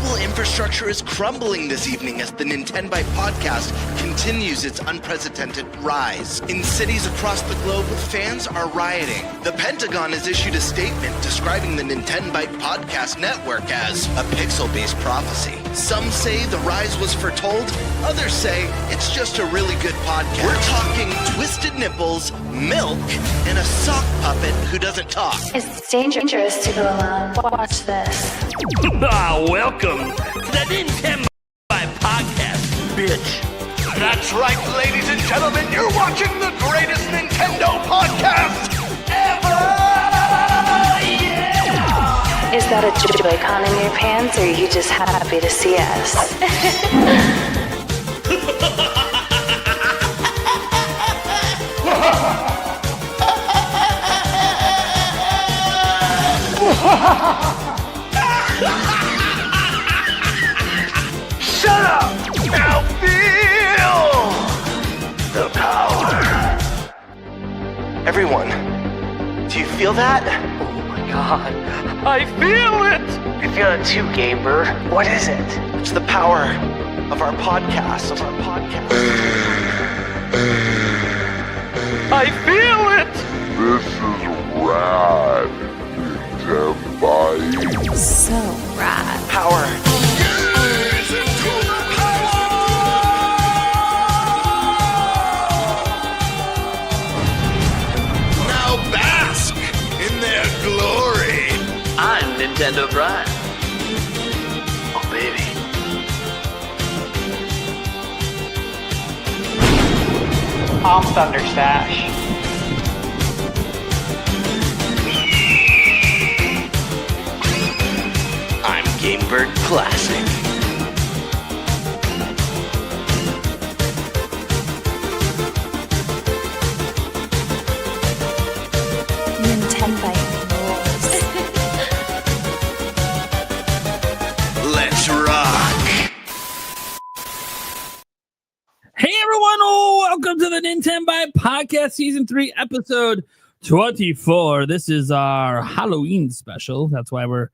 global infrastructure is crumbling this evening as the Nintenbyte podcast continues its unprecedented rise. In cities across the globe, fans are rioting. The Pentagon has issued a statement describing the Nintenbyte podcast network as a pixel-based prophecy. Some say the rise was foretold, others say it's just a really good podcast. We're talking twisted nipples, milk, and a sock puppet who doesn't talk. It's dangerous to go alone. Watch this. Welcome to the Nintenbyte podcast, bitch. That's right, ladies and gentlemen, you're watching the greatest Nintendo podcast ever! Yeah! Is that a Joy-Con in your pants, or are you just happy to see us? Shut up! Now feel the power. Everyone, do you feel that? Oh my god, I feel it! You feel it too, Gamer. What is it? It's the power of our podcast. I feel it! This is rad, Nintenbyte. So rad. Power. Now bask in their glory. I'm Nintenbyte. Oh, baby. I'm ThunderStash. I'm Gamebird Classic. Nintenbyte rules. Let's rock. Hey everyone, welcome to the Nintenbyte Podcast Season 3, Episode 24. This is our Halloween special. That's why we're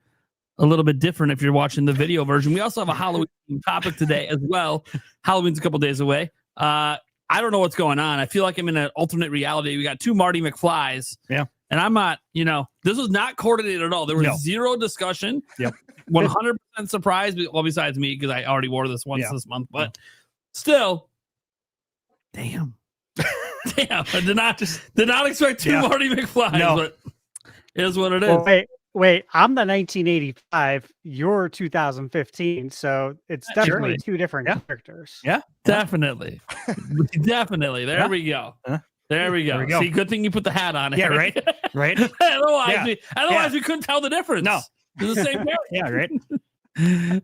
a little bit different if you're watching the video version. We also have a Halloween topic today as well. Halloween's a couple days away. I don't know what's going on. I feel like I'm in an alternate reality. We got two Marty McFlys. Yeah. And I'm not, this was not coordinated at all. There was zero discussion. Yep. 100% surprise. Well, besides me, because I already wore this once this month. But still, damn. Damn. I did not expect two Marty McFlys, but it is what it is. Well, wait. I'm the 1985. You're 2015. So it's definitely two different characters. Yeah, definitely. Definitely. There we go. There we go. See, good thing you put the hat on. Yeah, Eric. right. Otherwise, we couldn't tell the difference. No. It's the same character. Yeah, right.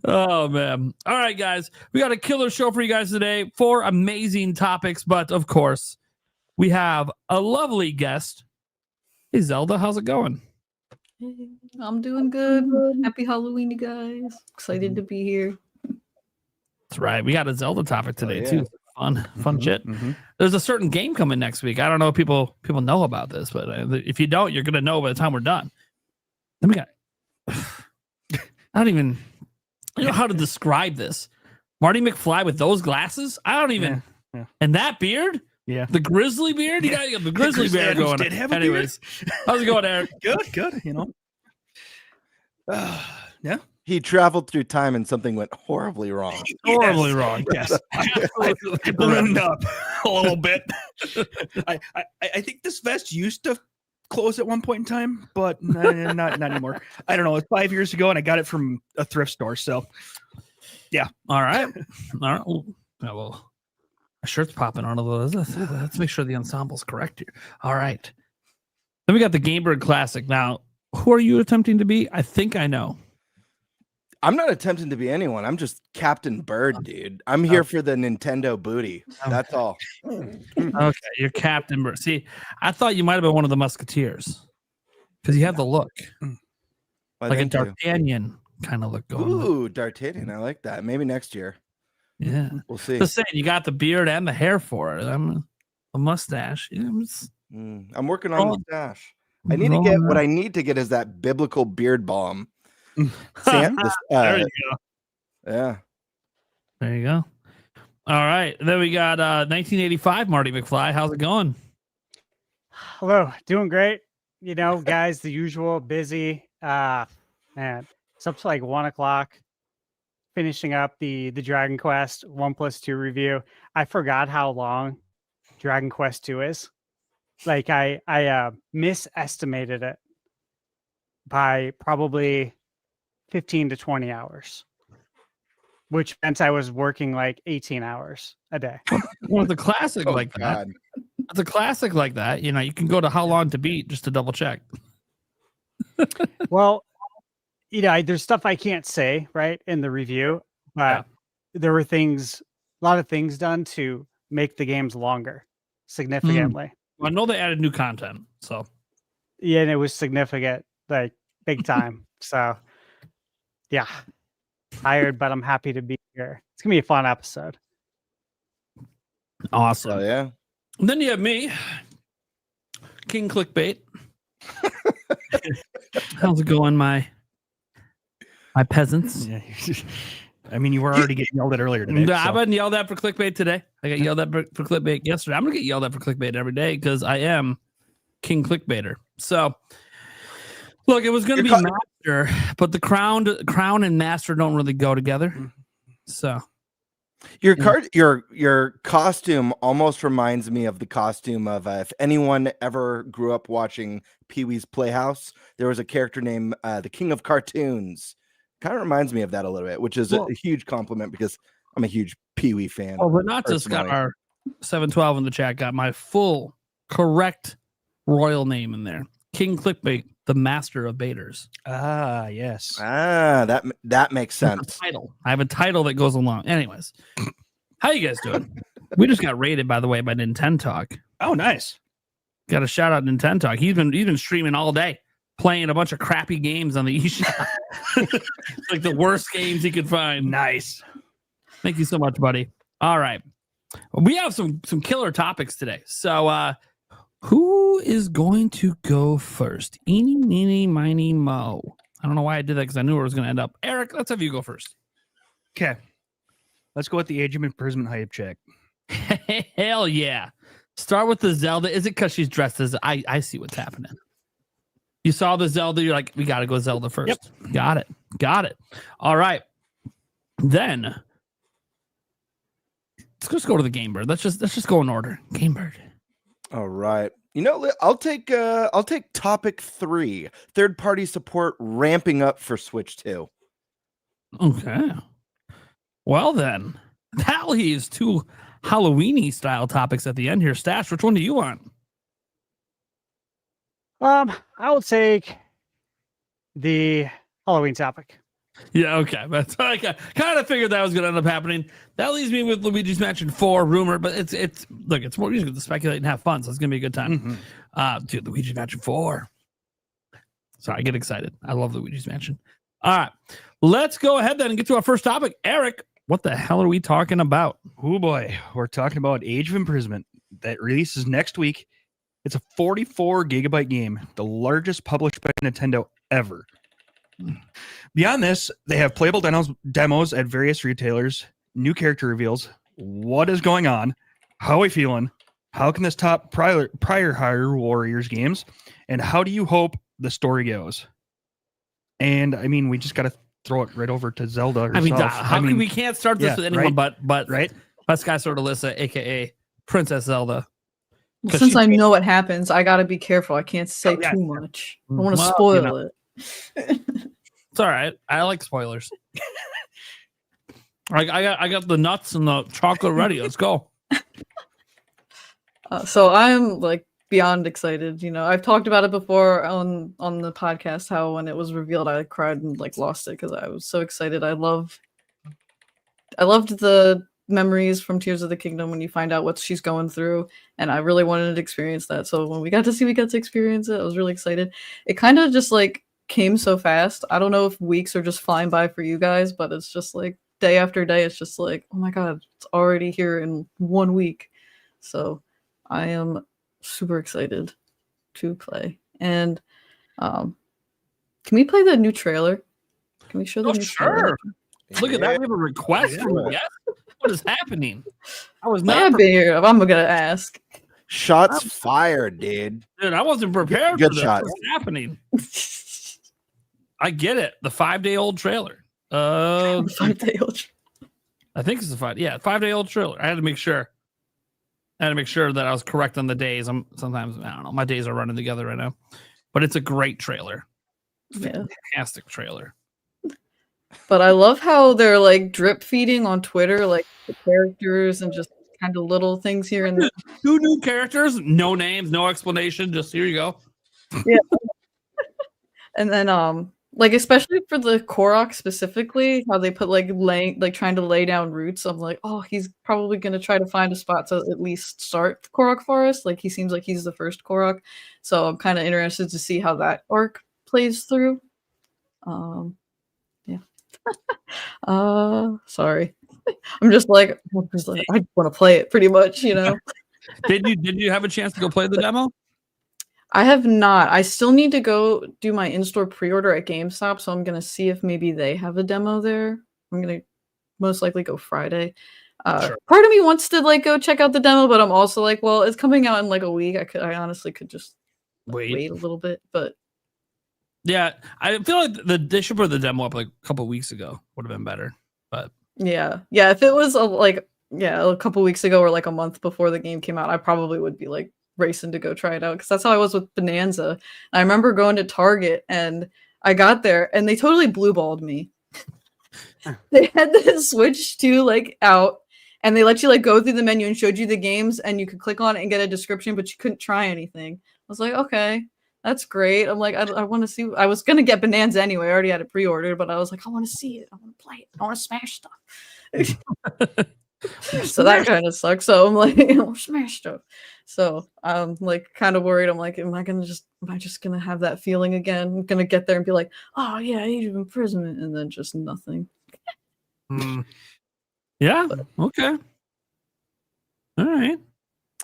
Oh, man. All right, guys. We got a killer show for you guys today. 4 amazing topics. But, of course, we have a lovely guest. Hey, Zelda. How's it going? Hey, I'm doing good. Happy Halloween, you guys. Excited to be here. That's right. We got a Zelda topic today, too. Fun shit. There's a certain game coming next week. I don't know if people know about this, but if you don't, you're going to know by the time we're done. Then we got... I don't even know how to describe this. Marty McFly with those glasses? I don't even... And that beard? Yeah. The grizzly beard? You got the grizzly beard going. Anyways, how's it going, Eric? Good. Yeah. He traveled through time and something went horribly wrong. Horribly wrong. Yes. I ballooned up a little bit. I think this vest used to close at one point in time, but not anymore. I don't know. It's 5 years ago, and I got it from a thrift store. So, yeah. All right. Oh, well, my shirt's popping on a little. Let's make sure the ensemble's correct here. All right. Then we got the Gamebird Classic. Now, who are you attempting to be? I think I know. I'm not attempting to be anyone. I'm just Captain Bird, dude. I'm here for the Nintendo booty. That's all. Okay, you're Captain Bird. See, I thought you might have been one of the Musketeers because you have the look. Like a D'Artagnan kind of look going. Ooh, D'Artagnan. I like that. Maybe next year. Yeah. We'll see. Just saying, you got the beard and the hair for it. I'm a mustache. I'm working on the mustache. I need to get what I need to get is that biblical beard balm. There you go. Yeah. There you go. All right. Then we got 1985 Marty McFly. How's it going? Hello, doing great. You know, guys, the usual busy. Man, it's up to like 1:00, finishing up the Dragon Quest 1+2 review. I forgot how long Dragon Quest 2 is. Like I misestimated it by probably 15 to 20 hours, which meant I was working like 18 hours a day. Well, it's a classic like that. It's a classic like that. You know, you can go to How Long to Beat just to double check. Well, you know, there's stuff I can't say right in the review, but there were a lot of things done to make the games longer significantly. I know they added new content, so yeah, and it was significant, like big time. So yeah, tired, but I'm happy to be here. It's gonna be a fun episode. Awesome. Oh yeah. And then you have me, King Clickbait. How's it going, my peasants? Yeah. I mean, you were already getting yelled at earlier today. I've been yelled at for clickbait today. I got yelled at for clickbait yesterday. I'm gonna get yelled at for clickbait every day because I am King Clickbaiter. So, look, it was gonna be Master, but the crown and Master don't really go together. So, your costume almost reminds me of the costume of if anyone ever grew up watching Pee-wee's Playhouse, there was a character named the King of Cartoons. Kind of reminds me of that a little bit, which is a huge compliment because I'm a huge Pee-wee fan. well, Renatus got our 712 in the chat, got my full correct royal name in there. King Clickbait, the master of baiters. Ah, yes. That makes sense. I have a title that goes along. Anyways, how you guys doing? We just got rated, by the way, by Nintentalk. Oh, nice. Got a shout out Nintentalk. He's been streaming all day, playing a bunch of crappy games on the eShop. Like the worst games he could find. Nice. Thank you so much, buddy. All right. We have some killer topics today. So who is going to go first? Eeny, meeny, miny, mo. I don't know why I did that because I knew where it was going to end up. Eric, let's have you go first. Okay. Let's go with the age of imprisonment hype check. Hell yeah. Start with the Zelda. Is it because she's dressed as... I see what's happening. You saw the Zelda, you're like, we got to go Zelda first. Yep. Got it. All right. Then let's just go to the Game Bird. Let's just go in order. Game Bird. All right. You know, I'll take topic 3. Third-party support ramping up for Switch 2. Okay. Well then, that leaves 2 Halloween-y style topics at the end here. Stash, which one do you want? I will take the Halloween topic. Yeah, okay. That's I kind of figured that was going to end up happening. That leaves me with Luigi's Mansion 4 rumor, but it's more easy to speculate and have fun, so it's going to be a good time. Dude, Luigi's Mansion 4. Sorry, I get excited. I love Luigi's Mansion. All right, let's go ahead then and get to our first topic. Eric, what the hell are we talking about? Oh boy, we're talking about Age of Imprisonment that releases next week. It's a 44 gigabyte game, the largest published by Nintendo ever. Beyond this, they have playable demos at various retailers, new character reveals, what is going on, how are we feeling, how can this top prior Hyrule Warriors games, and how do you hope the story goes? And I mean, we just got to throw it right over to Zelda herself. We can't start this with anyone but right? Let's guy sort of Alyssa, aka Princess Zelda. Since I know what happens, I gotta be careful. I can't say too much. I want to spoil it. It's all right. I like spoilers. I got the nuts and the chocolate ready. Let's go. So I'm like beyond excited. You know, I've talked about it before on the podcast. How when it was revealed, I cried and like lost it because I was so excited. I loved the memories from Tears of the Kingdom when you find out what she's going through, and I really wanted to experience that. So when we got to experience it, I was really excited. It kind of just like came so fast. I don't know if weeks are just flying by for you guys, but it's just like day after day, it's just like, oh my god, it's already here in 1 week. So I am super excited to play. And can we play the new trailer? Can we show the new trailer? Look at Yeah. that. We have a request from a guest. What is happening? I was I not have been here. I'm gonna ask. Shots fired, dude. dude. I wasn't prepared Good for this. shots. What's happening? I get it. The 5-day-old trailer. I 5-day-old. think it's a 5-day-old trailer. I had to make sure. That I was correct on the days. Sometimes I don't know. My days are running together right now, but it's a great trailer. Yeah. Fantastic trailer. But I love how they're like drip feeding on Twitter, like the characters and just kind of little things here and there. 2 new characters, no names, no explanation. Just here you go. Yeah. And then like especially for the Korok specifically, how they put like trying to lay down roots. I'm like, oh, he's probably gonna try to find a spot to at least start the Korok Forest. Like he seems like he's the first Korok. So I'm kind of interested to see how that arc plays through. Yeah. Sorry. I'm just like I want to play it pretty much, you know. Did you have a chance to go play the demo? I have not. I still need to go do my in-store pre-order at GameStop, so I'm gonna see if maybe they have a demo there. I'm gonna most likely go Friday. Sure. Part of me wants to like go check out the demo, but I'm also like, well, it's coming out in like a week. I honestly could just wait a little bit, but yeah, I feel like they should put the demo up like a couple weeks ago. Would have been better, but yeah. If it was a couple weeks ago or like a month before the game came out, I probably would be like racing to go try it out because that's how I was with Bonanza. I remember going to Target and I got there and they totally blue balled me. They had the Switch 2 like out and they let you like go through the menu and showed you the games and you could click on it and get a description, but you couldn't try anything. I was like, okay, that's great. I'm like, I want to see. I was gonna get Bonanza anyway. I already had it pre-ordered, but I was like, I want to see it. I want to play it. I want to smash stuff. So that kind of sucks. So I'm like, smash stuff. So I'm like kind of worried. I'm like, am I just gonna have that feeling again? I'm gonna get there and be like, oh yeah, age of imprisonment, and then just nothing. Yeah. Okay. All right.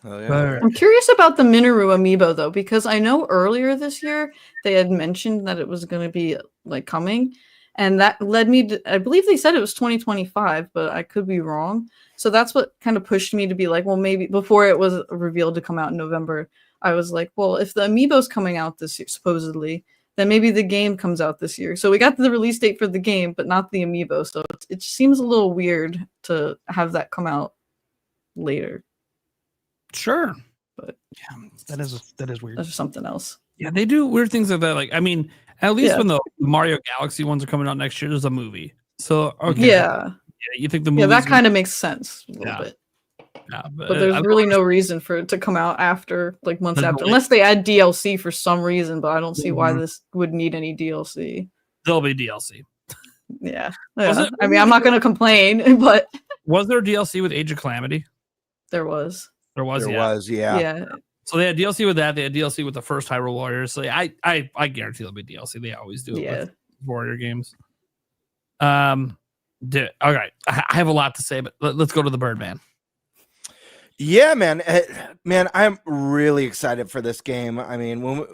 Oh, yeah. I'm curious about the Minoru amiibo though, because I know earlier this year they had mentioned that it was going to be like coming, and that led me to, I believe they said it was 2025, but I could be wrong. So that's what kind of pushed me to be like, well, maybe before it was revealed to come out in November, I was like, well, if the amiibo's coming out this year, supposedly, then maybe the game comes out this year. So we got the release date for the game, but not the amiibo. So it seems a little weird to have that come out later. Sure. But Yeah, that is weird. that's something else. Yeah, they do weird things like that. Like, I mean, at least when the Mario Galaxy ones are coming out next year, there's a movie. So okay, Yeah, you think the movie? yeah, that kind of makes sense a little bit. Yeah, But there's really no reason for it to come out after, like months There's after, no- unless they add DLC for some reason. But I don't see why Mhm. this would need any DLC. There'll be DLC. Yeah, Was yeah. it- I mean, I'm not gonna complain, but Was there DLC with Age of Calamity? there was. There was. There Yeah. was, yeah. Yeah, So they had DLC with that. They had DLC with the first Hyrule Warriors. So I guarantee there'll be DLC. They always do it yeah. with Warrior games. All right. I have a lot to say, but let's go to the Birdman. Yeah, man. Man, I'm really excited for this game. I mean,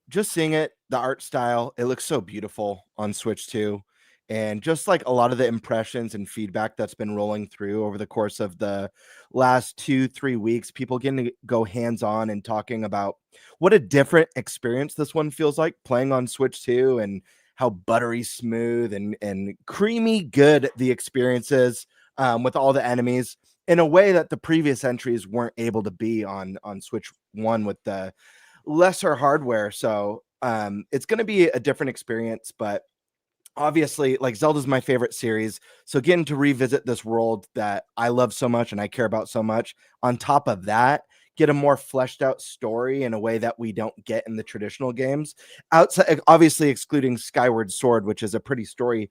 just seeing it, the art style, it looks so beautiful on Switch 2. And just like a lot of the impressions and feedback that's been rolling through over the course of the last 2-3 weeks, people getting to go hands-on and talking about what a different experience this one feels like playing on Switch 2 and how buttery smooth and creamy good the experience is with all the enemies in a way that the previous entries weren't able to be on Switch 1 with the lesser hardware. So it's going to be a different experience, but obviously, like, Zelda's my favorite series. So getting to revisit this world that I love so much and I care about so much, on top of that, get a more fleshed out story in a way that we don't get in the traditional games. Outside, obviously excluding Skyward Sword, which is a pretty story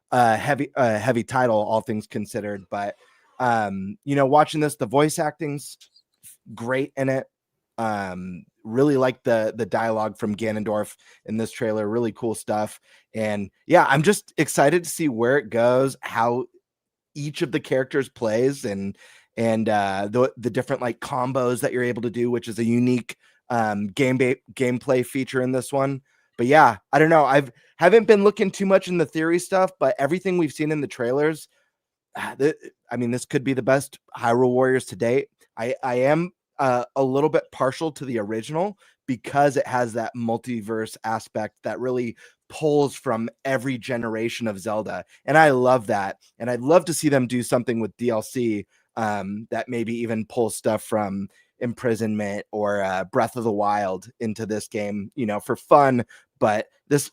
heavy title, all things considered. But watching this, the voice acting's great in it. Really like the dialogue from Ganondorf in this trailer. Really cool stuff. And yeah, I'm just excited to see where it goes, how each of the characters plays, and the different like combos that you're able to do, which is a unique gameplay feature in this one. But yeah, I don't know. Haven't been looking too much in the theory stuff, but everything we've seen in the trailers, this could be the best Hyrule Warriors to date. I am a little bit partial to the original because it has that multiverse aspect that really pulls from every generation of Zelda. And I love that. And I'd love to see them do something with DLC that maybe even pulls stuff from Imprisonment or Breath of the Wild into this game, for fun. But this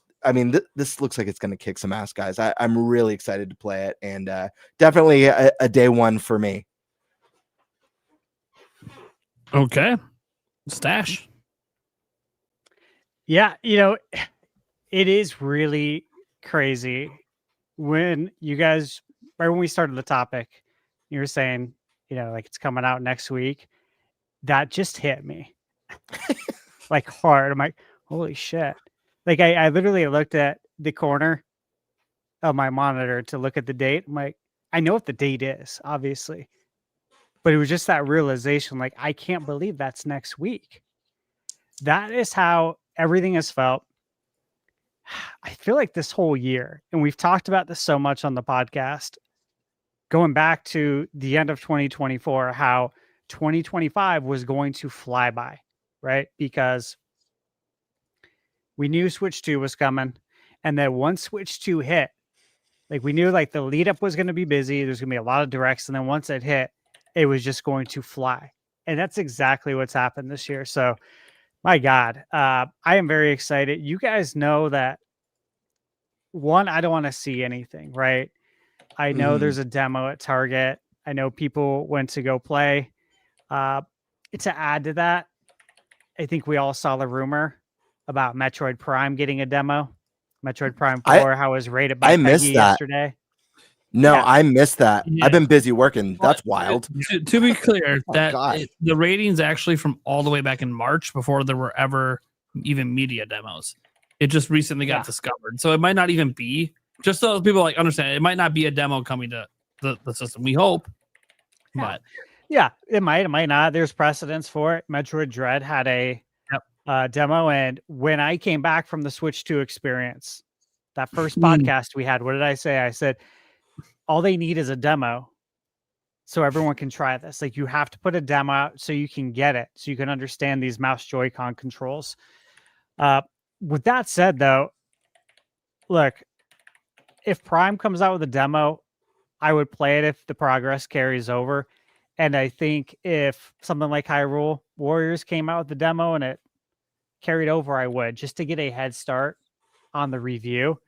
looks like it's going to kick some ass, guys. I'm really excited to play it, and definitely a day one for me. Okay. Stash. Yeah, it is really crazy when you guys, right when we started the topic, you were saying, like it's coming out next week. That just hit me like hard. I'm like, holy shit. Like I literally looked at the corner of my monitor to look at the date. I'm like, I know what the date is, obviously. But it was just that realization, like, I can't believe that's next week. That is how everything has felt. I feel like this whole year, and we've talked about this so much on the podcast, going back to the end of 2024, how 2025 was going to fly by, right? Because we knew Switch 2 was coming. And then once Switch 2 hit, like we knew like the lead up was going to be busy. There's going to be a lot of directs. And then once it hit, it was just going to fly. And that's exactly what's happened this year. So my God, I am very excited. You guys know that one, I don't want to see anything, right? I know there's a demo at Target. I know people went to go play. To add to that, I think we all saw the rumor about Metroid Prime getting a demo. Metroid Prime 4, how it was rated by Peggy yesterday. No, yeah. I missed that. Yeah. I've been busy working. That's wild. To be clear, the ratings actually from all the way back in March before there were ever even media demos. It just recently got discovered. So it might not even be, just so people like understand, it might not be a demo coming to the system. We hope. But yeah, it might not. There's precedence for it. Metroid Dread had a demo. And when I came back from the Switch 2 experience, that first podcast we had, what did I say? I said, all they need is a demo so everyone can try this. Like you have to put a demo out so you can get it, so you can understand these mouse Joy-Con controls. With that said, though, look, if Prime comes out with a demo, I would play it if the progress carries over. And I think if something like Hyrule Warriors came out with the demo and it carried over, I would, just to get a head start on the review.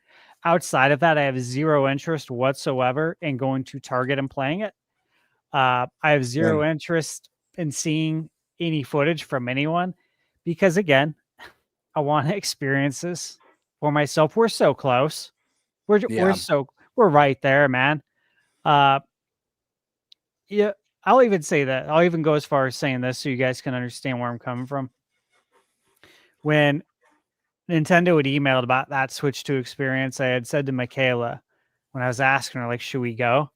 Outside of that, I have zero interest whatsoever in going to Target and playing it. I have zero interest in seeing any footage from anyone because, again, I want to experience this for myself. We're so close. We're right there, man. Yeah, I'll even say that. I'll even go as far as saying this so you guys can understand where I'm coming from. When Nintendo had emailed about that Switch 2 experience, I had said to Michaela when I was asking her, like, should we go?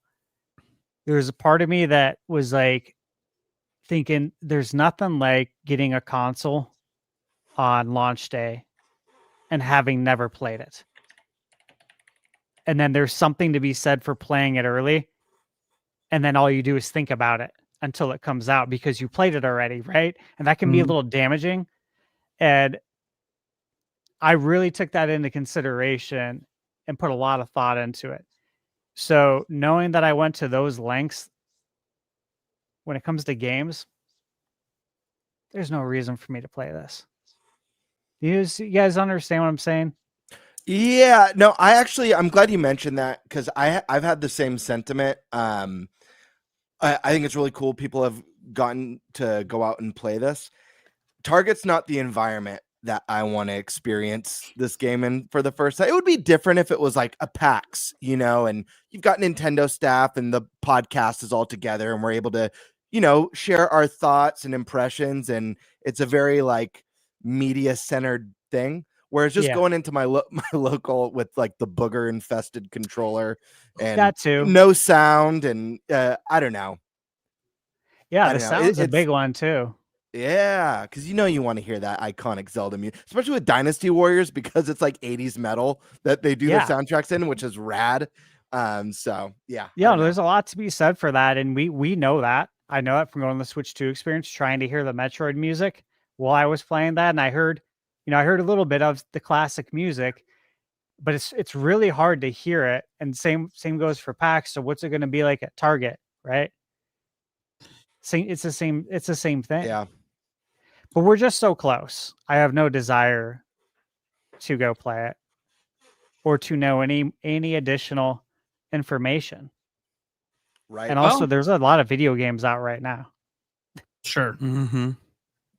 There was a part of me that was like thinking there's nothing like getting a console on launch day and having never played it. And then there's something to be said for playing it early. And then all you do is think about it until it comes out because you played it already, right? And that can be a little damaging. And I really took that into consideration and put a lot of thought into it. So knowing that I went to those lengths when it comes to games, there's no reason for me to play this. You guys understand what I'm saying? Yeah, no, I'm glad you mentioned that because I've had the same sentiment. I think it's really cool. People have gotten to go out and play this. Target's not the environment that I want to experience this game in for the first time. It would be different if it was like a PAX, and you've got Nintendo staff and the podcast is all together and we're able to, share our thoughts and impressions. And it's a very like media centered thing. Whereas just going into my local with like the booger infested controller and that too. No sound and I don't know. Yeah, the sound's a big one too. Yeah, because you want to hear that iconic Zelda music, especially with Dynasty Warriors, because it's like 80s metal that they do Yeah. their soundtracks in, which is rad. So yeah. I Yeah, don't know. there's a lot to be said for that, and we know that. I know that from going on the Switch 2 experience, trying to hear the Metroid music while I was playing that, and I heard a little bit of the classic music, but it's really hard to hear it. And same goes for PAX. So what's it going to be like at Target, right? It's the same thing. Yeah. But we're just so close. I have no desire to go play it or to know any additional information. Right. And also, Well- there's a lot of video games out right now. Sure. Mm-hmm.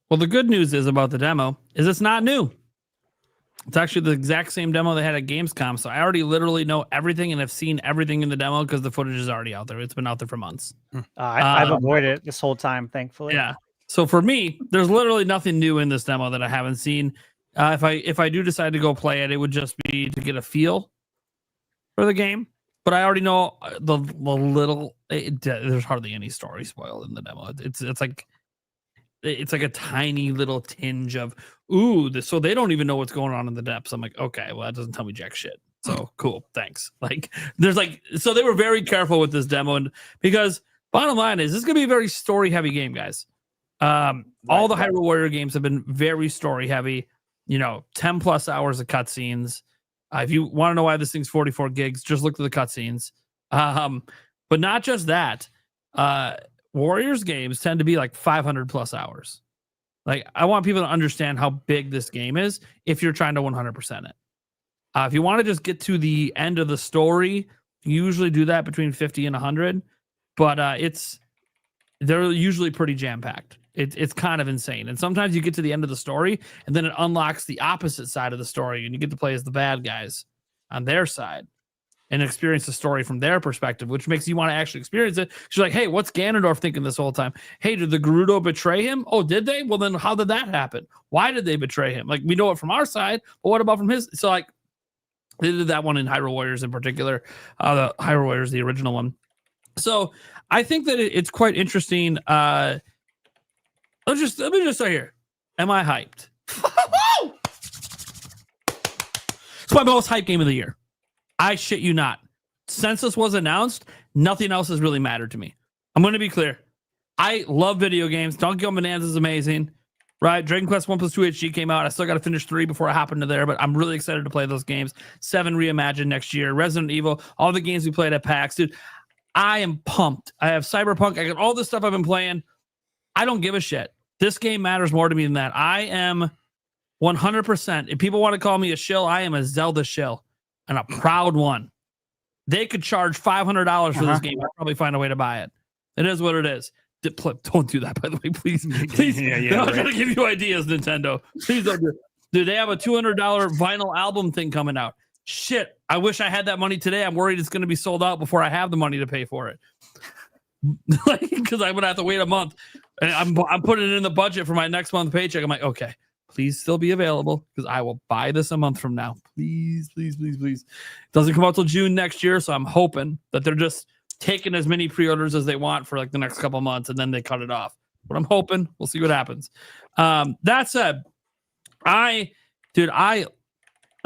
Well, the good news is about the demo is it's not new. It's actually the exact same demo they had at Gamescom. So I already literally know everything and have seen everything in the demo because the footage is already out there. It's been out there for months. I've avoided it this whole time, thankfully. Yeah. So for me, there's literally nothing new in this demo that I haven't seen. If I do decide to go play it, it would just be to get a feel for the game. But I already know the little. There's hardly any story spoiled in the demo. It's like a tiny little tinge of so they don't even know what's going on in the depths. I'm like, okay, well that doesn't tell me jack shit. So cool, thanks. Like so they were very careful with this demo, and because bottom line is this is gonna be a very story heavy game, guys. All the Hyrule Warrior games have been very story heavy. 10 plus hours of cutscenes. If you want to know why this thing's 44 gigs, just look at the cutscenes. But not just that. Warriors games tend to be like 500 plus hours. Like, I want people to understand how big this game is if you're trying to 100% it. If you want to just get to the end of the story, you usually do that between 50 and 100. But they're usually pretty jam-packed. It's kind of insane. And sometimes you get to the end of the story and then it unlocks the opposite side of the story and you get to play as the bad guys on their side and experience the story from their perspective, which makes you want to actually experience it. You're like, hey, what's Ganondorf thinking this whole time? Hey, did the Gerudo betray him? Oh, did they? Well, then how did that happen? Why did they betray him? Like, we know it from our side, but what about from his? So, like, they did that one in Hyrule Warriors in particular. The Hyrule Warriors, the original one. So I think that it's quite interesting. Let me just start here. Am I hyped? It's my most hyped game of the year. I shit you not. Since this was announced, nothing else has really mattered to me. I'm going to be clear. I love video games. Donkey Kong Bonanza is amazing, right? Dragon Quest 1+2 HD came out. I still got to finish 3 before I hop into there, but I'm really excited to play those games. 7 Reimagined next year. Resident Evil, all the games we played at PAX. Dude, I am pumped. I have Cyberpunk. I got all this stuff I've been playing. I don't give a shit. This game matters more to me than that. I am 100%. If people want to call me a shill, I am a Zelda shill and a proud one. They could charge $500 for this game. I'll probably find a way to buy it. It is what it is. Don't do that, by the way, please. Please. They're not going to give you ideas, Nintendo. Please don't do it. Dude, they have a $200 vinyl album thing coming out. Shit, I wish I had that money today. I'm worried it's going to be sold out before I have the money to pay for it. Because I'm going to have to wait a month. And I'm putting it in the budget for my next month paycheck. I'm like, okay, please still be available because I will buy this a month from now. Please, please, please, please. It doesn't come out till June next year, so I'm hoping that they're just taking as many pre-orders as they want for like the next couple months, and then they cut it off. But I'm hoping. We'll see what happens. That said, I'm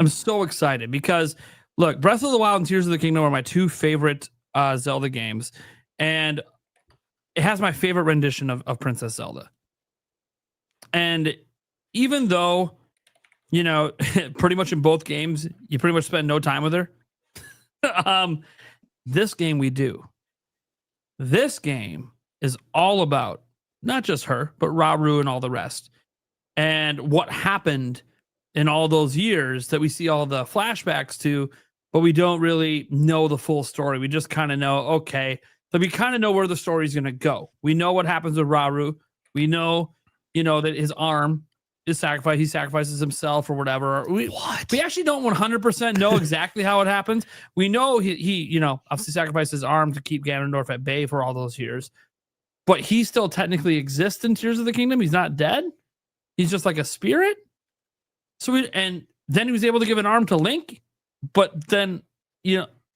so excited because, look, Breath of the Wild and Tears of the Kingdom are my 2 favorite Zelda games, and it has my favorite rendition of Princess Zelda. And even though, pretty much in both games, you pretty much spend no time with her, this game we do. This game is all about not just her, but Rauru and all the rest. And what happened in all those years that we see all the flashbacks to, but we don't really know the full story. We just kind of know, okay, so we kind of know where the story's going to go. We know what happens with Rauru. We know, that his arm is sacrificed. He sacrifices himself or whatever. We actually don't 100% know exactly how it happens. We know he obviously sacrificed his arm to keep Ganondorf at bay for all those years. But he still technically exists in Tears of the Kingdom. He's not dead. He's just like a spirit. And then he was able to give an arm to Link. But then,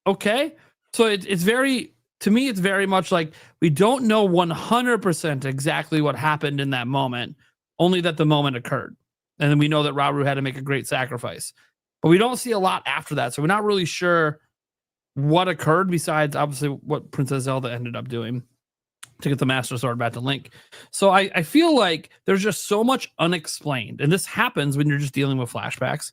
okay. So it's very to me, it's very much like we don't know 100% exactly what happened in that moment, only that the moment occurred. And then we know that Rauru had to make a great sacrifice. But we don't see a lot after that. So we're not really sure what occurred besides obviously what Princess Zelda ended up doing to get the Master Sword back to Link. So I feel like there's just so much unexplained. And this happens when you're just dealing with flashbacks.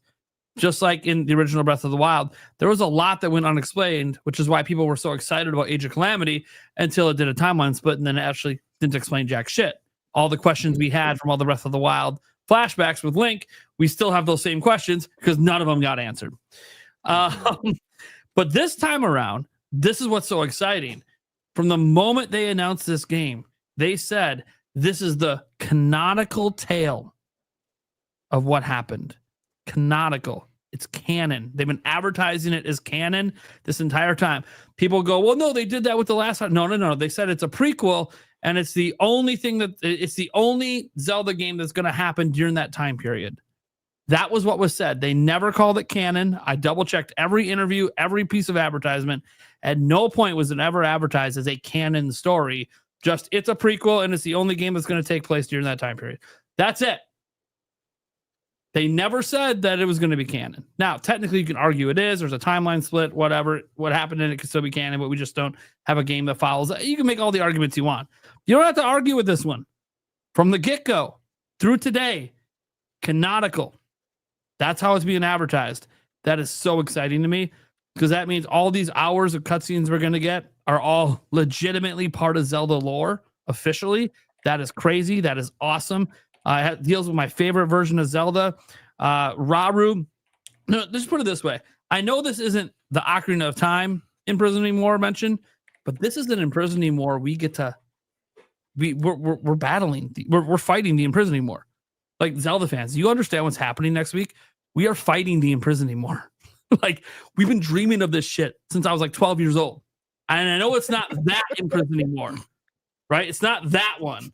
Just like in the original Breath of the Wild, there was a lot that went unexplained, which is why people were so excited about Age of Calamity until it did a timeline split and then it actually didn't explain jack shit. All the questions we had from all the Breath of the Wild flashbacks with Link, we still have those same questions because none of them got answered. But this time around, this is what's so exciting. From the moment they announced this game, they said this is the canonical tale of what happened. Canonical. It's canon. They've been advertising it as canon this entire time. People go, well, no, they did that with the last one. No. They said it's a prequel, and it's the only Zelda game that's going to happen during that time period. That was what was said. They never called it canon. I double checked every interview, every piece of advertisement. At no point was it ever advertised as a canon story. Just it's a prequel and it's the only game that's going to take place during that time period. That's it. They never said that it was going to be canon. Now, technically, you can argue it is. There's a timeline split, whatever. What happened in it could still be canon, but we just don't have a game that follows. You can make all the arguments you want. You don't have to argue with this one. From the get-go through today, canonical. That's how it's being advertised. That is so exciting to me because that means all these hours of cutscenes we're going to get are all legitimately part of Zelda lore officially. That is crazy. That is awesome. It deals with my favorite version of Zelda. Rauru. No, just put it this way. I know this isn't the Ocarina of Time imprisoning war mentioned, but this is an imprisoning war we get to. We're battling. We're fighting the imprisoning war. Like Zelda fans, you understand what's happening next week? We are fighting the imprisoning war. Like we've been dreaming of this shit since I was like 12 years old. And I know it's not that imprisoning war, right? It's not that one.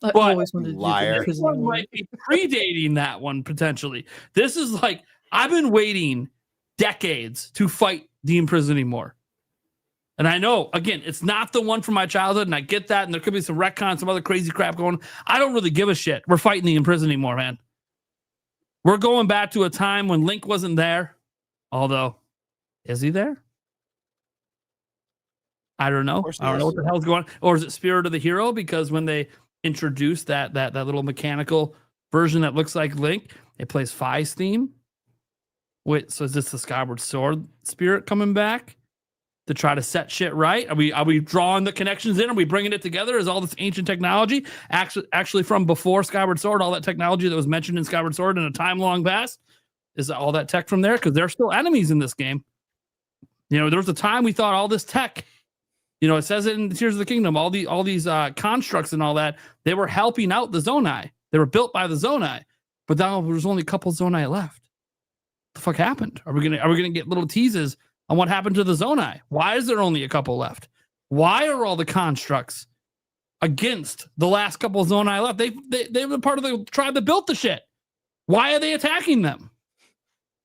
I always wanted to liar. do This one might be predating that one potentially. This is like I've been waiting decades to fight the imprisoning war. And I know, again, it's not the one from my childhood, and I get that, and there could be some retcon, some other crazy crap going on. I don't really give a shit. We're fighting the imprisoning war, man. We're going back to a time when Link wasn't there. Although, is he there? I don't know. I don't know what the hell's going on. Or is it Spirit of the Hero? Because when they introduced that little mechanical version that looks like Link, it plays Fi's theme. Wait, so is this the Skyward Sword spirit coming back to try to set shit right? Are we drawing the connections in? Are we bringing it together? Is all this ancient technology actually from before Skyward Sword? All that technology that was mentioned in Skyward Sword in a time long past? Is all that tech from there? Because there are still enemies in this game. You know, there was a time we thought all this tech. You know, it says it in Tears of the Kingdom. All these constructs and all that, they were helping out the Zonai. They were built by the Zonai, but now there's only a couple Zonai left. What the fuck happened? Are we gonna get little teases on what happened to the Zonai? Why is there only a couple left? Why are all the constructs against the last couple Zonai left? They were part of the tribe that built the shit. Why are they attacking them?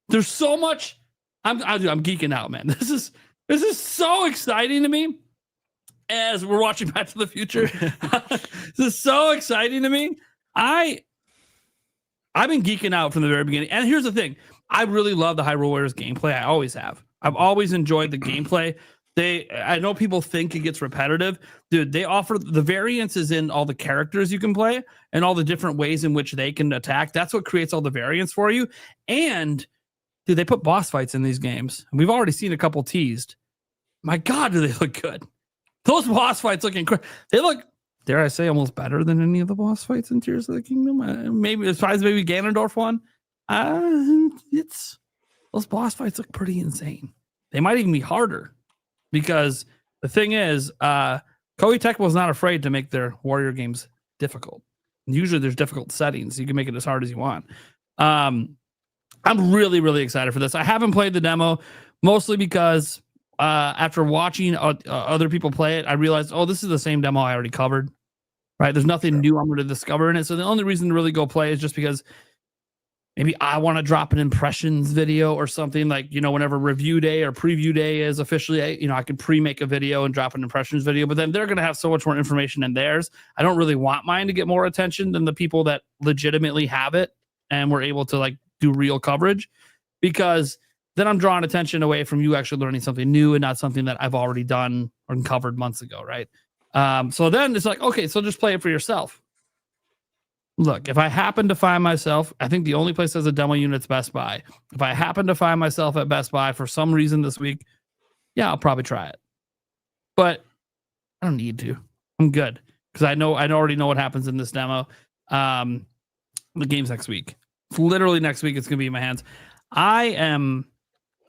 There's so much. I'm geeking out, man. This is so exciting to me. As we're watching Back to the Future, this is so exciting to me. I've been geeking out from the very beginning. And here's the thing. I really love the Hyrule Warriors gameplay. I always have. I've always enjoyed the gameplay. I know people think it gets repetitive. Dude, they offer the variances in all the characters you can play and all the different ways in which they can attack. That's what creates all the variance for you. And, dude, they put boss fights in these games. We've already seen a couple teased. My God, do they look good. Those boss fights look incredible. They look, dare I say, almost better than any of the boss fights in Tears of the Kingdom. Maybe, besides maybe Ganondorf one. Those boss fights look pretty insane. They might even be harder because the thing is, Koei Tecmo was not afraid to make their Warrior games difficult. Usually there's difficult settings. You can make it as hard as you want. I'm really, really excited for this. I haven't played the demo mostly because after watching other people play it, I realized, this is the same demo I already covered, right? There's nothing new I'm going to discover in it. So the only reason to really go play is just because maybe I want to drop an impressions video or something, like, whenever review day or preview day is officially, I could pre-make a video and drop an impressions video, but then they're going to have so much more information in theirs. I don't really want mine to get more attention than the people that legitimately have it and were able to like do real coverage, because then I'm drawing attention away from you actually learning something new and not something that I've already done or covered months ago. Right. So then it's like, okay, so just play it for yourself. Look, if I happen to find myself, I think the only place that has a demo unit's Best Buy. If I happen to find myself at Best Buy for some reason this week, yeah, I'll probably try it. But I don't need to. I'm good, because I already know what happens in this demo. The game's next week. It's literally next week. It's gonna be in my hands.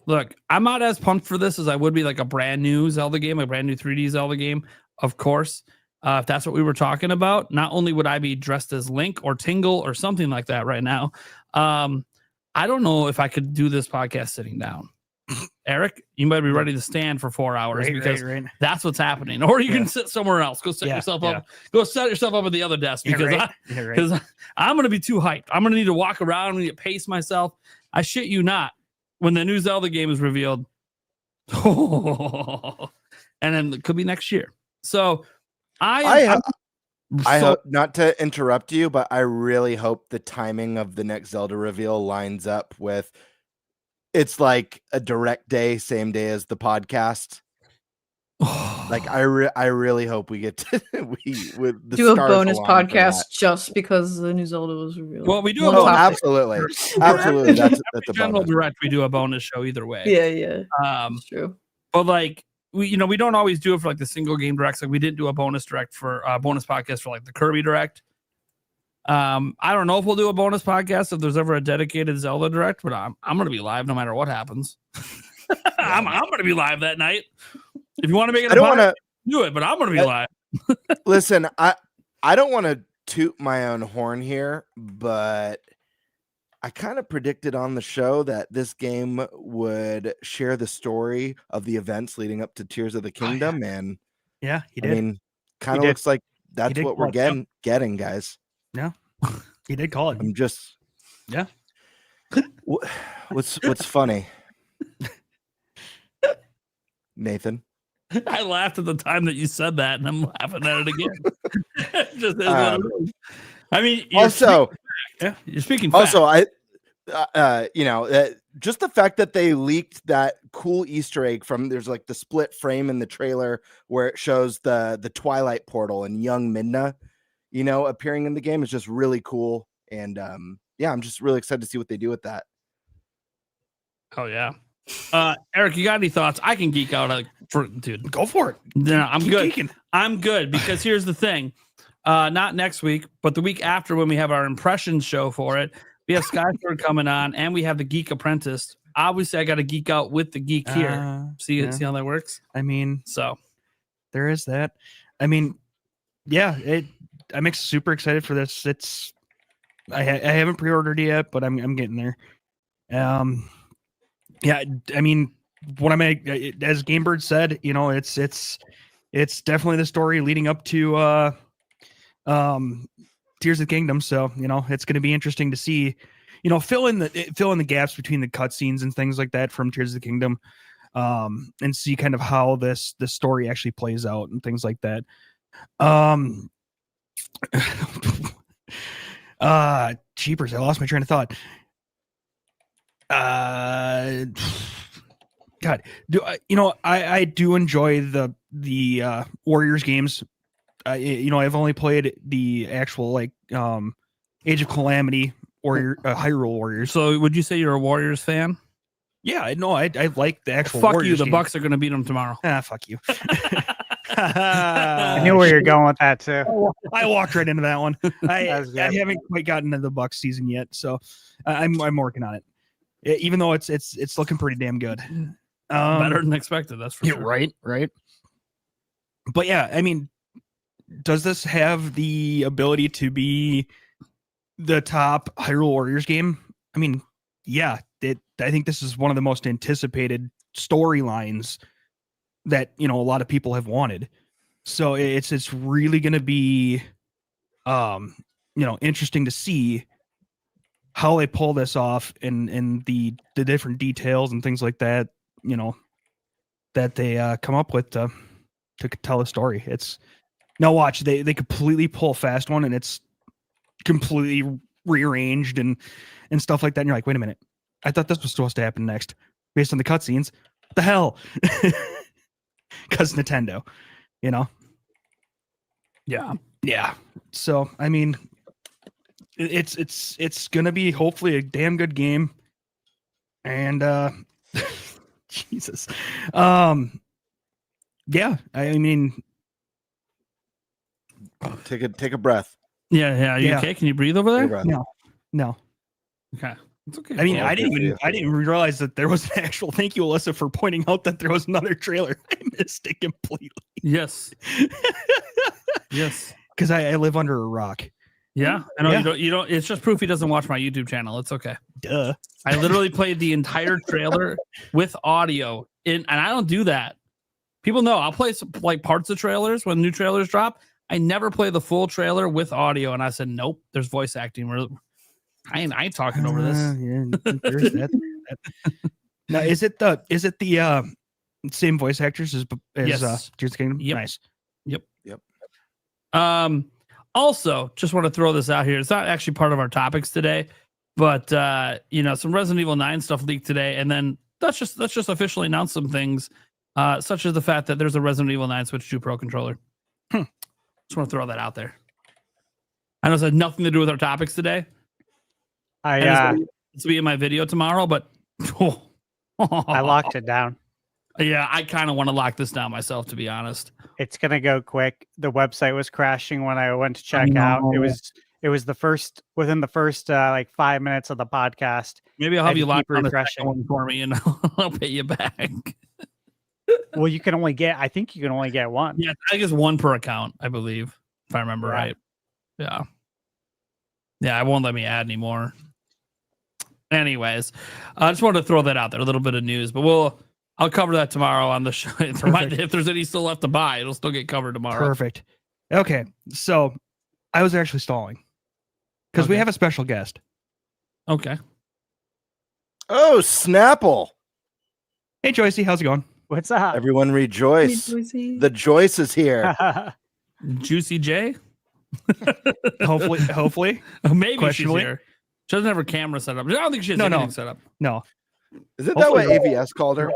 Look, I'm not as pumped for this as I would be like a brand new Zelda game, a brand new 3D Zelda game, of course. If that's what we were talking about, not only would I be dressed as Link or Tingle or something like that right now, I don't know if I could do this podcast sitting down. Eric, you might be ready to stand for 4 hours, because that's what's happening. Or you can sit somewhere else. Go set yourself up. Go set yourself up at the other desk, because I'm going to be too hyped. I'm going to need to walk around and pace myself. I shit you not. When the new Zelda game is revealed, and then it could be next year. So I hope, not to interrupt you, but I really hope the timing of the next Zelda reveal lines up with, it's like a direct day, same day as the podcast. Like I really hope we get to do a bonus podcast just because the new Zelda was revealed. Well, we do absolutely. That's a general direct. We do a bonus show either way. Yeah. That's true. But like we don't always do it for like the single game directs. Like we didn't do a bonus direct for bonus podcast for like the Kirby direct. I don't know if we'll do a bonus podcast if there's ever a dedicated Zelda direct, but I'm gonna be live no matter what happens. I'm gonna be live that night. If you want to make it, I don't want to do it, but I'm gonna be live. Listen, I don't want to toot my own horn here, but I kind of predicted on the show that this game would share the story of the events leading up to Tears of the Kingdom, and yeah, he did. I mean, kind of looks like that's what we're getting, guys. Yeah, he did call it. I'm just, yeah. What's funny, Nathan? I laughed at the time that you said that, and I'm laughing at it again. Just I mean, you're speaking fact. Also, just the fact that they leaked that cool Easter egg from, there's like the split frame in the trailer where it shows the Twilight portal and young Midna, appearing in the game is just really cool. And I'm just really excited to see what they do with that. Oh yeah. Eric, you got any thoughts? I can geek out dude. Go for it. No, I'm good. Geeking. I'm good, because here's the thing. Not next week, but the week after, when we have our impressions show for it, we have Skysword coming on, and we have the Geek Apprentice. Obviously, I got to geek out with the geek here. See how that works? I mean, so there is that. I mean, yeah, I'm super excited for this. I haven't pre-ordered it yet, but I'm getting there. Yeah, I mean, what as Gamebird said, it's definitely the story leading up to Tears of the Kingdom. So, it's going to be interesting to see, fill in the gaps between the cutscenes and things like that from Tears of the Kingdom, and see kind of how the story actually plays out and things like that. Jeepers, I lost my train of thought. God, I do enjoy the Warriors games. I've only played the actual Age of Calamity Hyrule Warriors. So would you say you're a Warriors fan? Yeah, I like the actual. Fuck Warriors you. The game. Bucks are going to beat them tomorrow. Fuck you. I knew where you're going with that too. I walked right into that one. I haven't quite gotten into the Bucks season yet, so I'm working on it. Even though it's looking pretty damn good. Better than expected, that's for sure. Right. But yeah, I mean, does this have the ability to be the top Hyrule Warriors game? I mean, yeah. I think this is one of the most anticipated storylines that a lot of people have wanted. So it's really going to be interesting to see how they pull this off and the different details and things like that, that they come up with to tell a story. It's now watch, they completely pull a fast one and it's completely rearranged and stuff like that. And you're like, wait a minute, I thought this was supposed to happen next based on the cutscenes. What the hell? Because Nintendo, Yeah. So I mean, it's gonna be hopefully a damn good game. And Jesus. Yeah, I mean, Take a breath. Yeah. Are you Yeah. okay? Can you breathe over Take a there? breath. no. Okay. It's okay. I mean, Well, I didn't good even realize that there was an actual thank you, Alyssa, for pointing out that there was another trailer. I missed it completely. Yes. Yes. Because I live under a rock. Yeah. I know Yeah. you don't. It's just proof he doesn't watch my YouTube channel. It's okay. Duh. I literally played the entire trailer with audio and I don't do that. People know I'll play some, like parts of trailers when new trailers drop. I never play the full trailer with audio, and I said, nope, there's voice acting. I ain't talking over this. Yeah, there's that. Now, is it the same voice actors as Yes. Tears of the Kingdom? Yep. Nice. Yep. Also, just want to throw this out here. It's not actually part of our topics today, but some Resident Evil 9 stuff leaked today, and then let's just officially announce some things, such as the fact that there's a Resident Evil 9 Switch 2 Pro controller. Just want to throw that out there. I know it has nothing to do with our topics today. It's be in my video tomorrow, but I locked it down. Yeah, I kind of want to lock this down myself, to be honest. It's gonna go quick. The website was crashing when I went to check out. It was within the first like 5 minutes of the podcast. Maybe I'll I have you keep lock on the refreshing. second one for me, and I'll pay you back. Well, I think you can only get one. Yeah, I guess one per account, I believe, if I remember right. Yeah. Yeah, it won't let me add anymore. Anyways, I just wanted to throw that out there, a little bit of news, but I'll cover that tomorrow on the show. If there's any still left to buy, it'll still get covered tomorrow. Perfect. Okay, so I was actually stalling because we Okay. have a special guest. Okay. Oh, Snapple! Hey, Joycey, how's it going? What's up? Everyone rejoice. The Joyce is here. Juicy J? Hopefully. Maybe she's Questionably. here. She doesn't have her camera set up. I don't think she has No. anything set up. No. Isn't that what Hopefully- AVS called her?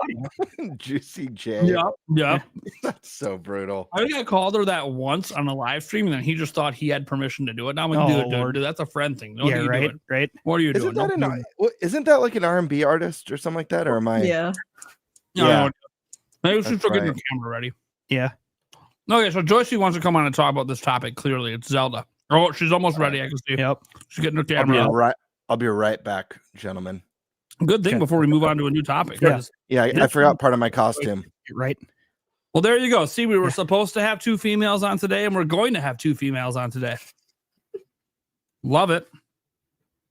Juicy J. Yeah. That's so brutal. I think I called her that once on a live stream, and then he just thought he had permission to do it. Now I'm like, Oh, dude, Lord. that's a friend thing. What are Yeah, you right, doing? right. What are you Isn't doing? that isn't that like an R&B artist or something like that? Or am I? Yeah. No, Yeah. maybe she's That's still getting right. her camera ready. Yeah. Okay, so Joycey wants to come on and talk about this topic. Clearly, it's Zelda. Oh, she's almost ready. I can see. Yep. She's getting her I'll be camera. right. I'll be right back, gentlemen. Good thing Okay. before we move on to a new topic. Yeah. Yeah, I forgot part of my costume. Right. Well, there you go. See, we were supposed to have 2 females on today, and we're going to have 2 females on today. Love it.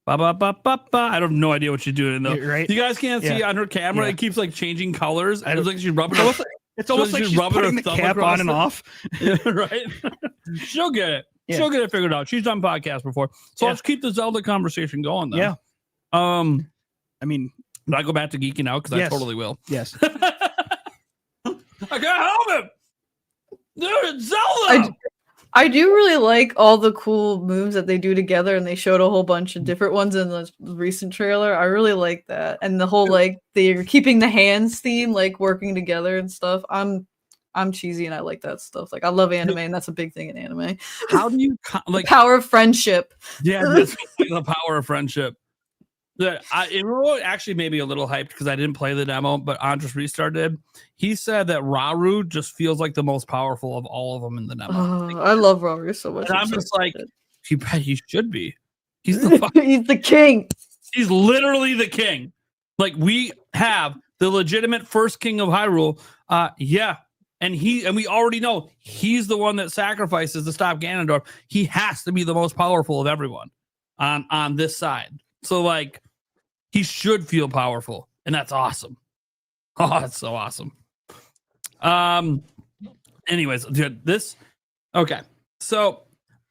Ba, ba, ba, ba, ba. I have no idea what she's doing though. Right. You guys can't see Yeah. on her camera. Yeah. It keeps like changing colors. I It's don't- like she's rubbing. It's almost like she's putting the thumb cap across on and it. off. Yeah, right. She'll get it. Yeah. She'll get it figured out. She's done podcasts before, so Yeah. let's keep the Zelda conversation going. Then. Yeah. I mean, Do I go back to geeking out because Yes. I totally will. yes. I can't help it. Dude, it's Zelda. I do really like all the cool moves that they do together, and they showed a whole bunch of different ones in the recent trailer. I really like that, and the whole like they're keeping the hands theme, like working together and stuff. I'm cheesy, and I like that stuff. Like I love anime, and that's a big thing in anime. How do you like? Power of friendship. Yeah, this is the power of friendship. That it really actually made me a little hyped because I didn't play the demo, but Andres Restart did. He said that Rauru just feels like the most powerful of all of them in the demo. I love Rory so much. And I'm so just like, excited. he should be. He's the He's the king. he's literally the king. Like we have the legitimate first king of Hyrule. Yeah. And we already know he's the one that sacrifices to stop Ganondorf. He has to be the most powerful of everyone on this side. So like he should feel powerful, and that's awesome. Oh, it's so awesome. Anyways, dude, okay. So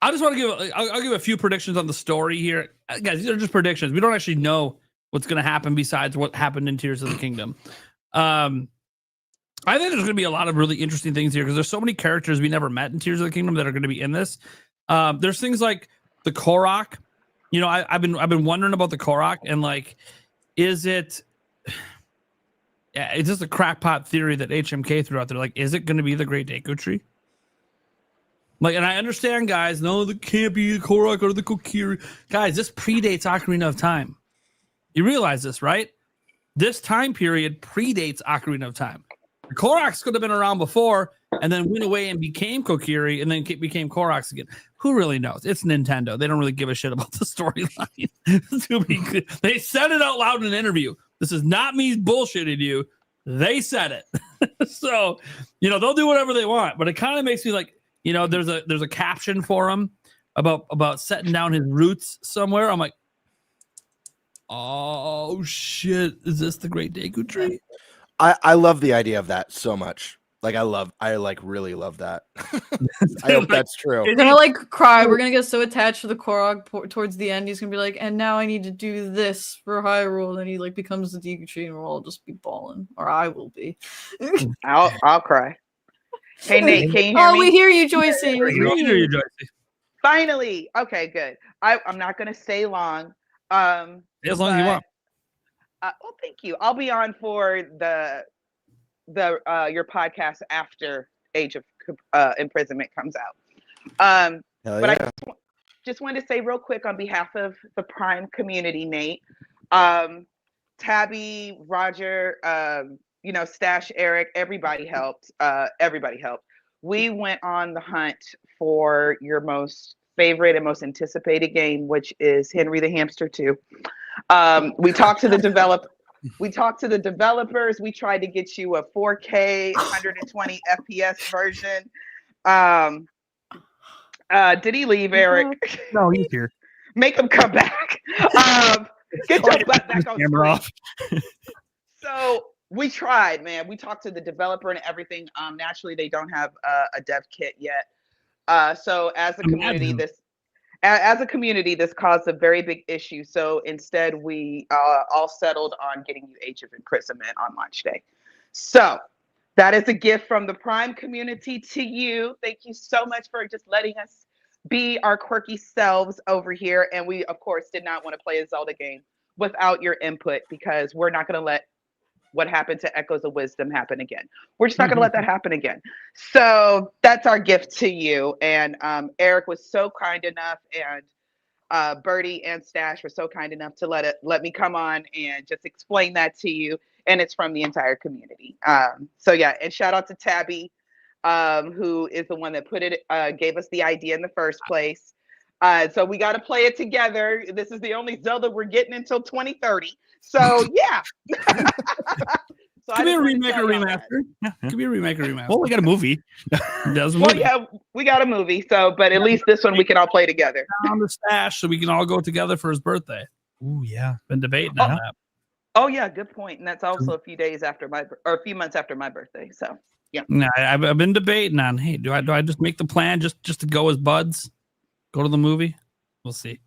I just want to I'll give a few predictions on the story here. guys, these are just predictions. We don't actually know what's going to happen besides what happened in Tears of the Kingdom. I think there's going to be a lot of really interesting things here because there's so many characters we never met in Tears of the Kingdom that are going to be in this. There's things like the Korok. You know, I've been wondering about the Korok and like, is it? Yeah, it's just a crackpot theory that HMK threw out there. Like, is it going to be the Great Deku Tree? Like, and I understand, guys. No, it can't be the Korok or the Kokiri. Guys, this predates Ocarina of Time. You realize this, right? This time period predates Ocarina of Time. The Koroks could have been around before and then went away and became Kokiri and then became Koroks again. Who really knows? It's Nintendo. They don't really give a shit about the storyline. They said it out loud in an interview. This is not me bullshitting you. They said it. So, you know, they'll do whatever they want, but it kind of makes me like, you know, there's a caption for him about setting down his roots somewhere. I'm like, oh shit, is this the Great Deku Tree? I love the idea of that so much. Like I really love that. I hope that's true. We're gonna like cry. We're gonna get so attached to the Korok towards the end. He's gonna be like, and now I need to do this for Hyrule. And he like becomes the Deku Tree, and we'll all just be bawling, or I will be. I'll cry. Hey Nate, can you hear oh, me? we hear you, Joycey. We hear you, Joycey. Finally. Okay, good. I'm not gonna stay long. As long as you want. Well, thank you. I'll be on for the your podcast after Age of Imprisonment comes out. But I just wanted to say real quick on behalf of the Prime community, Nate, Tabby, Roger, you know, Stash, Eric, everybody helped. We went on the hunt for your most favorite and most anticipated game, which is Henry the Hamster 2. We talked to the developers. We tried to get you a 4K 120 FPS version. Did he leave, Eric? No, he's here. Make him come back. Get your butt back on camera off. So we tried, man. We talked to the developer and everything. Naturally, they don't have a dev kit yet. So as a community, this caused a very big issue. So instead, we all settled on getting you Age of Imprisonment on launch day. So that is a gift from the Prime community to you. Thank you so much for just letting us be our quirky selves over here. And we, of course, did not want to play a Zelda game without your input because we're not going to let what happened to Echoes of Wisdom happen again. We're just not going to let that happen again. So that's our gift to you. And Eric was so kind enough, and Birdie and Stash were so kind enough to let me come on and just explain that to you. And it's from the entire community. So yeah, and shout out to Tabby, who is the one that gave us the idea in the first place. So we got to play it together. This is the only Zelda we're getting until 2030. So yeah. So Could be a remake or remaster. Yeah, could be a remake or remaster. Well, we got a movie. Well, yeah, we got a movie. So, but at least this one we can all play together. On the stash, so we can all go together for his birthday. Ooh, yeah. Been debating on that. Oh yeah, good point. And that's also a few months after my birthday. So yeah. No, I've been debating on. Hey, do I just make the plan just to go as buds, go to the movie? We'll see.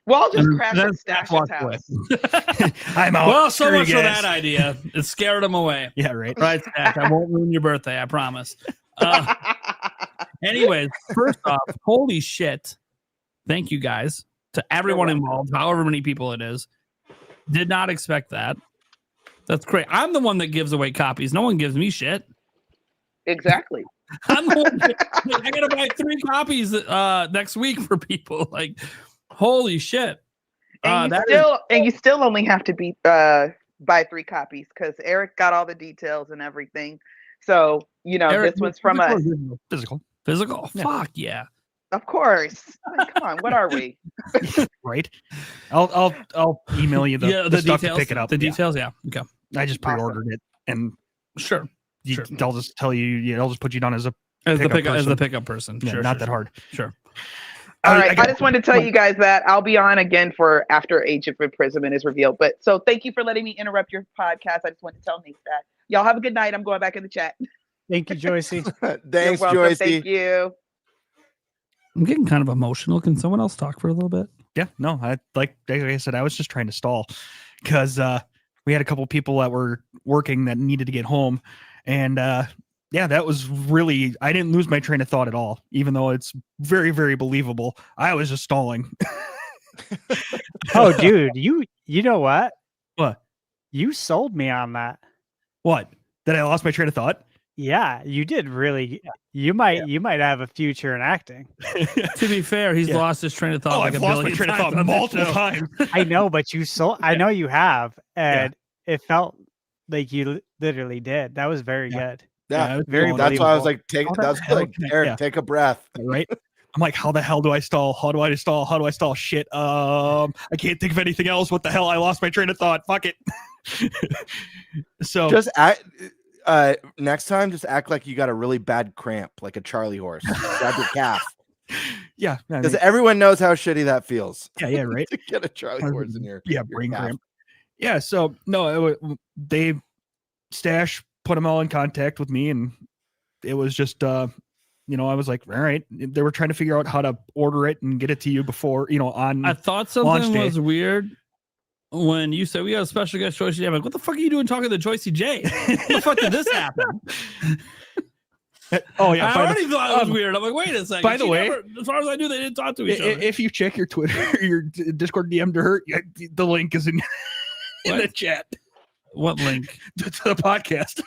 Well, I'll just crash at Stash's house. I'm out. Well, so much for that idea. It scared him away. Yeah, right. Right, Stash. I won't ruin your birthday. I promise. Anyways, first off, holy shit. Thank you guys to everyone involved, however many people it is. Did not expect that. That's great. I'm the one that gives away copies. No one gives me shit. Exactly. I'm the one I gotta buy 3 copies next week for people. Like, holy shit. And you still only have to buy 3 copies because Eric got all the details and everything. So, you know, Eric, this one's from us. Physical. Yeah. Fuck yeah. Of course. Like, come on, what are we? Right. I'll email you the details, stuff to pick it up. The details, yeah. Okay. I just pre-ordered it, and sure. I'll just tell you. I'll just put you down as the pickup person. Yeah, sure, not that hard. Sure. All right. I just wanted to tell you guys that I'll be on again for after Age of Imprisonment is revealed. But so thank you for letting me interrupt your podcast. I just wanted to tell Nate that. Y'all have a good night. I'm going back in the chat. Thank you, Joycey. Thanks, You're welcome. Joycey. Thank you. I'm getting kind of emotional. Can someone else talk for a little bit? Yeah, no, like I said, I was just trying to stall because we had a couple people that were working that needed to get home, and yeah, that was really, I didn't lose my train of thought at all, even though it's very, very believable. I was just stalling. Oh, dude, you know what? What? You sold me on that. What? That I lost my train of thought? Yeah, you did really. You might have a future in acting. To be fair, he's lost his train of thought. Oh, like I've a lost my billion train of times thought on this multiple show. times. I know, but you sold. I know you have, and it felt like you literally did. That was very good. Yeah, Very that's why I was believable. like, Eric, take a breath. Right? I'm like, how the hell do I stall? How do I stall? How do I stall? Shit. I can't think of anything else. What the hell? I lost my train of thought. Fuck it. So just next time, just act like you got a really bad cramp, like a Charlie horse. Grab your calf. Yeah, because everyone knows how shitty that feels. Yeah, right. To get a Charlie horse in your brain calf. cramp. Yeah, so no, they Stash put them all in contact with me, and it was just I was like, all right. They were trying to figure out how to order it and get it to you before on. I thought something was weird when you said we got a special guest, Joycey J. I'm like, what the fuck are you doing talking to Joycey J? What the fuck did this happen? Oh yeah, I already thought it was weird. I'm like, wait a second. By the way, as far as I knew, they didn't talk to each other. If you check your Twitter, your Discord DM to her, the link is in the chat. What link? To the podcast.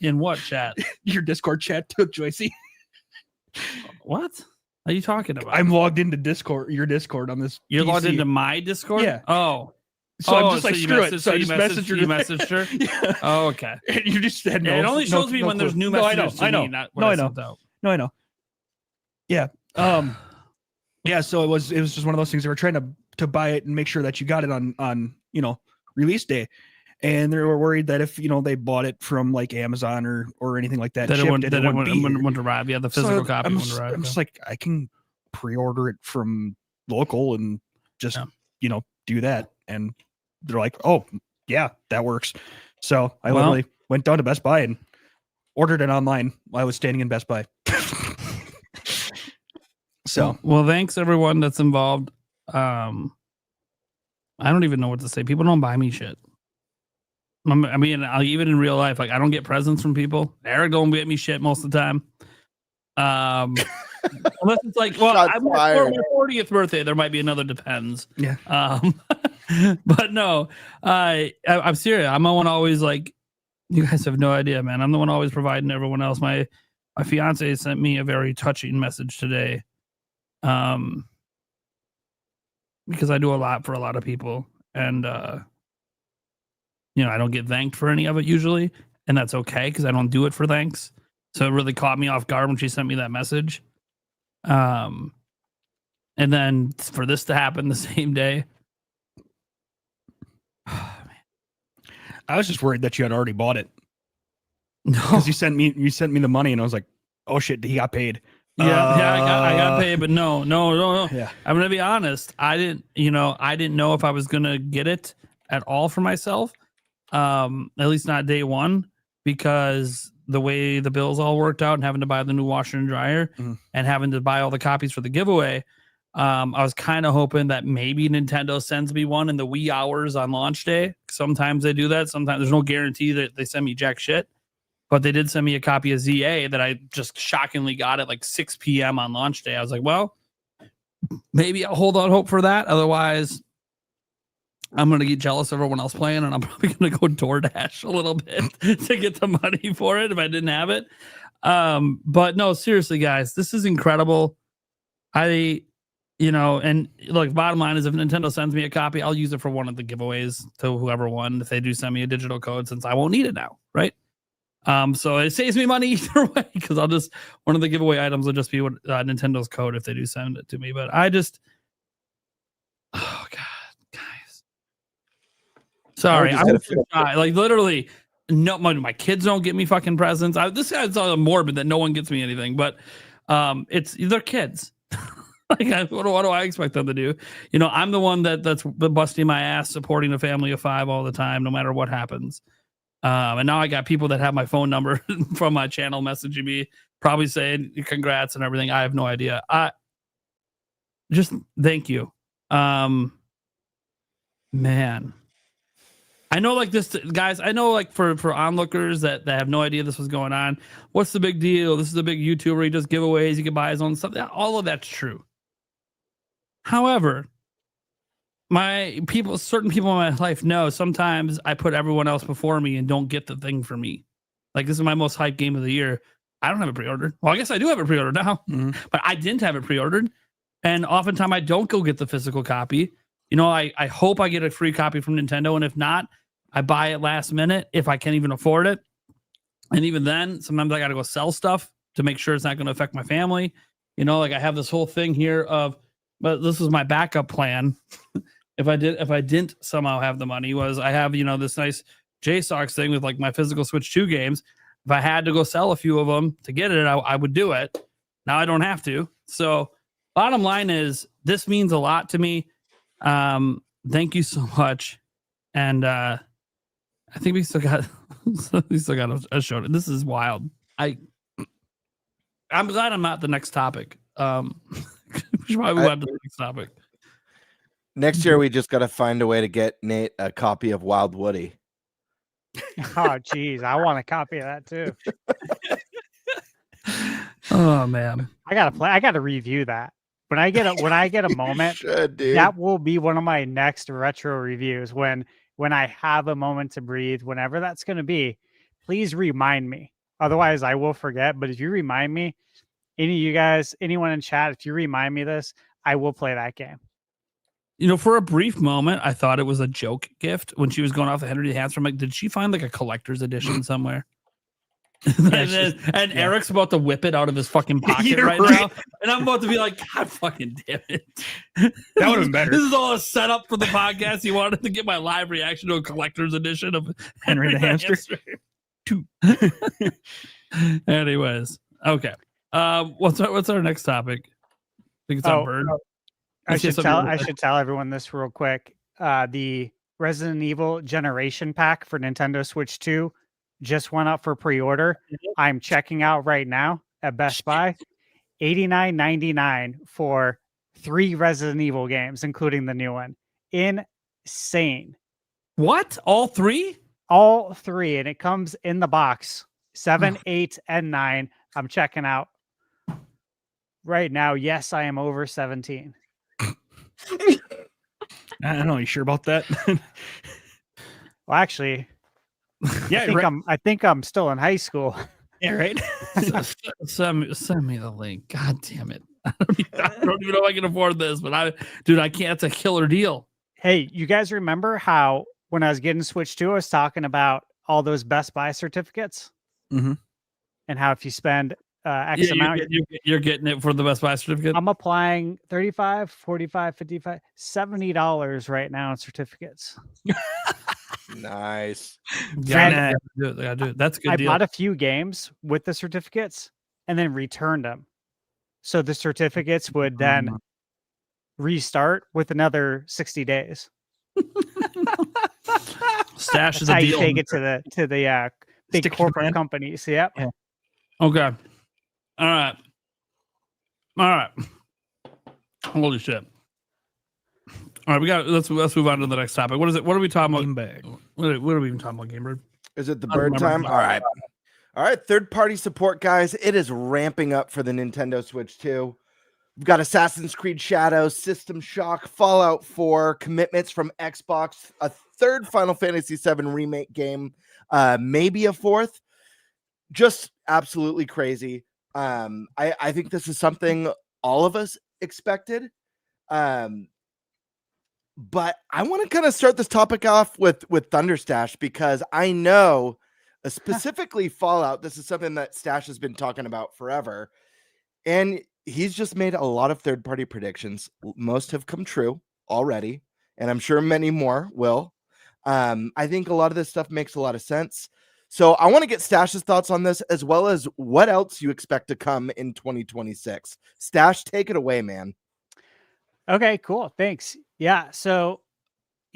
In what chat? Your Discord chat to Joycey. What are you talking about? I'm logged into Discord. Your Discord on this. You're PC. logged into my Discord. Yeah. Oh. So I'm just like, screw it. So I just messaged her. You messaged her. Yeah. Oh, okay. And you just said no. It only shows me when there's new messages. I know. I know. No, I know. Yeah. Yeah. So it was just one of those things. They were trying to buy it and make sure that you got it on release day, and they were worried that if they bought it from like Amazon or anything like that, it wouldn't arrive. Yeah, the physical copy wouldn't arrive. I'm just like, I can pre-order it from local and just do that, and they're like, oh yeah, that works. So I literally went down to Best Buy and ordered it online while I was standing in Best Buy. So well, thanks everyone that's involved. I don't even know what to say. People don't buy me shit. I mean, even in real life, like I don't get presents from people. Eric don't get me shit most of the time. Unless it's like, well, for my 40th birthday, there might be another depends. Yeah. But no, I'm serious. I'm the one always like, you guys have no idea, man. I'm the one always providing everyone else. My fiance sent me a very touching message today. Because I do a lot for a lot of people, and I don't get thanked for any of it usually, and that's okay because I don't do it for thanks. So it really caught me off guard when she sent me that message. And then for this to happen the same day. Oh, man. I was just worried that you had already bought it. No, because you sent me the money, and I was like, oh shit, he got paid. Yeah, I got paid, but no. Yeah. I'm gonna be honest. I didn't know if I was gonna get it at all for myself. At least not day one, because the way the bills all worked out and having to buy the new washer and dryer and having to buy all the copies for the giveaway. I was kind of hoping that maybe Nintendo sends me one in the wee hours on launch day. Sometimes they do that. Sometimes there's no guarantee that they send me jack shit. But they did send me a copy of ZA that I just shockingly got at like 6 p.m. on launch day. I was like, well, maybe I'll hold out hope for that. Otherwise, I'm going to get jealous of everyone else playing, and I'm probably going to go DoorDash a little bit to get the money for it if I didn't have it. But no, seriously, guys, this is incredible. And look, bottom line is if Nintendo sends me a copy, I'll use it for one of the giveaways to whoever won. If they do send me a digital code, since I won't need it now, right? So it saves me money either way, because one of the giveaway items will just be what Nintendo's code if they do send it to me. But oh god, guys, sorry, like literally, no, my kids don't get me fucking presents. This guy's all morbid that no one gets me anything, but they're kids. Like, what do I expect them to do? I'm the one that's busting my ass supporting a family of 5 all the time, no matter what happens. And now I got people that have my phone number from my channel messaging me, probably saying congrats and everything. I have no idea. Just thank you. Man, I know, like this, guys. I know, like for onlookers that have no idea this was going on. What's the big deal? This is a big YouTuber. He does giveaways. He can buy his own stuff. All of that's true. However, certain people in my life know sometimes I put everyone else before me and don't get the thing for me. Like, this is my most hyped game of the year. I don't have it pre-ordered. Well, I guess I do have it pre-ordered now, but I didn't have it pre-ordered. And oftentimes I don't go get the physical copy. You know, I hope I get a free copy from Nintendo. And if not, I buy it last minute if I can't even afford it. And even then, sometimes I got to go sell stuff to make sure it's not going to affect my family. You know, like I have this whole thing here but this is my backup plan. If I didn't somehow have the money, was I have, this nice JSOX thing with like my physical Switch 2 games. If I had to go sell a few of them to get it, I would do it. Now I don't have to. So bottom line is, this means a lot to me. Thank you so much. And I think we still got a show. This is wild. I'm glad I'm not the next topic. We should probably move on to the next topic. Next year, we just got to find a way to get Nate a copy of Wild Woody. Oh, geez, I want a copy of that too. Oh man, I gotta review that. When I get a moment, that will be one of my next retro reviews. When I have a moment to breathe, whenever that's going to be, please remind me. Otherwise, I will forget. But if you remind me, any of you guys, anyone in chat, if you remind me this, I will play that game. For a brief moment, I thought it was a joke gift when she was going off the Henry Hansen. I'm like, did she find like a collector's edition somewhere? And Eric's about to whip it out of his fucking pocket right now, and I'm about to be like, God fucking damn it! That would have been better. This is all a setup for the podcast. He wanted to get my live reaction to a collector's edition of Henry the Hamster 2. Anyways, okay. What's our next topic? I think it's on Bird. I should tell everyone this real quick. The Resident Evil Generation Pack for Nintendo Switch 2 just went up for pre-order. I'm checking out right now at Best Buy. $89.99 for 3 Resident Evil games, including the new one. Insane. What? All 3? All 3, and it comes in the box. 7, 8, and 9. I'm checking out right now. Yes, I am over 17. I don't know. You sure about that? Well, actually, yeah, I think I'm still in high school. Yeah, right. Send me the link. God damn it! I don't even know if I can afford this, but I can't. It's a killer deal. Hey, you guys remember how when I was getting Switch 2, I was talking about all those Best Buy certificates, and how if you spend X amount, you're getting it for the Best Buy certificate. I'm applying $35, $45, $55, $70 right now in certificates. Nice. Yeah, I gotta do it. That's a good deal. I bought a few games with the certificates and then returned them. So the certificates would then restart with another 60 days. Stash is how a you deal. take it to the big Stick corporate companies. Yep. Yeah. Okay. All right. Holy shit. All right, let's move on to the next topic. What is it? What are we talking about? What are we even talking about, Game Bird? Is it the bird time? All right. Third-party support, guys. It is ramping up for the Nintendo Switch 2. We've got Assassin's Creed Shadows, System Shock, Fallout 4, commitments from Xbox, a third Final Fantasy VII remake game, maybe a fourth. Just absolutely crazy. I think this is something all of us expected. But I want to kind of start this topic off with ThunderStash, because I know specifically Fallout, this is something that Stash has been talking about forever. And he's just made a lot of third-party predictions. Most have come true already, and I'm sure many more will. I think a lot of this stuff makes a lot of sense. So I want to get Stash's thoughts on this, as well as what else you expect to come in 2026. Stash, take it away, man. Okay, cool. Thanks. Yeah. So,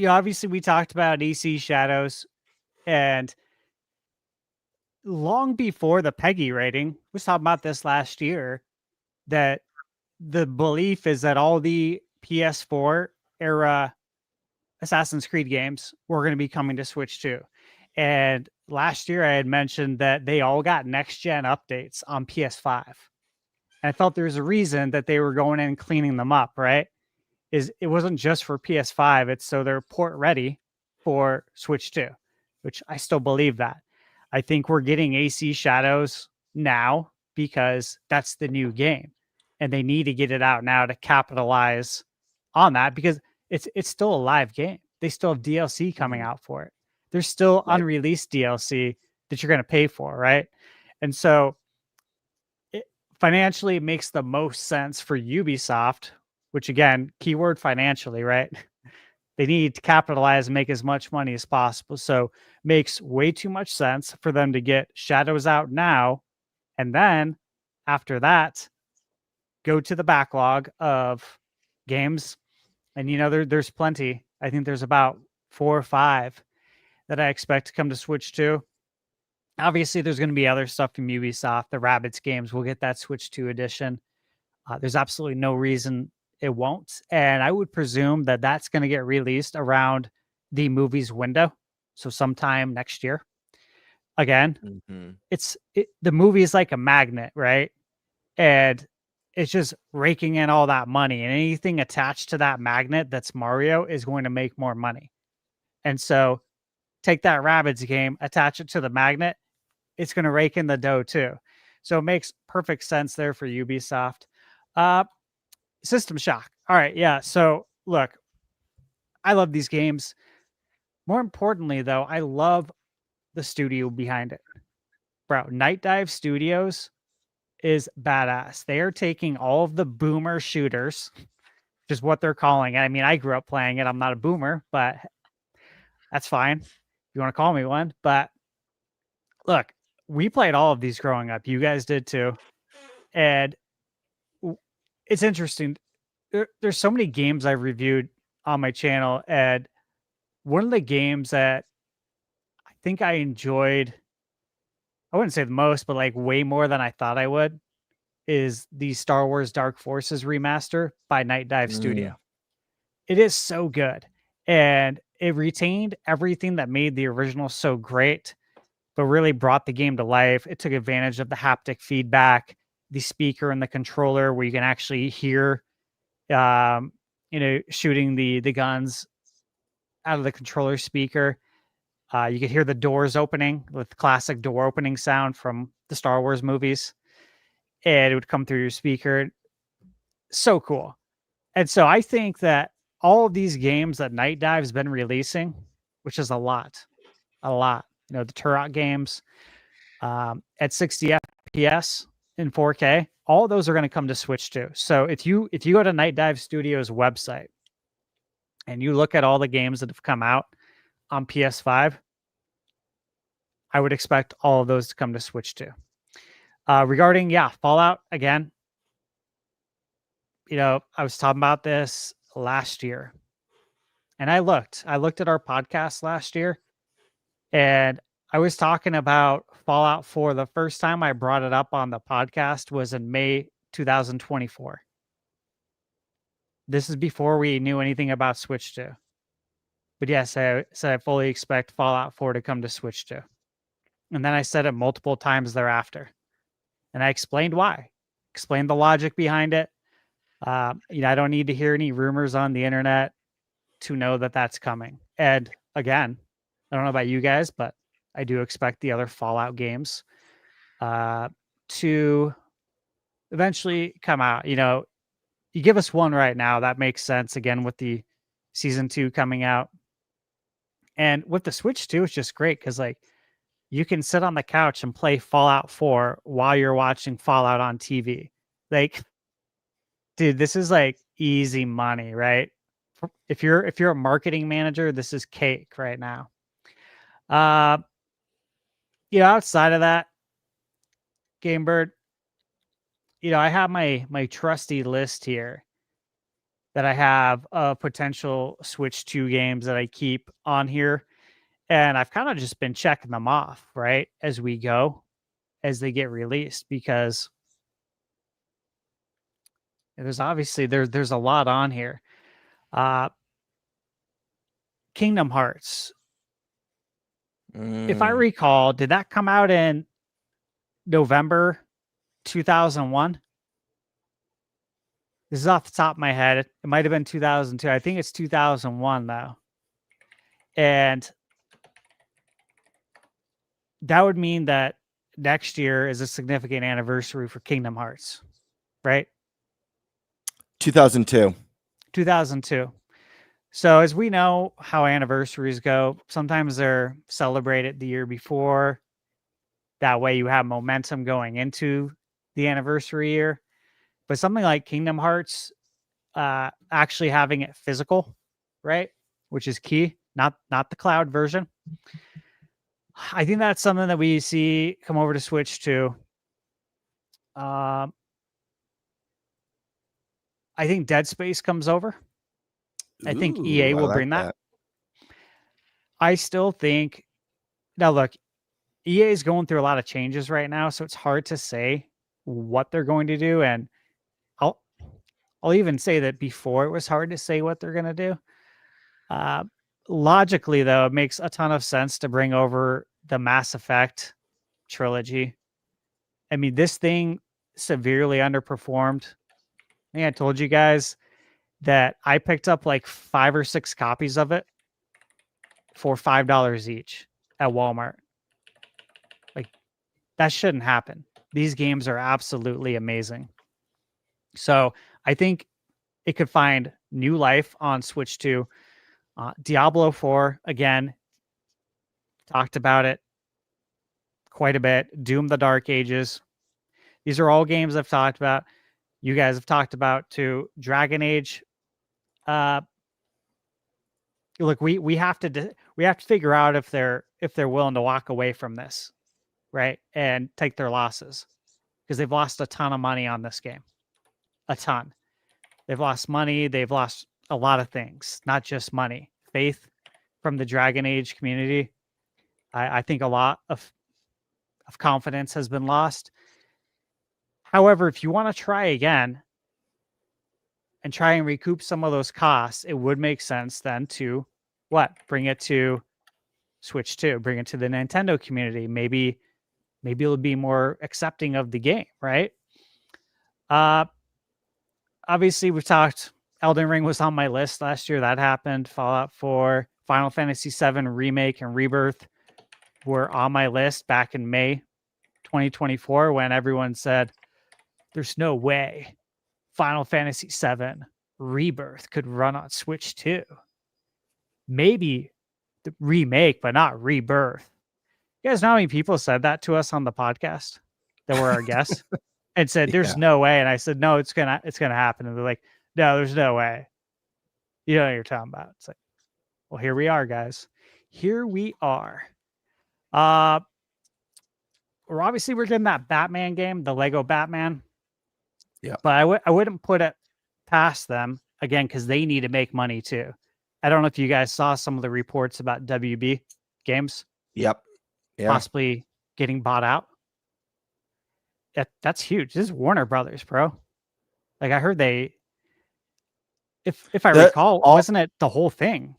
obviously we talked about EC Shadows, and long before the Peggy rating, we was talking about this last year, that the belief is that all the PS4 era Assassin's Creed games were going to be coming to Switch too. And last year I had mentioned that they all got next gen updates on PS5. And I felt there was a reason that they were going in and cleaning them up, right? Is it wasn't just for PS5, it's so they're port ready for Switch 2, which I still believe that. I think we're getting AC Shadows now because that's the new game. And they need to get it out now to capitalize on that because it's still a live game. They still have DLC coming out for it. There's still unreleased DLC that you're going to pay for, right? And so it financially makes the most sense for Ubisoft, which again, keyword financially, right? They need to capitalize and make as much money as possible. So makes way too much sense for them to get Shadows out now. And then after that, go to the backlog of games. And there's plenty. I think there's about 4 or 5 that I expect to come to Switch 2. Obviously, there's going to be other stuff from Ubisoft. The Rabbids games will get that Switch 2 edition. There's absolutely no reason it won't. And I would presume that that's going to get released around the movie's window. So sometime next year. Again, the movie is like a magnet, right? And it's just raking in all that money. And anything attached to that magnet that's Mario is going to make more money. And so take that Rabbids game, attach it to the magnet, it's going to rake in the dough too. So it makes perfect sense there for Ubisoft. System Shock. All right, yeah. So look, I love these games. More importantly, though, I love the studio behind it. Bro, Night Dive Studios is badass. They are taking all of the boomer shooters, which is what they're calling it. I mean, I grew up playing it. I'm not a boomer, but that's fine if you want to call me one. But look, we played all of these growing up. You guys did too. And it's interesting. There's so many games I've reviewed on my channel. And one of the games that I think I enjoyed, I wouldn't say the most, but like way more than I thought I would, is the Star Wars Dark Forces remaster by Night Dive Studio. It is so good. And it retained everything that made the original so great, but really brought the game to life. It took advantage of the haptic feedback, the speaker and the controller where you can actually hear, shooting the guns out of the controller speaker. You could hear the doors opening with classic door opening sound from the Star Wars movies. And it would come through your speaker. So cool. And so I think that all of these games that Night Dive's been releasing, which is a lot, the Turok games at 60 FPS in 4K, all of those are going to come to Switch too. So if you go to Night Dive Studios website and you look at all the games that have come out on PS5, I would expect all of those to come to Switch too. Regarding, Fallout, again, I was talking about this last year. And I looked at our podcast last year, and I was talking about Fallout 4. The first time I brought it up on the podcast was in May 2024. This is before we knew anything about Switch 2. But yes, I said I fully expect Fallout 4 to come to Switch 2. And then I said it multiple times thereafter. And I explained why. Explained the logic behind it. I don't need to hear any rumors on the internet to know that that's coming. And again, I don't know about you guys, but I do expect the other Fallout games to eventually come out. You give us one right now, that makes sense. Again, with the season 2 coming out. And with the Switch 2, it's just great because you can sit on the couch and play Fallout 4 while you're watching Fallout on TV. Dude, this is easy money, right? If you're a marketing manager, this is cake right now. Outside of that, Gamebird, I have my trusty list here that I have of potential Switch 2 games that I keep on here. And I've kind of just been checking them off, right, as we go, as they get released, because there's obviously there's a lot on here. Kingdom Hearts. If I Mm. recall, did that come out in November 2001? This is off the top of my head. It might have been 2002. I think it's 2001 though. And that would mean that next year is a significant anniversary for Kingdom Hearts, right? 2002. 2002. So as we know how anniversaries go, sometimes they're celebrated the year before. That way you have momentum going into the anniversary year. But something like Kingdom Hearts, actually having it physical, right? Which is key, not the cloud version. I think that's something that we see come over to Switch too. I think Dead Space comes over. I think EA Ooh, I will like bring that. I still think now look, EA is going through a lot of changes right now, so it's hard to say what they're going to do. And I'll even say that before it was hard to say what they're going to do. Logically, though, it makes a ton of sense to bring over the Mass Effect trilogy. I mean, this thing severely underperformed. I think I told you guys that I picked up like 5 or 6 copies of it for $5 each at Walmart. Like, that shouldn't happen. These games are absolutely amazing. So I think it could find new life on Switch 2. Diablo 4, again, talked about it quite a bit. Doom the Dark Ages. These are all games I've talked about. You guys have talked about too. Dragon Age. Look, we have to figure out if they're willing to walk away from this, right, and take their losses, because they've lost a ton of money on this game, a ton. They've lost money. They've lost a lot of things, not just money. Faith from the Dragon Age community. I think a lot of confidence has been lost. However, if you want to try again and try and recoup some of those costs, it would make sense then to bring it to Switch 2, bring it to the Nintendo community. Maybe it'll be more accepting of the game, right? Obviously we've talked, Elden Ring was on my list last year. That happened. Fallout 4, Final Fantasy 7 Remake and Rebirth were on my list back in May 2024 when everyone said there's no way Final Fantasy 7 Rebirth could run on Switch 2. Maybe the remake, but not Rebirth. You guys know how many people said that to us on the podcast that were our guests and said, there's no way. And I said, no, it's gonna happen. And they're like, no, there's no way. You know what you're talking about. It's like, well, here we are, guys. Here we are. We're getting that Batman game, the Lego Batman. Yeah. But I wouldn't put it past them, again, because they need to make money too. I don't know if you guys saw some of the reports about WB Games. Yep. Yeah. Possibly getting bought out. That's huge. This is Warner Brothers, bro. Like, I heard if I recall, wasn't it the whole thing?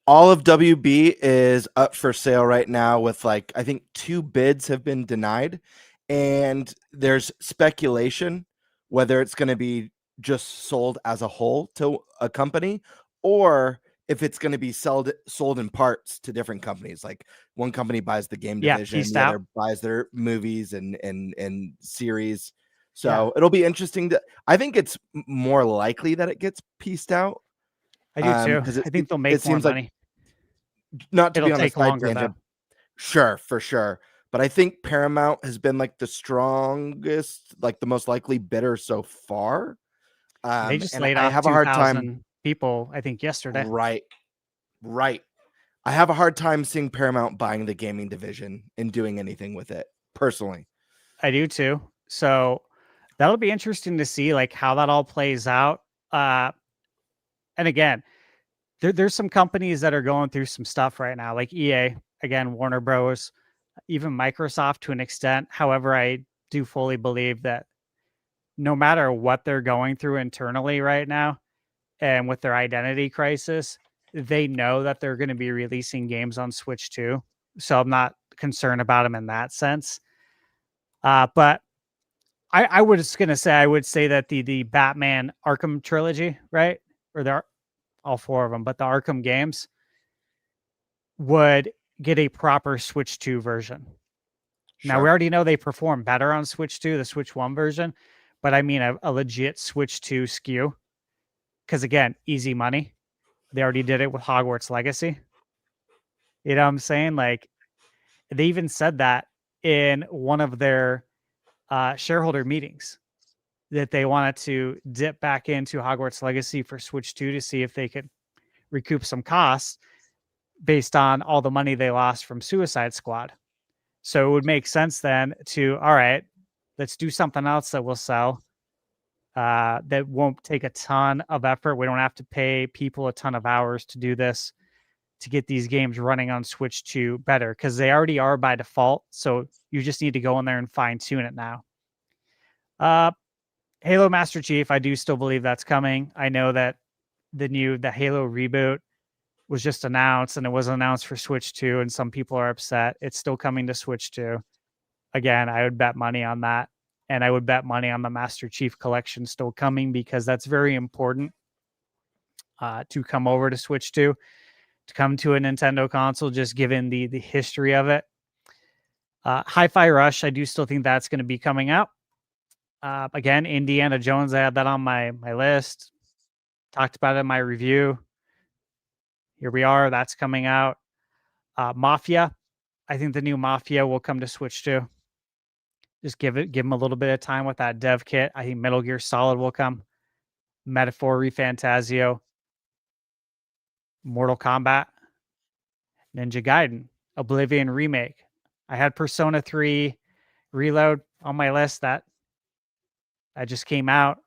All of WB is up for sale right now with, like, I think 2 bids have been denied, and there's speculation whether it's going to be just sold as a whole to a company or if it's going to be sold in parts to different companies. Like, one company buys the game division, the other buys their movies and series. So it'll be interesting I think it's more likely that it gets pieced out. I do too. I think they'll make more money. Not to It'll be on a take side longer, tangent. though. Sure, for sure. But I think Paramount has been like the strongest, like the most likely bidder so far. They just and laid I off have a hard 2,000 time. people, I think, yesterday. Right. I have a hard time seeing Paramount buying the gaming division and doing anything with it, personally. I do too. So that'll be interesting to see, like, how that all plays out. And again, there's some companies that are going through some stuff right now, like EA, again, Warner Bros., even Microsoft to an extent. However, I do fully believe that no matter what they're going through internally right now and with their identity crisis, they know that they're going to be releasing games on Switch too. So I'm not concerned about them in that sense. But I was going to say, I would say that the Batman Arkham trilogy, right? Or all 4 of them, but the Arkham games would get a proper Switch 2 version. Now, we already know they perform better on Switch 2, the Switch 1 version, but I mean a legit Switch 2 SKU. Because again, easy money. They already did it with Hogwarts Legacy. You know what I'm saying? Like, they even said that in one of their shareholder meetings, that they wanted to dip back into Hogwarts Legacy for Switch 2 to see if they could recoup some costs based on all the money they lost from Suicide Squad. So it would make sense then to, all right, let's do something else that will sell, that won't take a ton of effort. We don't have to pay people a ton of hours to do this, to get these games running on Switch 2 better, because they already are by default. So you just need to go in there and fine tune it now. Halo Master Chief, I do still believe that's coming. I know that the Halo reboot was just announced, and it was announced for Switch 2, and some people are upset. It's still coming to Switch 2. Again, I would bet money on that, and I would bet money on the Master Chief Collection still coming, because that's very important to come over to Switch 2, to come to a Nintendo console, just given the history of it. Hi-Fi Rush, I do still think that's going to be coming out. Again, Indiana Jones, I had that on my list. Talked about it in my review. Here we are. That's coming out. Mafia. I think the new Mafia will come to Switch 2. Just give them a little bit of time with that dev kit. I think Metal Gear Solid will come. Metaphor ReFantazio. Mortal Kombat. Ninja Gaiden. Oblivion Remake. I had Persona 3 Reload on my list. That just came out.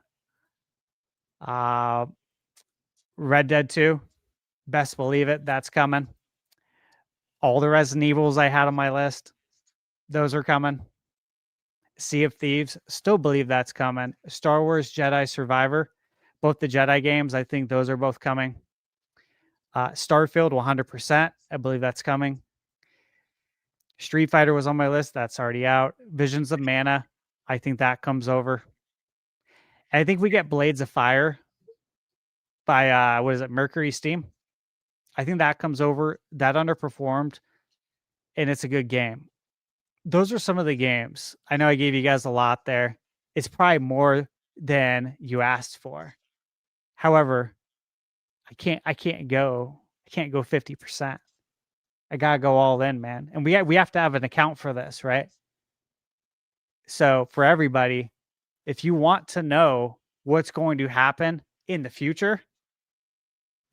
Red Dead 2. Best believe it. That's coming. All the Resident Evils I had on my list, those are coming. Sea of Thieves, still believe that's coming. Star Wars Jedi Survivor, both the Jedi games, I think those are both coming. Starfield, 100%. I believe that's coming. Street Fighter was on my list. That's already out. Visions of Mana, I think that comes over. I think we get Blades of Fire by, Mercury Steam. I think that comes over. That underperformed, and it's a good game. Those are some of the games. I know I gave you guys a lot there. It's probably more than you asked for. However, I can't go 50%. I gotta go all in, man. And we have to have an account for this, right? So for everybody, if you want to know what's going to happen in the future,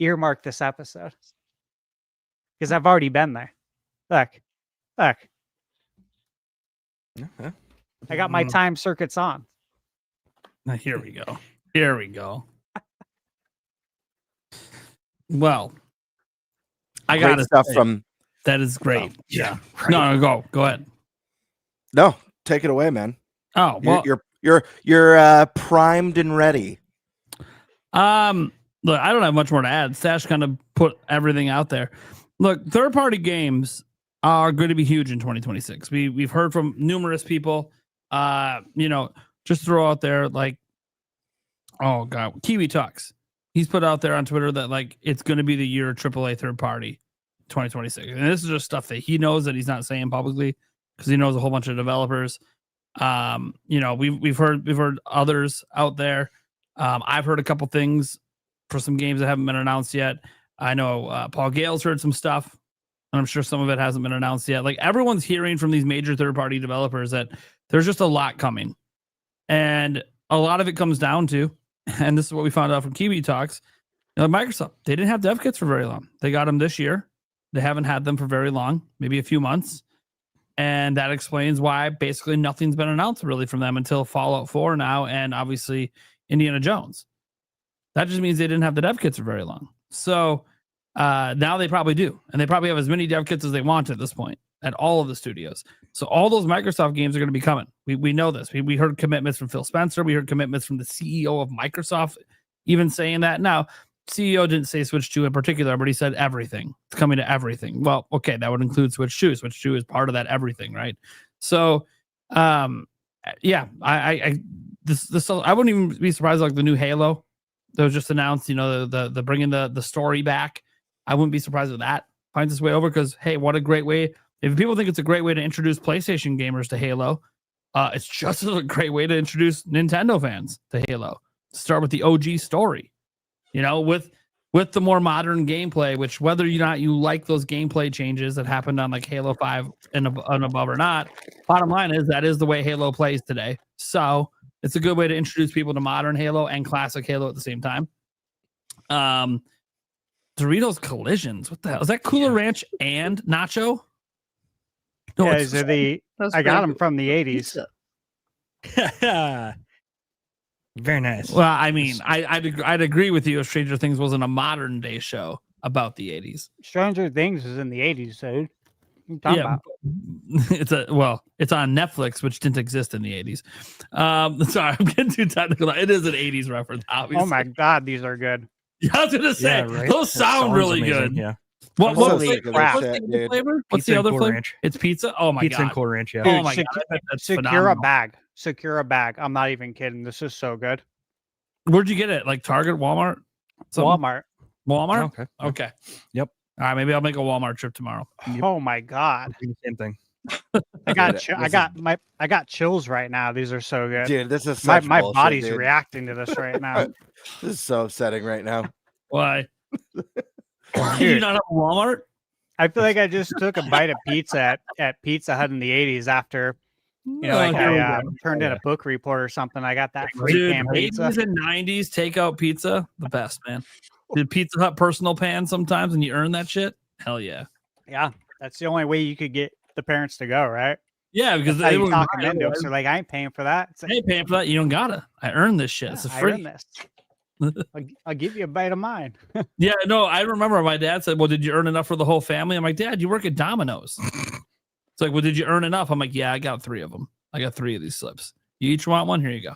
earmark this episode. Because I've already been there. Look. Okay. I got my time circuits on. Here we go. Well, I got stuff from. That is great. Oh, yeah. Right. No, go ahead. No, take it away, man. Oh, well, you're primed and ready. Look, I don't have much more to add. Stash kind of put everything out there. Look, third-party games are going to be huge in 2026. We've heard from numerous people. Just throw out there like, oh god, Kiwi Talks. He's put out there on Twitter that like it's going to be the year of AAA third-party 2026, and this is just stuff that he knows that he's not saying publicly because he knows a whole bunch of developers. We've heard others out there. I've heard a couple things for some games that haven't been announced yet. I know Paul Gale's heard some stuff, and I'm sure some of it hasn't been announced yet. Like everyone's hearing from these major third-party developers that there's just a lot coming, and a lot of it comes down to, and this is what we found out from Kiwi Talks, Microsoft, they didn't have dev kits for very long. They got them this year. They haven't had them for very long, maybe a few months. And that explains why basically nothing's been announced really from them until Fallout 4 now, and obviously Indiana Jones. That just means they didn't have the dev kits for very long. So now they probably do. And they probably have as many dev kits as they want at this point at all of the studios. So all those Microsoft games are going to be coming. We know this. We heard commitments from Phil Spencer. We heard commitments from the CEO of Microsoft even saying that. Now, CEO didn't say Switch 2 in particular, but he said everything. It's coming to everything. Well, okay, that would include Switch 2. Switch 2 is part of that everything, right? So, yeah, I wouldn't even be surprised like the new Halo that was just announced. You know, the bringing the story back. I wouldn't be surprised if that finds its way over because hey, what a great way! If people think it's a great way to introduce PlayStation gamers to Halo, it's just a great way to introduce Nintendo fans to Halo. Start with the OG story, you know, with the more modern gameplay. Which whether or not you like those gameplay changes that happened on like Halo 5 and above or not, bottom line is that is the way Halo plays today. So it's a good way to introduce people to modern Halo and classic Halo at the same time. Doritos Collisions. What the hell is that? Cooler Ranch and Nacho? No, Yeah, it's I got them from the 80s. Very nice. Well, I mean, I'd agree with you if Stranger Things wasn't a modern day show about the 80s. Stranger Things is in the 80s, dude. What are you talking about? It's on Netflix, which didn't exist in the 80s. Sorry, I'm getting too technical. It is an 80s reference, obviously. Oh my god, these are good. Yeah, I was gonna say right? those sound really amazing, good. Yeah. What's Holy the crap. other flavor? What's Pizza the and other Cool flavor? Ranch. It's pizza. Oh my Pizza god. and Cool Ranch. Yeah. Oh my god. I bet that's Secure phenomenal. a bag. Secure a bag. I'm not even kidding. This is so good. Where'd you get it? Like Target, Walmart? Something? Walmart. Walmart? Okay. Okay. Yep. All right, maybe I'll make a Walmart trip tomorrow. Oh my god. Same thing. I got chills right now. These are so good. Dude, this is my such my bullshit, body's dude. reacting to this right now. This is so upsetting right now. Why? Did you not have a Walmart? I feel like I just took a bite of pizza at Pizza Hut in the 80s after, you know, like here we I go. turned in a book report or something. I got that free Dude, pan 80s pizza. and 90s takeout pizza, the best, man. Did Pizza Hut personal pan sometimes and you earn that shit? Hell yeah. Yeah, that's the only way you could get the parents to go, right? Yeah, because That's how they you were talk them into it. So like, I ain't paying for that. It's I like, ain't paying for that. You don't gotta. I earned this shit. It's I free. earned this. I'll give you a bite of mine. Yeah, no, I remember my dad said, well, did you earn enough for the whole family? I'm like, Dad, you work at Domino's. It's like, well, did you earn enough? I'm like, yeah, I got 3 of them. I got 3 of these slips. You each want one? Here you go.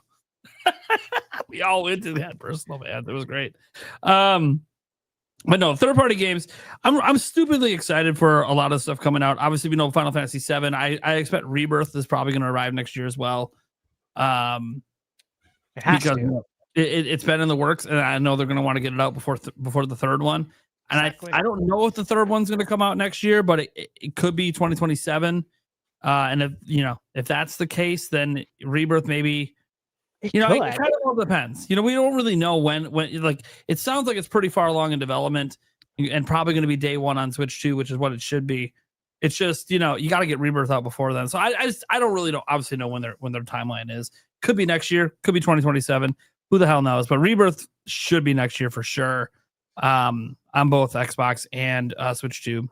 We all went to that personal, man. It was great. But no, third-party games. I'm stupidly excited for a lot of stuff coming out. Obviously, we know Final Fantasy VII. I expect Rebirth is probably going to arrive next year as well. It has Because to. it's been in the works, and I know they're going to want to get it out before the third one. And Exactly. I don't know if the third one's going to come out next year, but it could be 2027. And if that's the case, then Rebirth maybe. It kind of all depends. We don't really know when like it sounds like it's pretty far along in development and probably going to be day one on Switch 2, which is what it should be. It's just, you got to get Rebirth out before then. So I don't really obviously know when their timeline is. Could be next year, could be 2027. Who the hell knows? But Rebirth should be next year for sure. On both Xbox and Switch 2.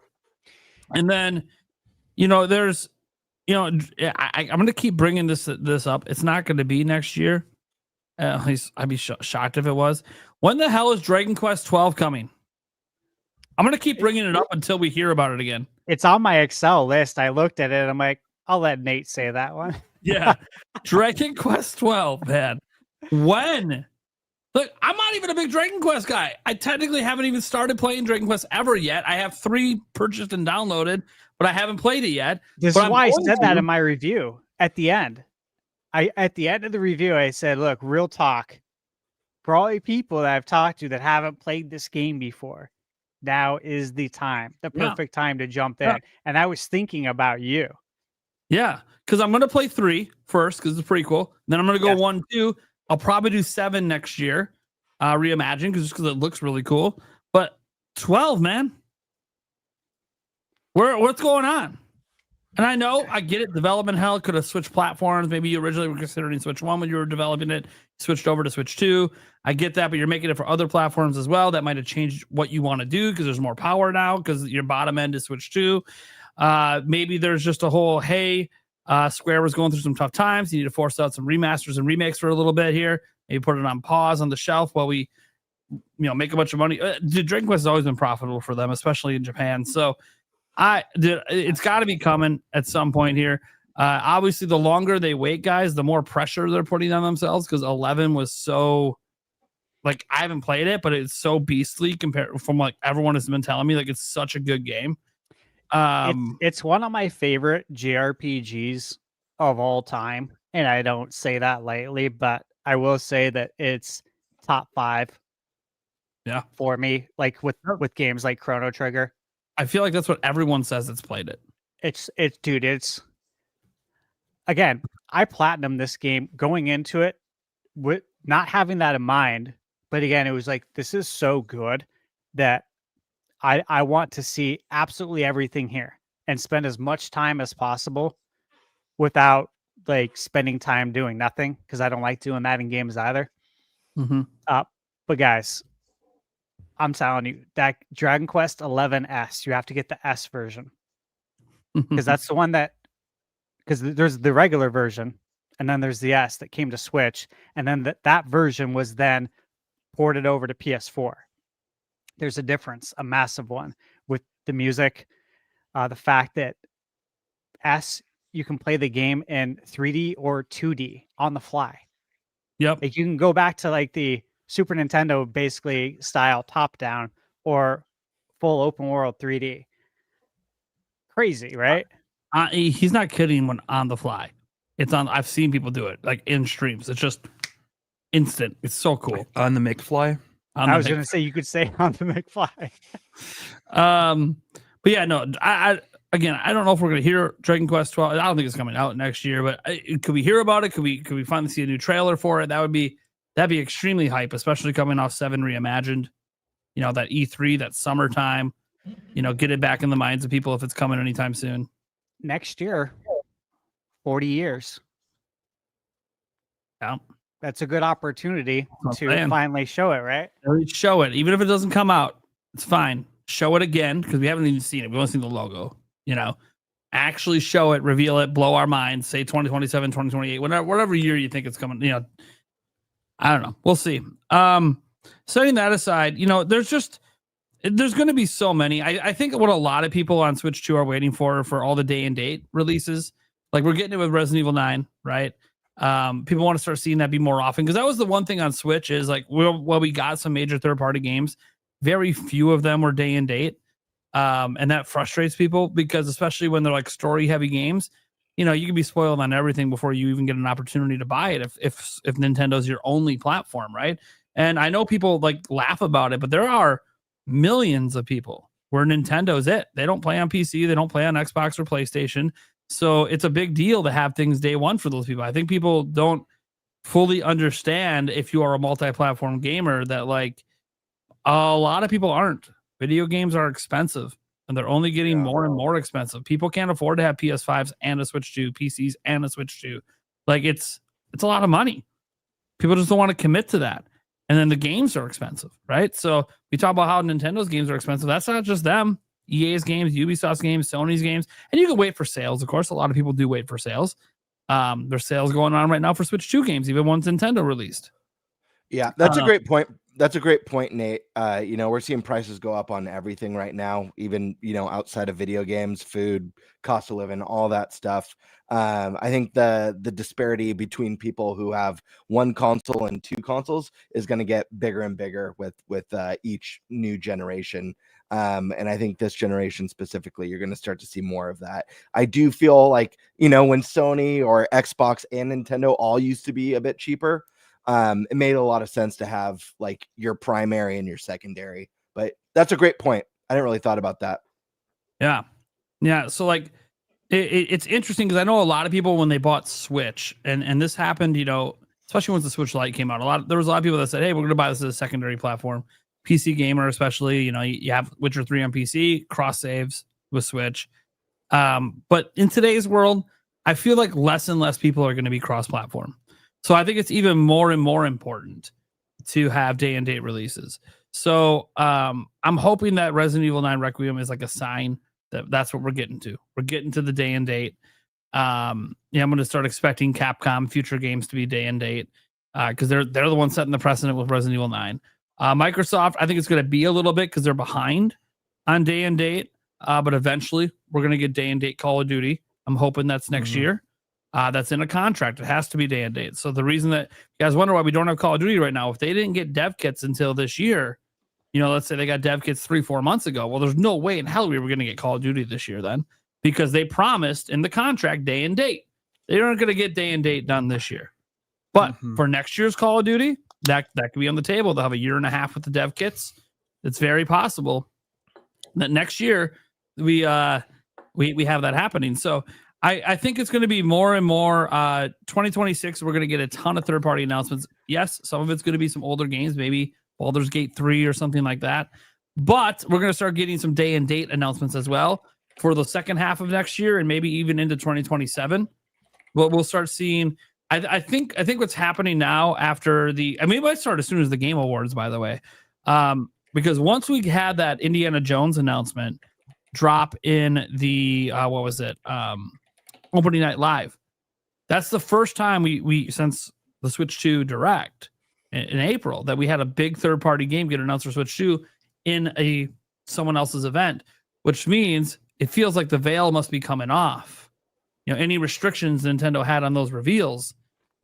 And then, there's I'm going to keep bringing this up. It's not going to be next year. At least I'd be shocked if it was. When the hell is Dragon Quest 12 coming? I'm going to keep bringing it up until we hear about it again. It's on my Excel list. I looked at it. I'm like, I'll let Nate say that one. Yeah. Dragon Quest 12, man. When? Look, I'm not even a big Dragon Quest guy. I technically haven't even started playing Dragon Quest ever yet. I have 3 purchased and downloaded, but I haven't played it yet. This is why I said that in my review at the end. At the end of the review, I said, look, real talk. For all you people that I've talked to that haven't played this game before, now is the time, the perfect time to jump in. And I was thinking about you. Yeah, because I'm going to play 3 first because it's a prequel. Then I'm going to go 1, 2. I'll probably do 7 next year. Reimagine because it looks really cool. But 12, man. What's going on? And I know, I get it. Development hell could have switched platforms. Maybe you originally were considering Switch 1 when you were developing it. Switched over to Switch 2. I get that, but you're making it for other platforms as well. That might have changed what you want to do because there's more power now because your bottom end is Switch 2. Maybe there's just a whole, Square was going through some tough times. You need to force out some remasters and remakes for a little bit here. Maybe put it on pause on the shelf while we, make a bunch of money. Dragon Quest has always been profitable for them, especially in Japan. So it's got to be coming at some point here. Obviously, the longer they wait, guys, the more pressure they're putting on themselves because 11 was so Like I haven't played it, but it's so beastly compared from like everyone has been telling me. Like it's such a good game. It's one of my favorite JRPGs of all time, and I don't say that lightly, but I will say that it's top 5. Yeah, for me, like with games like Chrono Trigger. I feel like that's what everyone says that's played it. It's again, I platinumed this game going into it with not having that in mind, but again, it was like this is so good that I want to see absolutely everything here and spend as much time as possible without like spending time doing nothing, because I don't like doing that in games either. Mm-hmm. But guys, I'm telling you, that Dragon Quest 11S, you have to get the S version, because that's the one that, because there's the regular version and then there's the S that came to Switch, and then that version was then ported over to PS4. There's a difference, a massive one, with the music, the fact that S, you can play the game in 3D or 2D on the fly. Yep. Like you can go back to like the Super Nintendo basically style top down or full open world 3D. Crazy, right? He's not kidding when on the fly. It's on. I've seen people do it like in streams. It's just instant. It's so cool. On the McFly. I was going to say you could say on the McFly. But yeah, no. I don't know if we're going to hear Dragon Quest 12. I don't think it's coming out next year. But could we hear about it? Could we finally see a new trailer for it? That'd be extremely hype, especially coming off 7 Reimagined. You know, that E3, that summertime. You know, get it back in the minds of people if it's coming anytime soon. Next year, 40 years. Yeah. That's a good opportunity to finally show it, right? Show it. Even if it doesn't come out, it's fine. Show it again, because we haven't even seen it. We only seen the logo, you know. Actually show it, reveal it, blow our minds, say 2027, 2028, whatever year you think it's coming, you know. I don't know. We'll see. Setting that aside, you know, there's going to be so many. I think what a lot of people on Switch 2 are waiting for all the day and date releases. Like we're getting it with Resident Evil 9, right? People want to start seeing that be more often, because that was the one thing on Switch is like, we got some major third-party games. Very few of them were day and date. And that frustrates people, because especially when they're like story-heavy games, you know, you can be spoiled on everything before you even get an opportunity to buy it if Nintendo's your only platform, right? And I know people like laugh about it, but there are millions of people where Nintendo's it. They don't play on PC, they don't play on Xbox or PlayStation. So it's a big deal to have things day one for those people. I think people don't fully understand, if you are a multi-platform gamer, that like a lot of people aren't. Video games are expensive, and they're only getting more and more expensive. People can't afford to have PS5s and a Switch 2, PCs and a Switch 2. Like it's a lot of money. People just don't want to commit to that. And then the games are expensive, right? So we talk about how Nintendo's games are expensive. That's not just them. EA's games, Ubisoft's games, Sony's games. And you can wait for sales, of course. A lot of people do wait for sales. There's sales going on right now for Switch 2 games, even once Nintendo released. Yeah, that's a great point. That's a great point, Nate. You know, we're seeing prices go up on everything right now, even, you know, outside of video games, food, cost of living, all that stuff. I think the disparity between people who have one console and 2 consoles is going to get bigger and bigger with each new generation. And I think this generation specifically, you're going to start to see more of that. I do feel like, you know, when Sony or Xbox and Nintendo all used to be a bit cheaper, it made a lot of sense to have like your primary and your secondary. But that's a great point. I didn't really thought about that. Yeah. Yeah. So like it's interesting, because I know a lot of people when they bought Switch, and this happened, you know, especially once the Switch Lite came out, there was a lot of people that said, hey, we're going to buy this as a secondary platform. PC gamer, especially, you know, you have Witcher 3 on PC, cross saves with Switch. But in today's world, I feel like less and less people are going to be cross-platform. So I think it's even more and more important to have day and date releases. So I'm hoping that Resident Evil 9 Requiem is like a sign that that's what we're getting to. We're getting to the day and date. Yeah, I'm going to start expecting Capcom future games to be day and date, because they're the ones setting the precedent with Resident Evil 9. Microsoft, I think it's going to be a little bit because they're behind on day and date, but eventually we're going to get day and date Call of Duty. I'm hoping that's next year. that's in a contract. It has to be day and date. So the reason that you guys wonder why we don't have Call of Duty right now, if they didn't get dev kits until this year, let's say they got dev kits 3-4 months ago. Well, there's no way in hell we were going to get Call of Duty this year then, because they promised in the contract day and date. They aren't going to get day and date done this year. But for next year's Call of Duty, that could be on the table. They'll have a year and a half with the dev kits. It's very possible that next year we have that happening. So I think it's going to be more and more 2026. We're going to get a ton of third-party announcements. Yes, some of it's going to be some older games, maybe Baldur's Gate 3 or something like that. But we're going to start getting some day and date announcements as well for the second half of next year and maybe even into 2027. We'll start seeing. I think what's happening now after it might start as soon as the Game Awards, by the way, because once we had that Indiana Jones announcement drop in the opening night live, that's the first time we since the Switch 2 Direct in April that we had a big third party game get announced for Switch 2 in someone else's event, which means it feels like the veil must be coming off. Any restrictions Nintendo had on those reveals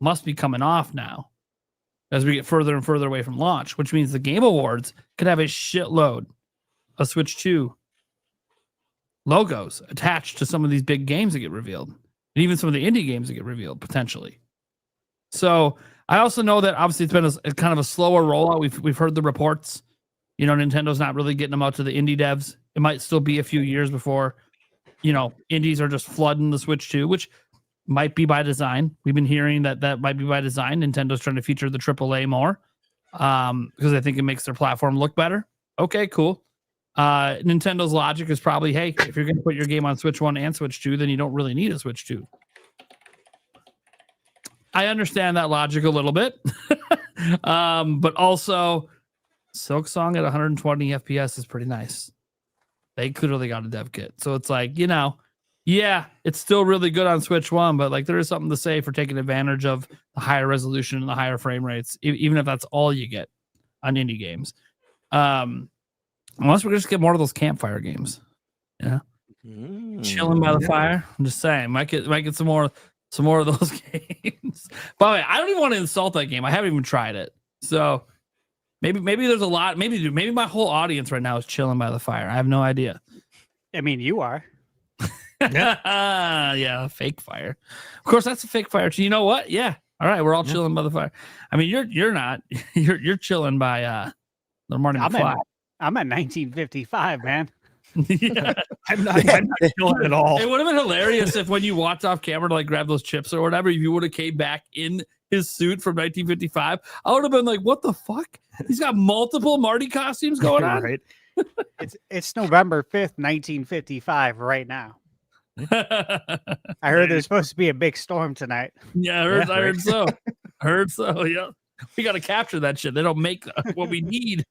must be coming off now as we get further and further away from launch, which means the Game Awards could have a shitload of Switch 2 logos attached to some of these big games that get revealed, and even some of the indie games that get revealed potentially. So I also know that obviously it's been a kind of a slower rollout. We've heard the reports. Nintendo's not really getting them out to the indie devs. It might still be a few years before indies are just flooding the Switch 2, which might be by design. We've been hearing that might be by design. Nintendo's trying to feature the AAA more because I think it makes their platform look better. Okay, cool. Nintendo's logic is probably, hey, if you're going to put your game on Switch 1 and Switch 2, then you don't really need a Switch 2. I understand that logic a little bit. But also, Silk Song at 120 FPS is pretty nice. They clearly got a dev kit. So it's like, yeah, it's still really good on Switch 1, but like there is something to say for taking advantage of the higher resolution and the higher frame rates, even if that's all you get on indie games. Unless we're just get more of those campfire games. Chilling by the fire. I'm just saying, might get some more of those games. By the way, I don't even want to insult that game. I haven't even tried it. So maybe there's a lot. Maybe my whole audience right now is chilling by the fire. I have no idea. I mean, you are. Yeah, fake fire. Of course, that's a fake fire too. You know what? Yeah. All right, we're all chilling by the fire. I mean, you're not. You're chilling by the morning fly. I'm at 1955, man. Yeah. I'm not chilling at all. It would have been hilarious if when you walked off camera to like grab those chips or whatever, if you would have came back in his suit from 1955. I would have been like, what the fuck? He's got multiple Marty costumes going on. Right. It's November 5th, 1955 right now. I heard there's supposed to be a big storm tonight. Yeah, I heard so. Yeah. We got to capture that shit. They don't make what we need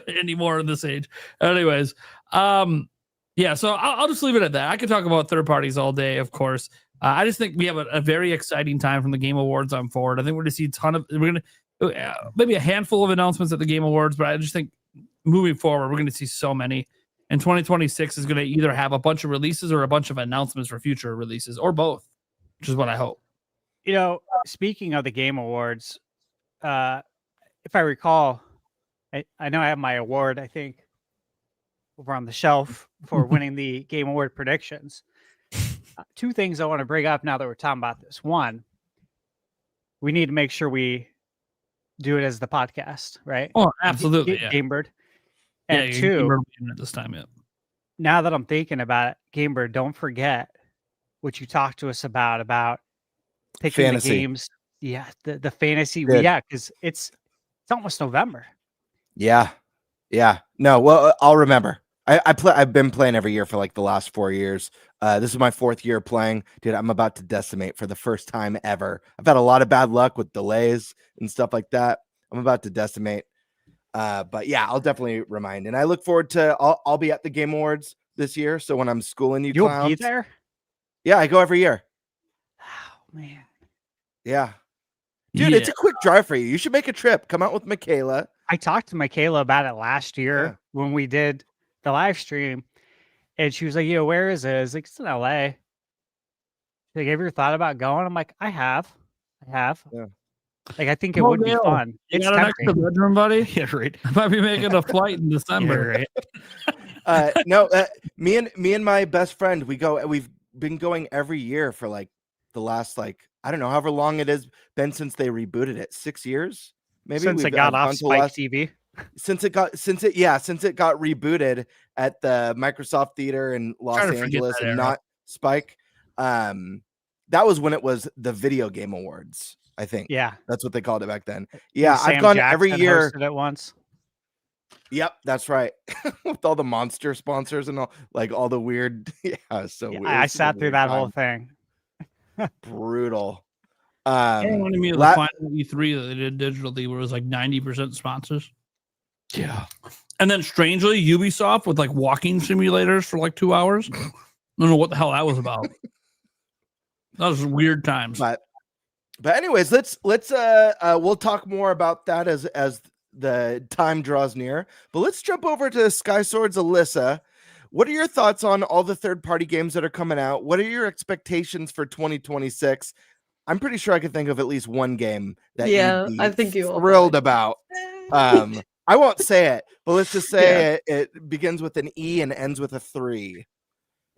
anymore in this age. Anyways, yeah, so I'll just leave it at that. I could talk about third parties all day, of course. I just think we have a very exciting time from the Game Awards on forward. I think we're going to see maybe a handful of announcements at the Game Awards, but I just think moving forward, we're going to see so many. And 2026 is going to either have a bunch of releases or a bunch of announcements for future releases, or both, which is what I hope. Speaking of the Game Awards, if I recall, I know I have my award, I think, over on the shelf for winning the Game Award predictions. Two things I want to bring up now that we're talking about this. One, we need to make sure we do it as the podcast, right? Oh, absolutely. Gamebird. And two, at this time, yeah. Now that I'm thinking about it, Gamebird, don't forget what you talked to us about picking fantasy. The games. Yeah, the fantasy. Good. Yeah, because it's almost November. Yeah. No, well, I'll remember. I've been playing every year for like the last 4 years. This is my 4th year playing. Dude, I'm about to decimate for the first time ever. I've had a lot of bad luck with delays and stuff like that. I'm about to decimate. But yeah, I'll definitely remind. And I look forward to I'll be at the Game Awards this year. So when I'm schooling you You'll clowns, be there? Yeah, I go every year. Oh man. Yeah. Dude, it's a quick drive for you. You should make a trip. Come out with Michaela. I talked to Michaela about it last year when we did the live stream, and she was like, "Where is it?" I was like, "It's in LA." Like, have you ever thought about going? I'm like, I have. Yeah. Like, I think it Oh, would be Dale, fun. You It's got an extra tempting. bedroom, buddy? Yeah, right. I might be making a flight in December. No, me and my best friend, we've been going every year for like the last, like, I don't know, however long it has been since they rebooted it. 6 years, maybe. Since it We've got off gone to Spike TV. since it got rebooted at the Microsoft Theater in Los Trying to forget Angeles that and era. not Spike. That was when it was the Video Game Awards. I think. Yeah. That's what they called it back then. Yeah, Sam I've gone Jackson every year. hosted it once. Yep, that's right. With all the monster sponsors and all, like all the weird. Yeah, so Yeah, weird. I It's a sat through weird that time. whole thing. Brutal. It reminded me of the final E3 that they did digitally, where it was like 90% sponsors. Yeah. And then strangely, Ubisoft with like walking simulators for like 2 hours. I don't know what the hell that was about. That was weird times. But anyways, let's we'll talk more about that as the time draws near. But let's jump over to Sky Swords. Alyssa, what are your thoughts on all the third-party games that are coming out? What are your expectations for 2026? I'm pretty sure I could think of at least one game that Yeah, you'd be I think you will thrilled probably. about. I won't say it, but let's just say it begins with an E and ends with a 3.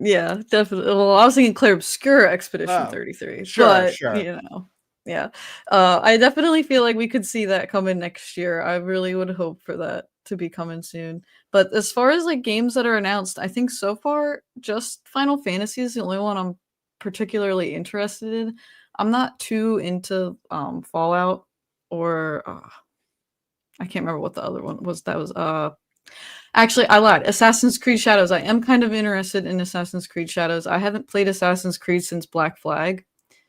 Yeah, definitely. Well, I was thinking Clair Obscura Expedition 33. Sure. You know, yeah. I definitely feel like we could see that coming next year. I really would hope for that to be coming soon. But as far as like games that are announced, I think so far just Final Fantasy is the only one I'm particularly interested in. I'm not too into Fallout or I can't remember what the other one was. That was actually, I lied. Assassin's Creed Shadows. I am kind of interested in Assassin's Creed Shadows. I haven't played Assassin's Creed since Black Flag,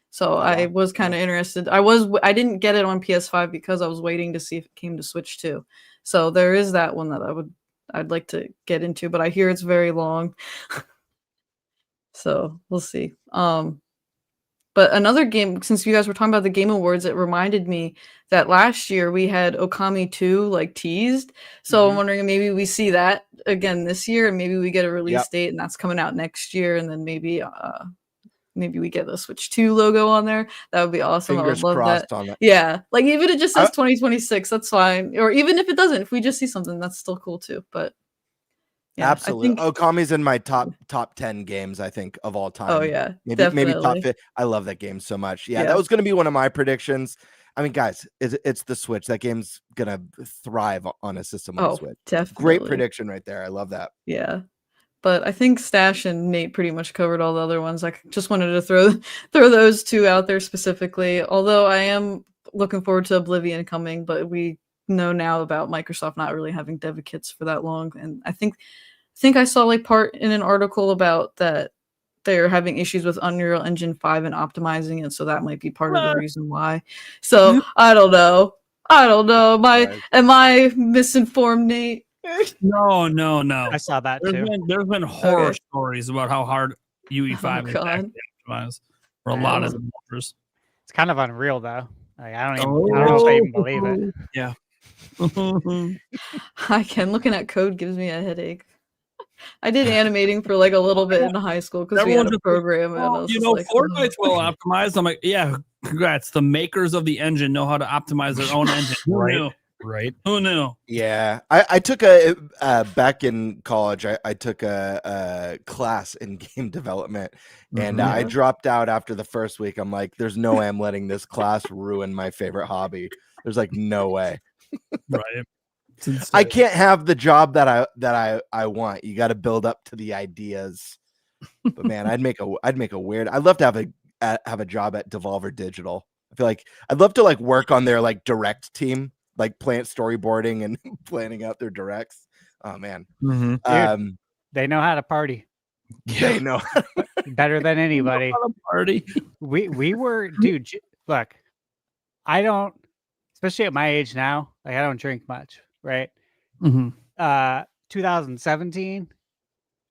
so I was kind of interested. I didn't get it on PS5 because I was waiting to see if it came to Switch too. So there is that one that I'd like to get into, but I hear it's very long. So we'll see. But another game, since you guys were talking about the Game Awards, it reminded me that last year we had Okami 2 like teased. So I'm wondering if maybe we see that again this year, and maybe we get a release date, and that's coming out next year, and then maybe we get the Switch 2 logo on there. That would be awesome. Fingers I would love crossed that. on that. Yeah, like even if it just says 2026, that's fine. Or even if it doesn't, if we just see something, that's still cool too. But yeah, absolutely. I think, Okami's in my top 10 games, I think, of all time. oh yeah, maybe top definitely. 5. I love that game so much. Yeah, Yeah. that was going to be one of my predictions. I mean, guys, it's the Switch. That game's gonna thrive on a system on the Switch. Definitely. Great prediction right there. I love that. Yeah. But I think Stash and Nate pretty much covered all the other ones. I just wanted to throw those two out there specifically. Although I am looking forward to Oblivion coming, but we know now about Microsoft not really having dev kits for that long. And I think I saw like part in an article about that they're having issues with Unreal Engine 5 and optimizing it, so that might be part of the reason why. So I don't know. Am I misinformed, Nate? No. I saw that too. There's been horror stories about how hard UE5 is to optimize for a lot of developers. It's kind of unreal though. Like, I don't know if I even believe it. Yeah. I can. Looking at code gives me a headache. I did animating for like a little bit in high school because we had a program. And I was like, Fortnite's well optimized. I'm like, yeah, congrats. The makers of the engine know how to optimize their own engine. Right. Who knew? Yeah, I took back in college. I took a class in game development, and I dropped out after the first week. I'm like, there's no way I'm letting this class ruin my favorite hobby. There's like no way. Right. I can't have the job that I want. You got to build up to the ideas. But man, I'd make a weird. I'd love to have a job at Devolver Digital. I feel like I'd love to like work on their like direct team, like plant storyboarding and planning out their directs. Oh man, Dude, they know how to party. They know better than anybody. Party. We were, dude. Look, I don't, especially at my age now. Like I don't drink much, right? 2017,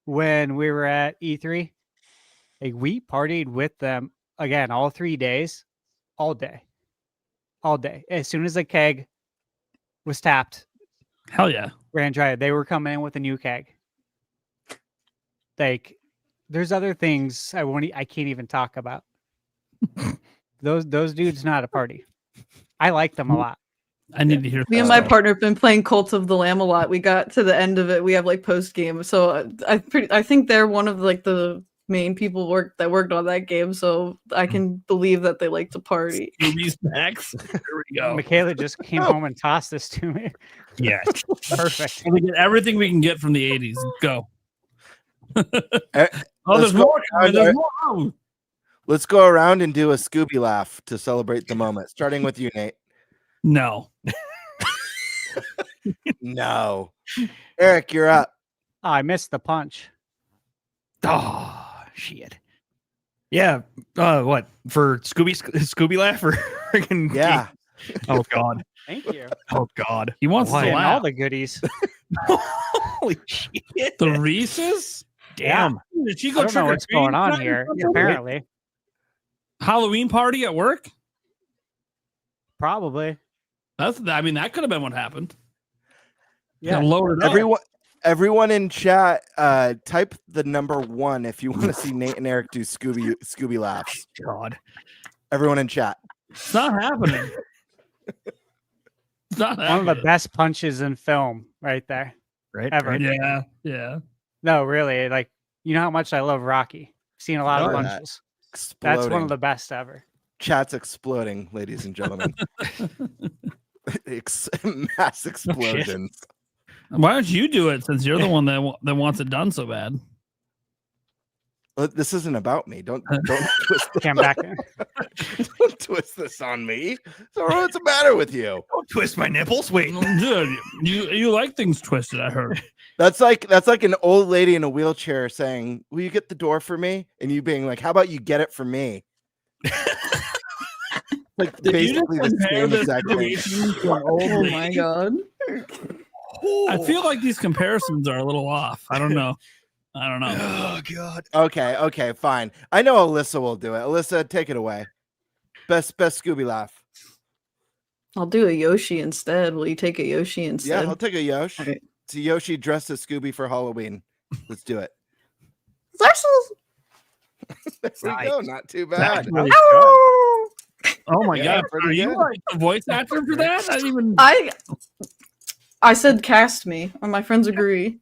when we were at E3, like we partied with them again all 3 days, all day. As soon as the keg was tapped, hell yeah, ran dry. They were coming in with a new keg. Like, there's other things I can't even talk about. Those dudes know how to party. I like them a lot. I need to hear. Me and my partner have been playing Cult of the Lamb a lot. We got to the end of it. We have like post game, so I think they're one of like the main people that worked on that game. So I can believe that they like to party. Scooby's Max. There we go. Michaela just came home and tossed this to me. Yeah. Perfect. We get everything we can get from the 80s. Go. Oh, Let's there's go more. around There's our- more. Oh. Let's go around and do a Scooby laugh to celebrate the moment. Starting with you, Nate. No. No. Eric, you're up. Oh, I missed the punch. Oh shit. Yeah. What for Scooby laugh or freaking Yeah. Oh god. Thank you. Oh god. He wants Why? to Getting all laugh. the goodies. Holy shit. The Reese's? Damn. Did she I go don't know what's trick-or-treating going on tonight or here. something? Apparently, Halloween party at work? probably. That could have been what happened. Yeah. Loaded up. Everyone in chat, type the number 1 if you want to see Nate and Eric do Scooby laughs. God. Everyone in chat. It's not happening. It's not One happening. of the best punches in film, right there. Right. Ever. Right? Yeah, yeah. No, really. Like, you know how much I love Rocky. Seen a lot of Oh, yeah. punches. Exploding. That's one of the best ever. Chat's exploding, ladies and gentlemen. Mass explosions. Why don't you do it since you're the one that wants it done so bad? This isn't about me. Don't twist this Came back. Don't twist this on me. So what's the matter with you? Don't twist my nipples. Wait. Dude, you like things twisted, I heard. That's like an old lady in a wheelchair saying, "Will you get the door for me?" And you being like, "How about you get it for me?" Like Did you basically just the compare same this exact thing. situation to an old Oh lady? my god. I feel like these comparisons are a little off. I don't know. Oh god. Okay, fine. I know Alyssa will do it. Alyssa, take it away. Best Scooby laugh. I'll do a Yoshi instead. Will you take a Yoshi instead? Yeah, I'll take a Yoshi. Okay. It's a Yoshi dressed as Scooby for Halloween. Let's do it. There we go. Not too bad. That's really good. Oh my Yeah, god. pretty Are you good. like the voice actor for that? I didn't even I said cast me, and my friends agree.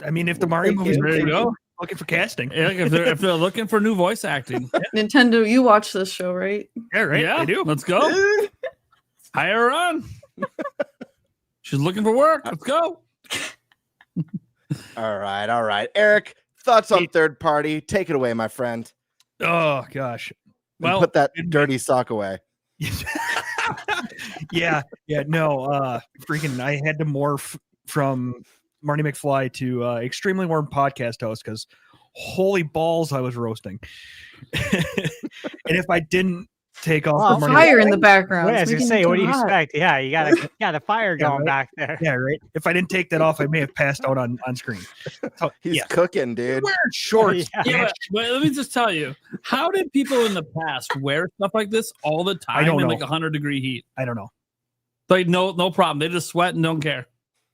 I mean, if the Mario Thank movies you. are There you go. looking for casting. Yeah, if they're looking for new voice acting. Nintendo, you watch this show, right? Yeah, right. Yeah, I do. Let's go. Hire her on. She's looking for work. Let's go. All right. Eric, thoughts on third party? Take it away, my friend. Oh gosh. And Well, put that dirty sock away. yeah. No, freaking I had to morph from Marty McFly to extremely warm podcast host because holy balls, I was roasting. And if I didn't take off Well, the Marty Fire in the background. Wait, I It's was gonna making say, it what do you hot. expect? Yeah, you got a fire Yeah, going right. back there. Yeah, right. If I didn't take that off, I may have passed out on screen. So, He's yeah, cooking, dude. wearing shorts. Yeah. Yeah, but let me just tell you, how did people in the past wear stuff like this all the time don't in know. like 100-degree heat? I don't know. Like no problem. They just sweat and don't care.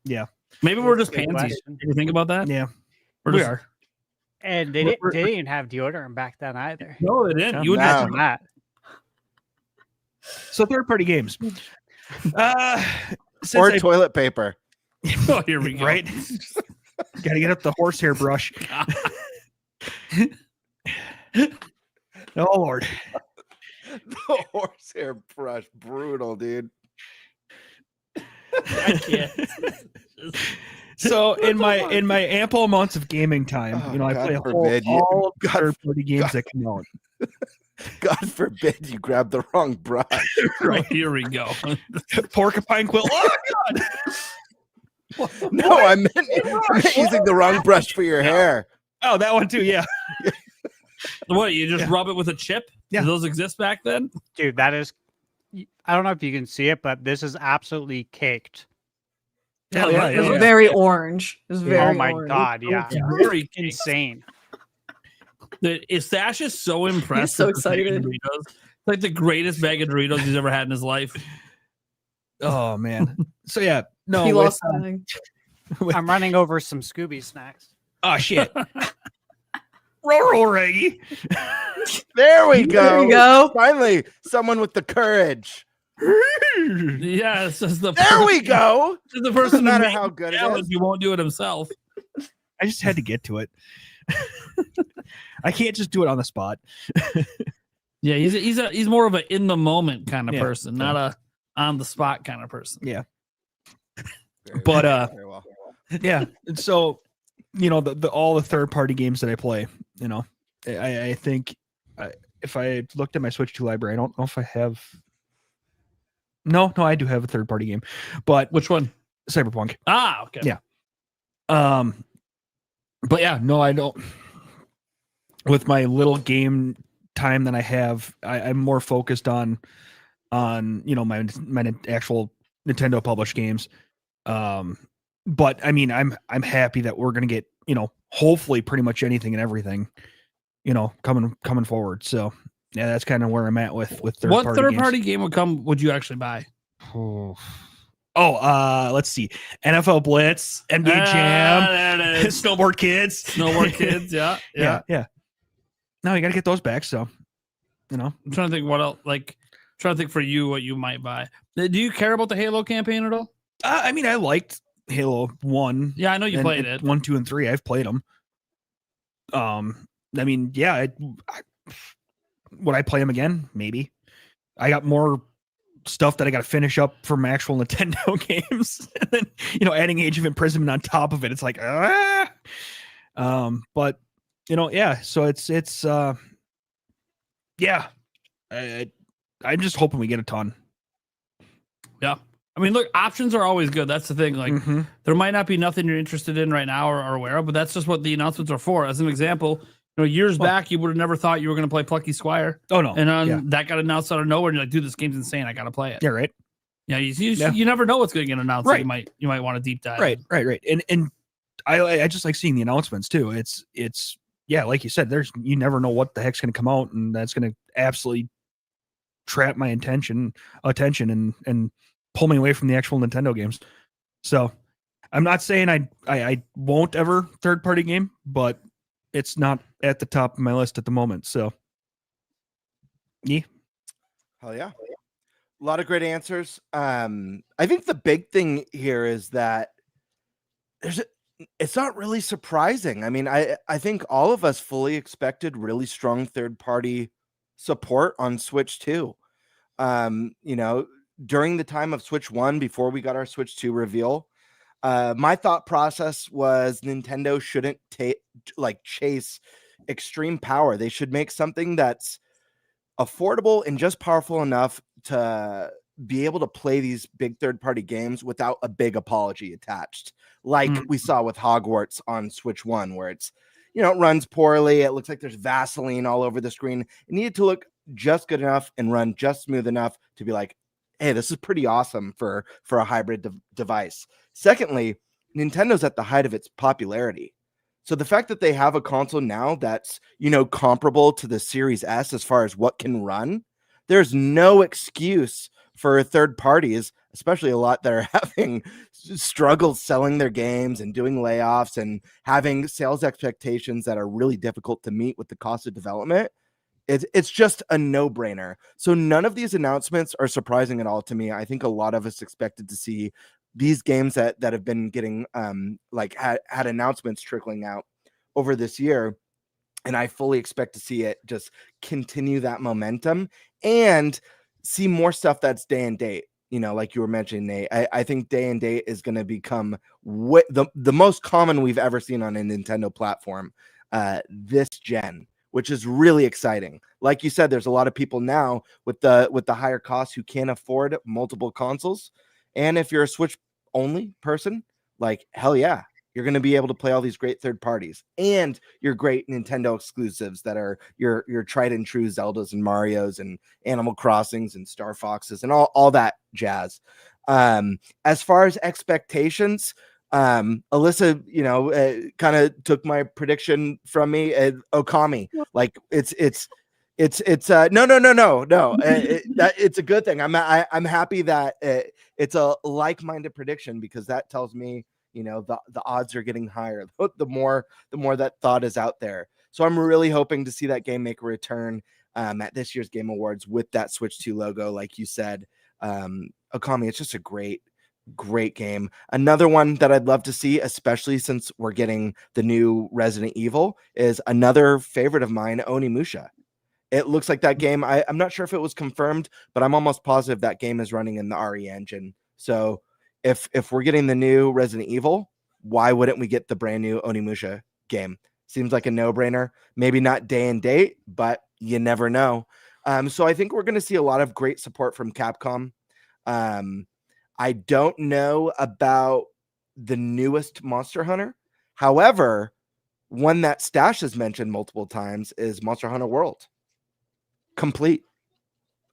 Yeah. Maybe we're just Good pansies. question. Did you think about that? Yeah, We're we just- are. And they didn't even have deodorant back then either. No, they didn't. You would No. Imagine that. So third party games. Since Or I- toilet paper. Oh, here we go. right? Got to get up the horsehair brush. Oh Lord. The horsehair brush. Brutal, dude. I can't. So in my ample amounts of gaming time, Oh, I God play forbid you- all of the God- third party games that come out. God forbid you grab the wrong brush. Right, here we go. Porcupine quill. Oh God. No, I meant using the wrong brush for your hair. Oh, that one too. Yeah. What, you just Yeah. rub it with a chip? Yeah. Did those exist back then? Dude, that is, I don't know if you can see it, but this is absolutely caked. Yeah, yeah, It was yeah. very orange. It was very Oh my orange. God, yeah. It's very Insane. Stash is so impressed. so with this bag of excited. Doritos. It's like the greatest bag of Doritos he's ever had in his life. Oh man. So yeah. No. He with, lost something. I'm running over some Scooby snacks. oh shit. Rural Reggie. There we go. There you go. Finally, someone with the courage. Yeah, this is the There we go. This is the person Doesn't matter who how makes good the it challenge, is. he won't do it himself. I just had to get to it. I can't just do it on the spot. Yeah, he's more of a in the moment kind of Yeah, person, not a on the spot kind of person. Yeah. Very well. Yeah. And so, the all the third party games that I play, I think if I looked at my Switch 2 library, I don't know if I have. No, I do have a third party game, but Which one? Cyberpunk. Ah, okay. Yeah. But yeah, no, I don't. With my little game time that I have, I'm more focused on my actual Nintendo published games. But I mean, I'm happy that we're gonna get hopefully pretty much anything and everything coming forward. So yeah, that's kind of where I'm at with third What party third games. party game would you actually buy? Let's see. NFL Blitz, NBA Jam, There it is. Snowboard Kids. Snowboard Kids, yeah. Yeah. No, you got to get those back. So, I'm trying to think what else. Trying to think for you what you might buy. Do you care about the Halo campaign at all? I mean, I liked Halo 1. Yeah, I know you played it. 1, 2, and 3. I've played them. I mean, yeah. Would I play them again? Maybe. I got more stuff that I got to finish up from actual Nintendo games, and then adding Age of Imprisonment on top of it. It's like but yeah. So it's yeah. I'm just hoping we get a ton. Yeah. I mean, look, options are always good. That's the thing. Like, there might not be nothing you're interested in right now or aware of, but that's just what the announcements are for. As an example, years back, you would have never thought you were going to play Plucky Squire. Oh, no. And that got announced out of nowhere. And you're like, dude, this game's insane. I got to play it. Yeah, right. Yeah, you never know what's going to get announced. Right. So you might want to deep dive. Right. And I just like seeing the announcements too. It's yeah, like you said, you never know what the heck's going to come out, and that's going to absolutely trap my attention and pull me away from the actual Nintendo games. So I'm not saying I won't ever third party game, but it's not at the top of my list at the moment. So yeah. Hell yeah. A lot of great answers. I think the big thing here is that it's not really surprising. I mean, I think all of us fully expected really strong third party support on Switch 2. During the time of Switch 1, before we got our Switch 2 reveal, my thought process was Nintendo shouldn't chase extreme power. They should make something that's affordable and just powerful enough to be able to play these big third-party games without a big apology attached, like we saw with Hogwarts on Switch 1, where it's it runs poorly, it looks like there's Vaseline all over the screen. It needed to look just good enough and run just smooth enough to be like, hey, this is pretty awesome for a hybrid device. Secondly, Nintendo's at the height of its popularity. So the fact that they have a console now that's, comparable to the Series S as far as what can run, there's no excuse for third parties, especially a lot that are having struggles selling their games and doing layoffs and having sales expectations that are really difficult to meet with the cost of development. It's just a no-brainer. So none of these announcements are surprising at all to me. I think a lot of us expected to see these games that have been getting had announcements trickling out over this year, and I fully expect to see it just continue that momentum and see more stuff that's day and date. Like you were mentioning, Nate, I think day and date is going to become the most common we've ever seen on a Nintendo platform this gen, which is really exciting. Like you said, there's a lot of people now with the higher costs who can't afford multiple consoles. And if you're a Switch only person, like, hell yeah, you're going to be able to play all these great third parties and your great Nintendo exclusives that are your tried and true Zeldas and Marios and Animal Crossings and Star Foxes and all that jazz. As far as expectations, Alyssa, kind of took my prediction from me. Okami, like it's no. It's a good thing. I'm happy that it's a like-minded prediction, because that tells me the odds are getting higher the more that thought is out there. So I'm really hoping to see that game make a return at this year's Game Awards with that Switch 2 logo, like you said. Okami, it's just a great game. Another one that I'd love to see, especially since we're getting the new Resident Evil, is another favorite of mine, Onimusha. It looks like that game, I'm not sure if it was confirmed, but I'm almost positive that game is running in the RE engine. So if we're getting the new Resident Evil, why wouldn't we get the brand new Onimusha game? Seems like a no-brainer. Maybe not day and date, but you never know. So I think we're going to see a lot of great support from Capcom. I don't know about the newest Monster Hunter. However, one that Stash has mentioned multiple times is Monster Hunter World Complete.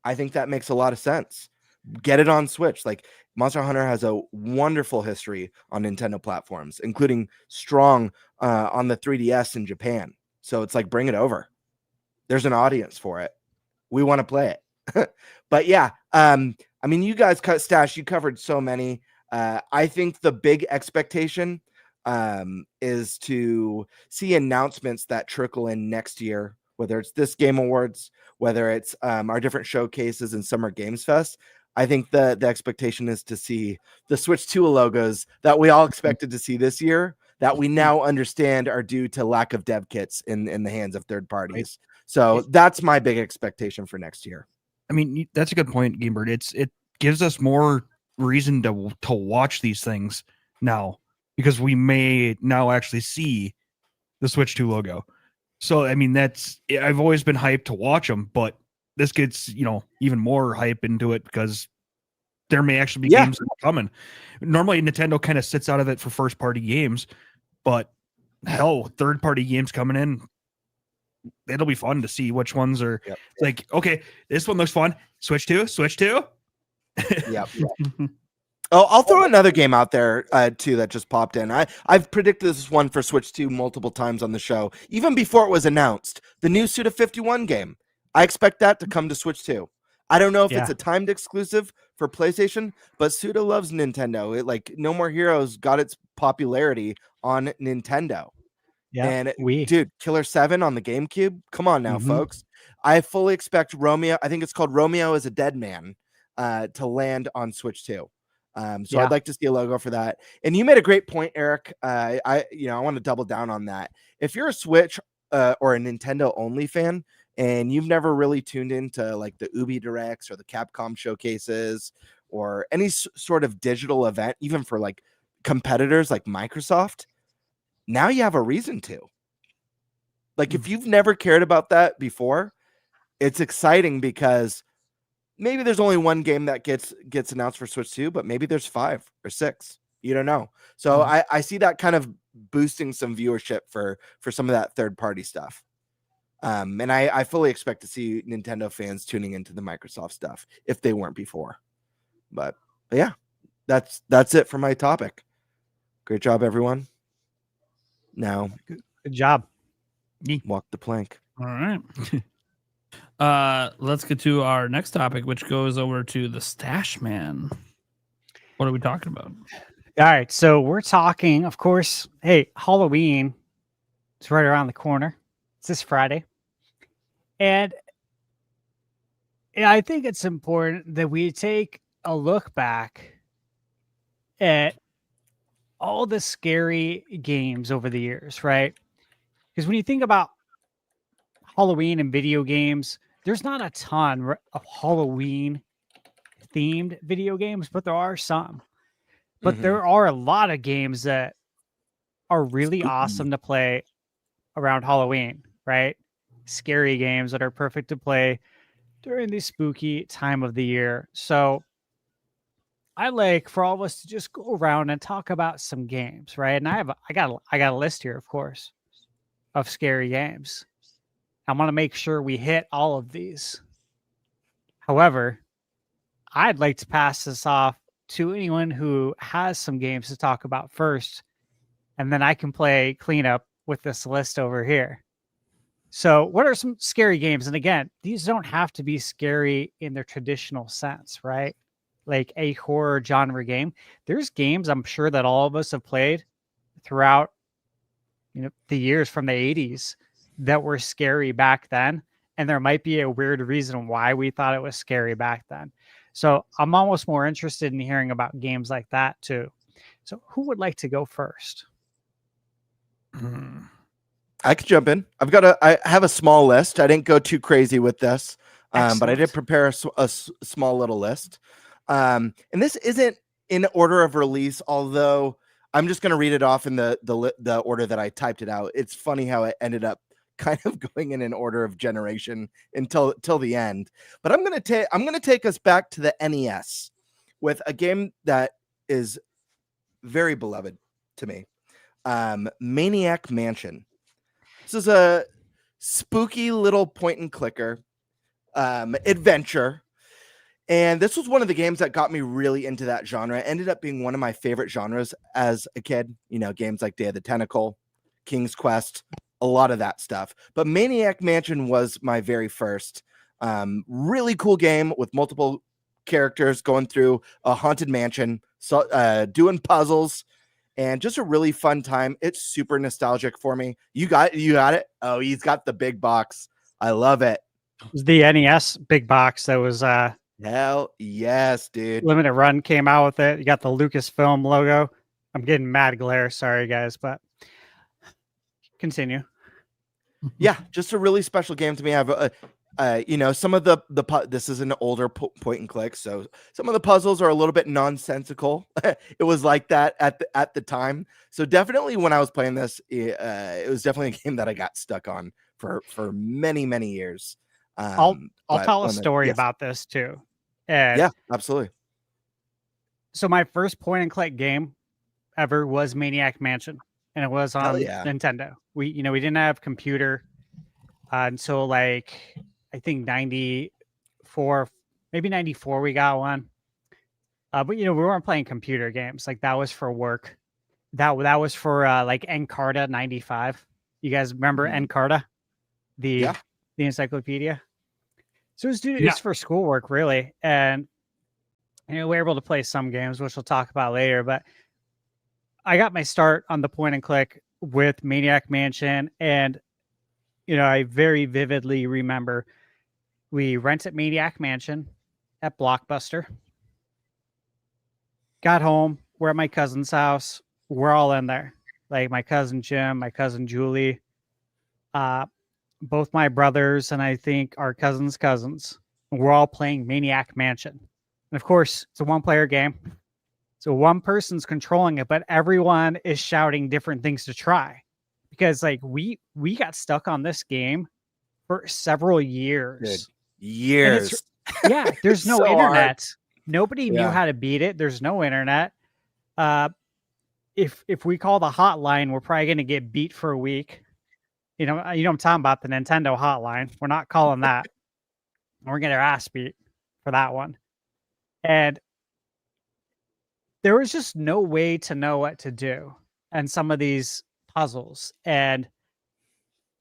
I think that makes a lot of sense. Get it on Switch. Like, Monster Hunter has a wonderful history on Nintendo platforms, including strong on the 3DS in Japan. So it's like, bring it over. There's an audience for it. We want to play it. But yeah, I mean, you guys, Stash, you covered so many. I think the big expectation is to see announcements that trickle in next year, whether it's this Game Awards, whether it's our different showcases and Summer Games Fest. I think the expectation is to see the Switch 2 logos that we all expected to see this year, that we now understand are due to lack of dev kits in the hands of third parties. So that's my big expectation for next year. I mean, that's a good point, Gamebird. It gives us more reason to watch these things now, because we may now actually see the Switch 2 logo. So, I mean, I've always been hyped to watch them, but this gets, even more hype into it because there may actually be games that are coming. Normally, Nintendo kind of sits out of it for first party games, but hell, third party games coming in, it'll be fun to see which ones are like, okay, this one looks fun. Switch 2. Yep. Oh, I'll throw another game out there too that just popped in. I've predicted this one for Switch 2 multiple times on the show, even before it was announced. The new Suda 51 game. I expect that to come to Switch 2. I don't know if it's a timed exclusive for PlayStation, but Suda loves Nintendo. It, like, No More Heroes got its popularity on Nintendo. Yeah, and dude, Killer 7 on the GameCube. Come on now, folks. I fully expect Romeo. I think it's called Romeo is a Dead Man to land on Switch 2. So I'd like to see a logo for that. And you made a great point, Eric. I want to double down on that. If you're a Switch or a Nintendo only fan, and you've never really tuned into like the Ubi Directs or the Capcom showcases or any sort of digital event, even for like competitors like Microsoft, now you have a reason to. Like, if you've never cared about that before, it's exciting because maybe there's only one game that gets announced for Switch 2, but maybe there's 5 or 6. You don't know. So I see that kind of boosting some viewership for some of that third-party stuff. And I fully expect to see Nintendo fans tuning into the Microsoft stuff if they weren't before. But yeah, that's it for my topic. Great job, everyone. Now, good job. Walk the plank. All right. Let's get to our next topic, which goes over to the Stash Man. What are we talking about? All right, so we're talking, of course, hey, Halloween is right around the corner. It's this Friday. And I think it's important that we take a look back at all the scary games over the years, right? Because when you think about Halloween and video games, there's not a ton of Halloween themed video games, but there are some. But there are a lot of games that are really awesome to play around Halloween, right? Scary games that are perfect to play during the spooky time of the year. So I like for all of us to just go around and talk about some games, right? And I got a list here, of course, of scary games. I want to make sure we hit all of these. However, I'd like to pass this off to anyone who has some games to talk about first, and then I can play cleanup with this list over here. So what are some scary games? And again, these don't have to be scary in their traditional sense, right? Like a horror genre game. There's games I'm sure that all of us have played throughout, the years from the 80s that were scary back then, and there might be a weird reason why we thought it was scary back then. So I'm almost more interested in hearing about games like that too. So who would like to go first? I could jump in. I have a small list. I didn't go too crazy with this, but I did prepare a small little list. And this isn't in order of release, although I'm just going to read it off in the order that I typed it out. It's funny how it ended up kind of going in an order of generation till the end. But I'm going to take us back to the NES with a game that is very beloved to me. Maniac Mansion. This is a spooky little point and clicker adventure. And this was one of the games that got me really into that genre. It ended up being one of my favorite genres as a kid. You know, games like Day of the Tentacle, King's Quest, a lot of that stuff. But Maniac Mansion was my very first. Really cool game with multiple characters going through a haunted mansion, doing puzzles, and just a really fun time. It's super nostalgic for me. You got it? Oh, he's got the big box. I love it. It was the NES big box that was hell yes, dude. Limited Run came out with it. You got the Lucasfilm logo. I'm getting mad glare. Sorry, guys, but continue. Yeah, just a really special game to me. I have some of this is an older point and click, so some of the puzzles are a little bit nonsensical. It was like that at the time. So definitely when I was playing this, it was definitely a game that I got stuck on for many years. I'll tell a story about this too. And yeah, absolutely. So my first point and click game ever was Maniac Mansion, and it was on Nintendo. We didn't have computer until like I think 94, maybe 94 we got one. But we weren't playing computer games. Like that was for work. That was for like Encarta 95. You guys remember Encarta? The encyclopedia. So it's for schoolwork really. And we're able to play some games, which we'll talk about later. But I got my start on the point and click with Maniac Mansion, and I very vividly remember we rented Maniac Mansion at Blockbuster. Got home. We're at my cousin's house. We're all in there. Like my cousin Jim, my cousin Julie, both my brothers, and I think our cousins' cousins. We're all playing Maniac Mansion. And of course, it's a one-player game. So one person's controlling it, but everyone is shouting different things to try. Because like we got stuck on this game for several years. Years. There's no So internet. hard. Nobody knew how to beat it. There's no internet. If we call the hotline, we're probably gonna get beat for a week. I'm talking about the Nintendo hotline. We're not calling that. We're getting our ass beat for that one. And there was just no way to know what to do and some of these puzzles. And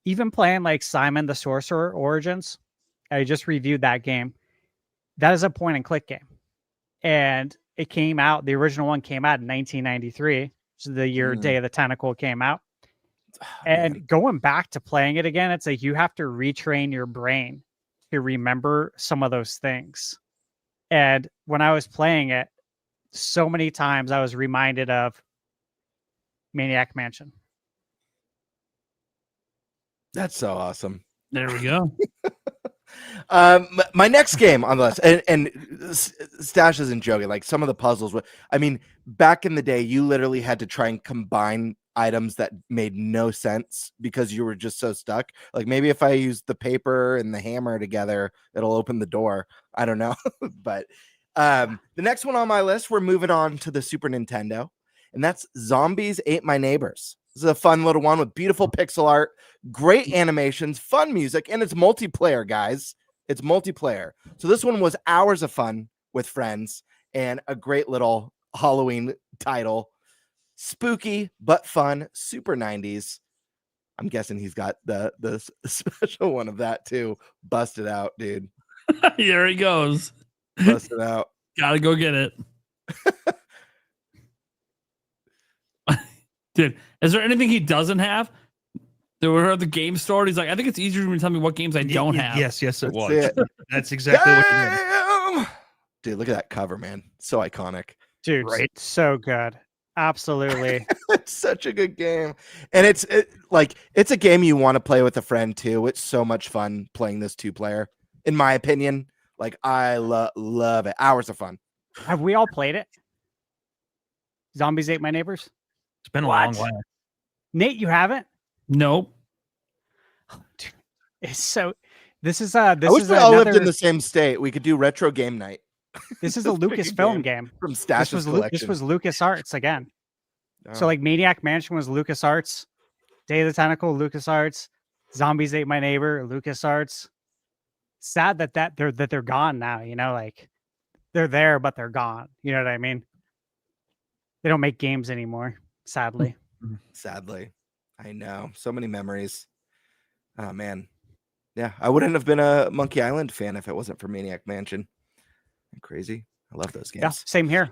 even playing like Simon the Sorcerer Origins, I just reviewed that game. That is a point and click game. And it came out, the original one came out in 1993, which is the year Day of the Tentacle came out. And going back to playing it again, it's like you have to retrain your brain to remember some of those things. And when I was playing it, so many times I was reminded of Maniac Mansion. That's so awesome. There we go. My next game on the list, and Stash isn't joking. Like some of the puzzles, back in the day, you literally had to try and combine items that made no sense because you were just so stuck. Like maybe if I use the paper and the hammer together, it'll open the door. I don't know. But the next one on my list, we're moving on to the Super Nintendo, and that's Zombies Ate My Neighbors. This is a fun little one with beautiful pixel art, great animations, fun music, and it's multiplayer, guys. It's multiplayer. So this one was hours of fun with friends and a great little Halloween title. Spooky but fun, super 90s. I'm guessing he's got the special one of that too. Busted out, dude. Here he goes. Busted out. Gotta go get it. Dude, is there anything he doesn't have? There were the game store. He's like, I think it's easier to tell me what games I don't have. Yes, it That's was. it. That's exactly what it is. Damn! Dude, look at that cover, man. So iconic. Dude, Right. so good. Absolutely. It's such a good game. And it's a game you want to play with a friend too. It's so much fun playing this 2-player, in my opinion. Like, I love it. Hours of fun. Have we all played it? Zombies Ate My Neighbors? It's been a What? long while. Nate, you haven't? Nope. Dude, it's so. This is I wish is we all lived another. in the same state. We could do retro game night. This is a Let's pick a Lucasfilm game. from This Stash's was collection. this was LucasArts again. So Oh. like Maniac Mansion was LucasArts, Day of the Tentacle LucasArts, Zombies Ate My Neighbor LucasArts. Sad that they're gone now. You know, like they're there but they're gone. You know what I mean? They don't make games anymore. Sadly. Sadly, I know. So many memories. Oh man, yeah. I wouldn't have been a Monkey Island fan if it wasn't for Maniac Mansion. Crazy. I love those Yeah, games. same here.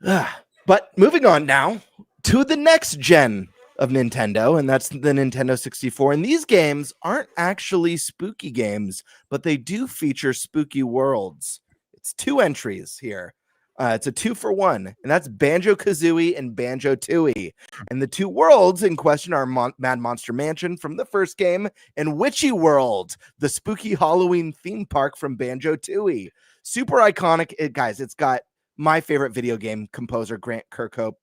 But moving on now to the next gen of Nintendo, and that's the Nintendo 64. And these games aren't actually spooky games, but they do feature spooky worlds. It's 2 entries here. It's a 2-for-1, and that's Banjo-Kazooie and Banjo-Tooie. And the 2 worlds in question are Mad Monster Mansion from the first game and Witchy World, the spooky Halloween theme park from Banjo-Tooie. Super iconic. Guys, it's got my favorite video game composer, Grant Kirkhope,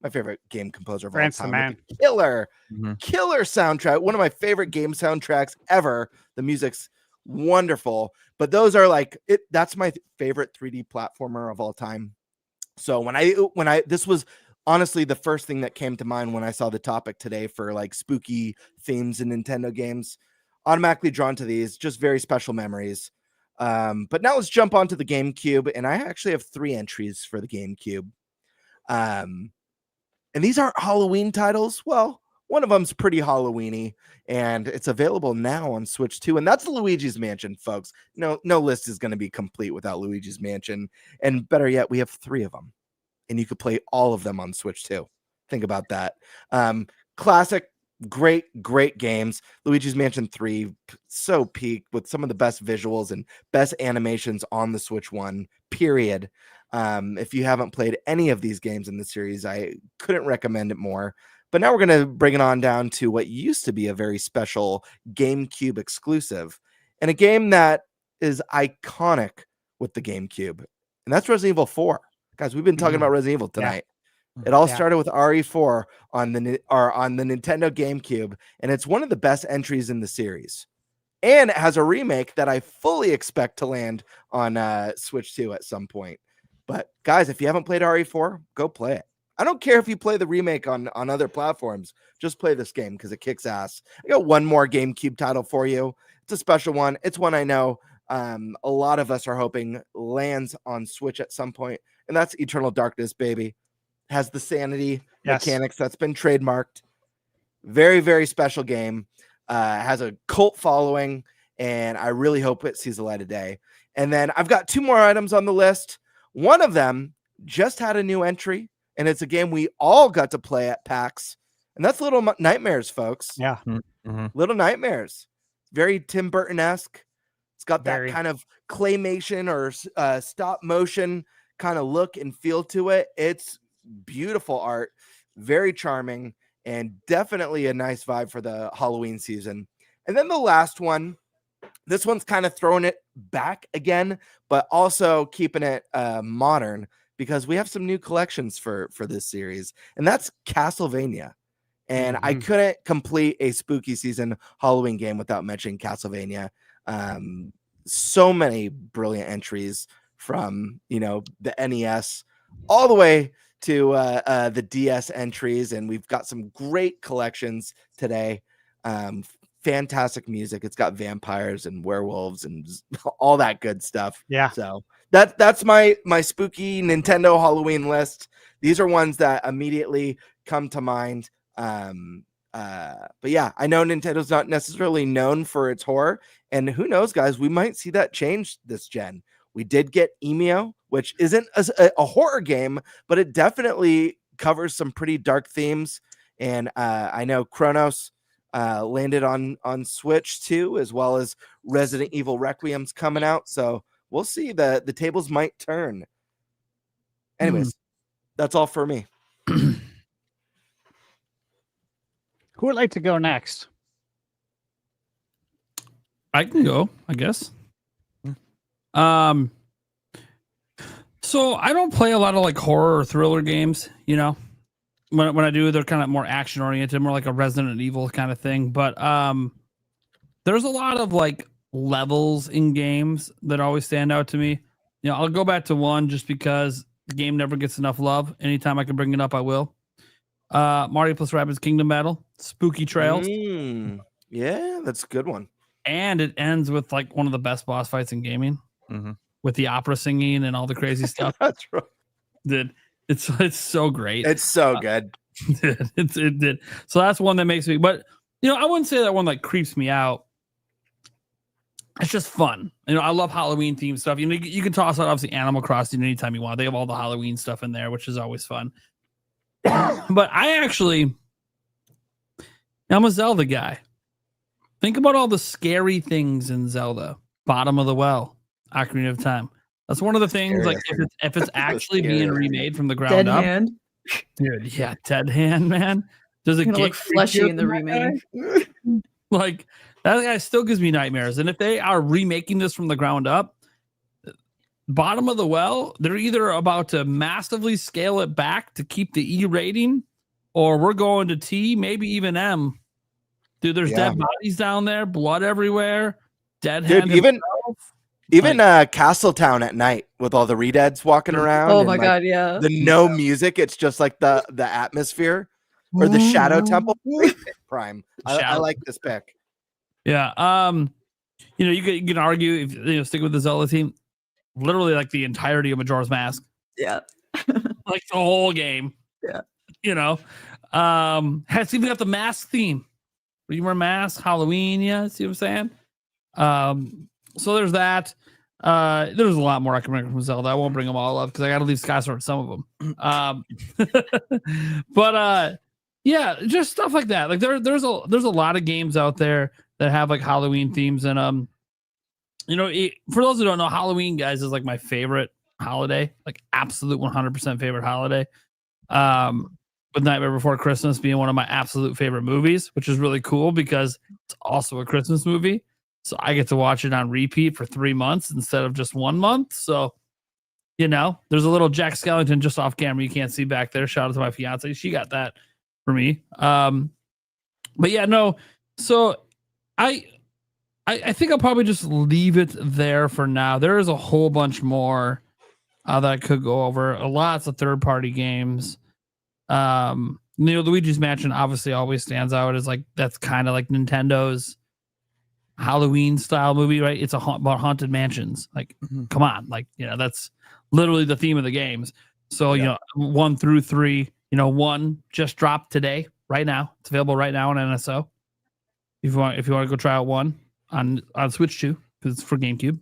my favorite game composer of Grant's all the time. man. Killer soundtrack. One of my favorite game soundtracks ever. The music's wonderful, but those are like it. That's my favorite 3D platformer of all time. So when I this was honestly the first thing that came to mind when I saw the topic today for like spooky themes in Nintendo games. Automatically drawn to these, just very special memories. But now let's jump onto the GameCube, and I actually have 3 entries for the GameCube. And these aren't Halloween titles. Well, one of them's pretty Halloweeny, and it's available now on Switch 2. And that's Luigi's Mansion, folks. No list is going to be complete without Luigi's Mansion. And better yet, we have 3 of them, and you could play all of them on Switch 2. Think about that. Classic, great games. Luigi's Mansion 3, so peak with some of the best visuals and best animations on the Switch 1, period. If you haven't played any of these games in the series, I couldn't recommend it more. But now we're going to bring it on down to what used to be a very special GameCube exclusive, and a game that is iconic with the GameCube, and that's Resident Evil 4. Guys, we've been talking about Resident Evil tonight. It all started with RE4 on the Nintendo GameCube, and it's one of the best entries in the series. And it has a remake that I fully expect to land on Switch 2 at some point. But guys, if you haven't played RE4, go play it. I don't care if you play the remake on other platforms. Just play this game because it kicks ass. I got one more GameCube title for you. It's a special one. It's one I know a lot of us are hoping lands on Switch at some point, and that's Eternal Darkness, baby. Has the sanity mechanics that's been trademarked. Very, very special game. Has a cult following, and I really hope it sees the light of day. And then I've got 2 more items on the list. One of them just had a new entry, and it's a game we all got to play at PAX, and that's Little Nightmares, folks. Yeah. Little Nightmares. Very Tim Burton-esque. It's got that kind of claymation or stop motion kind of look and feel to it. It's beautiful art, very charming, and definitely a nice vibe for the Halloween season. And then the last one, this one's kind of throwing it back again, but also keeping it modern, because we have some new collections for this series, and that's Castlevania. And I couldn't complete a spooky season Halloween game without mentioning Castlevania. So many brilliant entries from the NES all the way to the DS entries, and we've got some great collections today. Fantastic music. It's got vampires and werewolves and all that good stuff. Yeah. So that's my spooky Nintendo Halloween list. These are ones that immediately come to mind. But yeah, I know Nintendo's not necessarily known for its horror, and who knows, guys, we might see that change this gen. We did get Emio, which isn't a horror game, but it definitely covers some pretty dark themes. And I know Kronos landed on Switch too, as well as Resident Evil Requiem's coming out. So we'll see. The tables might turn. Anyways, that's all for me. Who would like to go next? I can go, I guess. So I don't play a lot of like horror or thriller games, you know. When I do, they're kind of more action oriented, more like a Resident Evil kind of thing. But there's a lot of like levels in games that always stand out to me. You know, I'll go back to one just because the game never gets enough love. Anytime I can bring it up, I will. Mario plus Rabbids Kingdom Battle, Spooky Trails. Yeah, that's a good one. And it ends with like one of the best boss fights in gaming, with the opera singing and all the crazy stuff. That's right. Dude, it's so great. It's so good. It did. So that's one that makes me. But you know, I wouldn't say that one like creeps me out. It's just fun. You know, I love Halloween themed stuff. You know, you can toss out obviously Animal Crossing anytime you want. They have all the Halloween stuff in there, which is always fun. But I'm a Zelda guy. Think about all the scary things in Zelda. Bottom of the Well, Ocarina of Time. That's one of the things. Like if it's actually being remade from the ground Dead up, Hand. dude. Yeah, Dead Hand, man. Does it Gonna get look fleshy in the remake? Like that guy still gives me nightmares. And if they are remaking this from the ground up, Bottom of the Well, they're either about to massively scale it back to keep the E rating, or we're going to T, maybe even M. Dude, there's dead bodies down there, blood everywhere, dead hand. Dude, even Castletown at night with all the redeads walking around. Oh my god, yeah. The no music, it's just like the atmosphere or the Shadow Temple. Prime. I like this pick. Yeah. You know, you can argue if you know stick with the Zelda team, literally like the entirety of Majora's Mask. Yeah. Like the whole game. Yeah. You know, has even got the mask theme. You wear masks, Halloween, yeah. See what I'm saying? So there's that. There's a lot more I can bring from Zelda. I won't bring them all up because I got to leave Skyward some of them. But yeah, just stuff like that. Like there's a lot of games out there that have like Halloween themes, and you know, for those who don't know, Halloween, guys, is like my favorite holiday, like absolute 100% favorite holiday. With Nightmare Before Christmas being one of my absolute favorite movies, which is really cool because it's also a Christmas movie. So I get to watch it on repeat for 3 months instead of just 1 month. So, you know, there's a little Jack Skellington just off camera you can't see back there. Shout out to my fiance. She got that for me. But yeah, no. So I think I'll probably just leave it there for now. There is a whole bunch more that I could go over. Lots of third-party games. You know, Luigi's Mansion obviously always stands out as like that's kind of like Nintendo's Halloween style movie, right? It's about haunted mansions. Like, come on, like, you know, that's literally the theme of the games. So you know, 1 through 3. You know, 1 just dropped today, right now. It's available right now on NSO. If you want to go try out 1 on Switch 2 because it's for GameCube.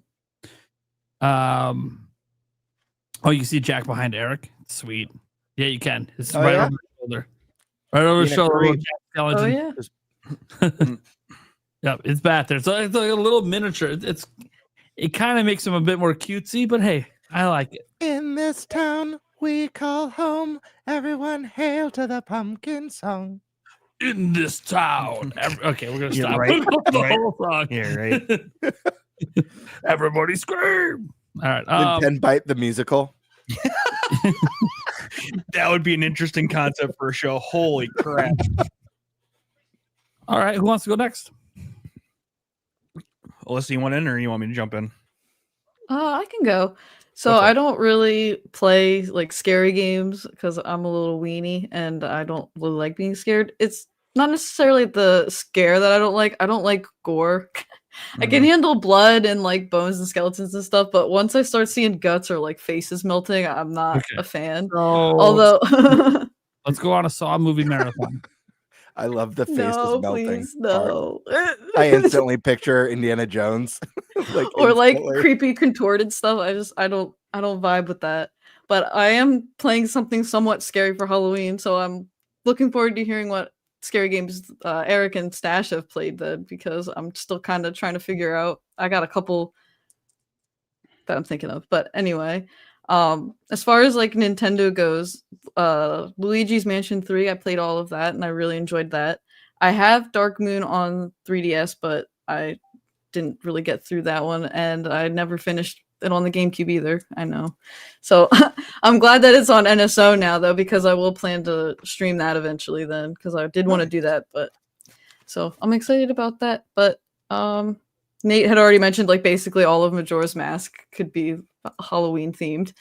Oh, you see Jack behind Eric? Sweet. Yeah, you can. It's over the shoulder. Right over the shoulder. Oh, yeah. Yeah, it's back there. So it's like a little miniature. It kind of makes him a bit more cutesy, but hey, I like it. In this town we call home, everyone hail to the pumpkin song. In this town. Okay, we're going to stop. Right. The whole song. Yeah, right. Everybody scream. All right. Nintenbyte the musical. That would be an interesting concept for a show. Holy crap. All right, who wants to go next? Alyssa, you want in or you want me to jump in? I can go. So I don't really play like scary games because I'm a little weenie and I don't really like being scared. It's not necessarily the scare that I don't like. I don't like gore. I can handle blood and like bones and skeletons and stuff, but once I start seeing guts or like faces melting, I'm not a fan. Although let's go on a Saw movie marathon. I love the faces melting. Please, no. I instantly picture Indiana Jones. Or like creepy contorted stuff. I don't vibe with that. But I am playing something somewhat scary for Halloween, so I'm looking forward to hearing what scary games Eric and Stash have played then, because I'm still kind of trying to figure out. I got a couple that I'm thinking of, but anyway, as far as like Nintendo goes, Luigi's Mansion 3, I played all of that and I really enjoyed that. I have Dark Moon on 3DS, but I didn't really get through that one, and I never finished it on the GameCube either. I know. So I'm glad that it's on NSO now, though, because I will plan to stream that eventually then, because I did want to do that. But so I'm excited about that. But Nate had already mentioned like basically all of Majora's Mask could be Halloween themed.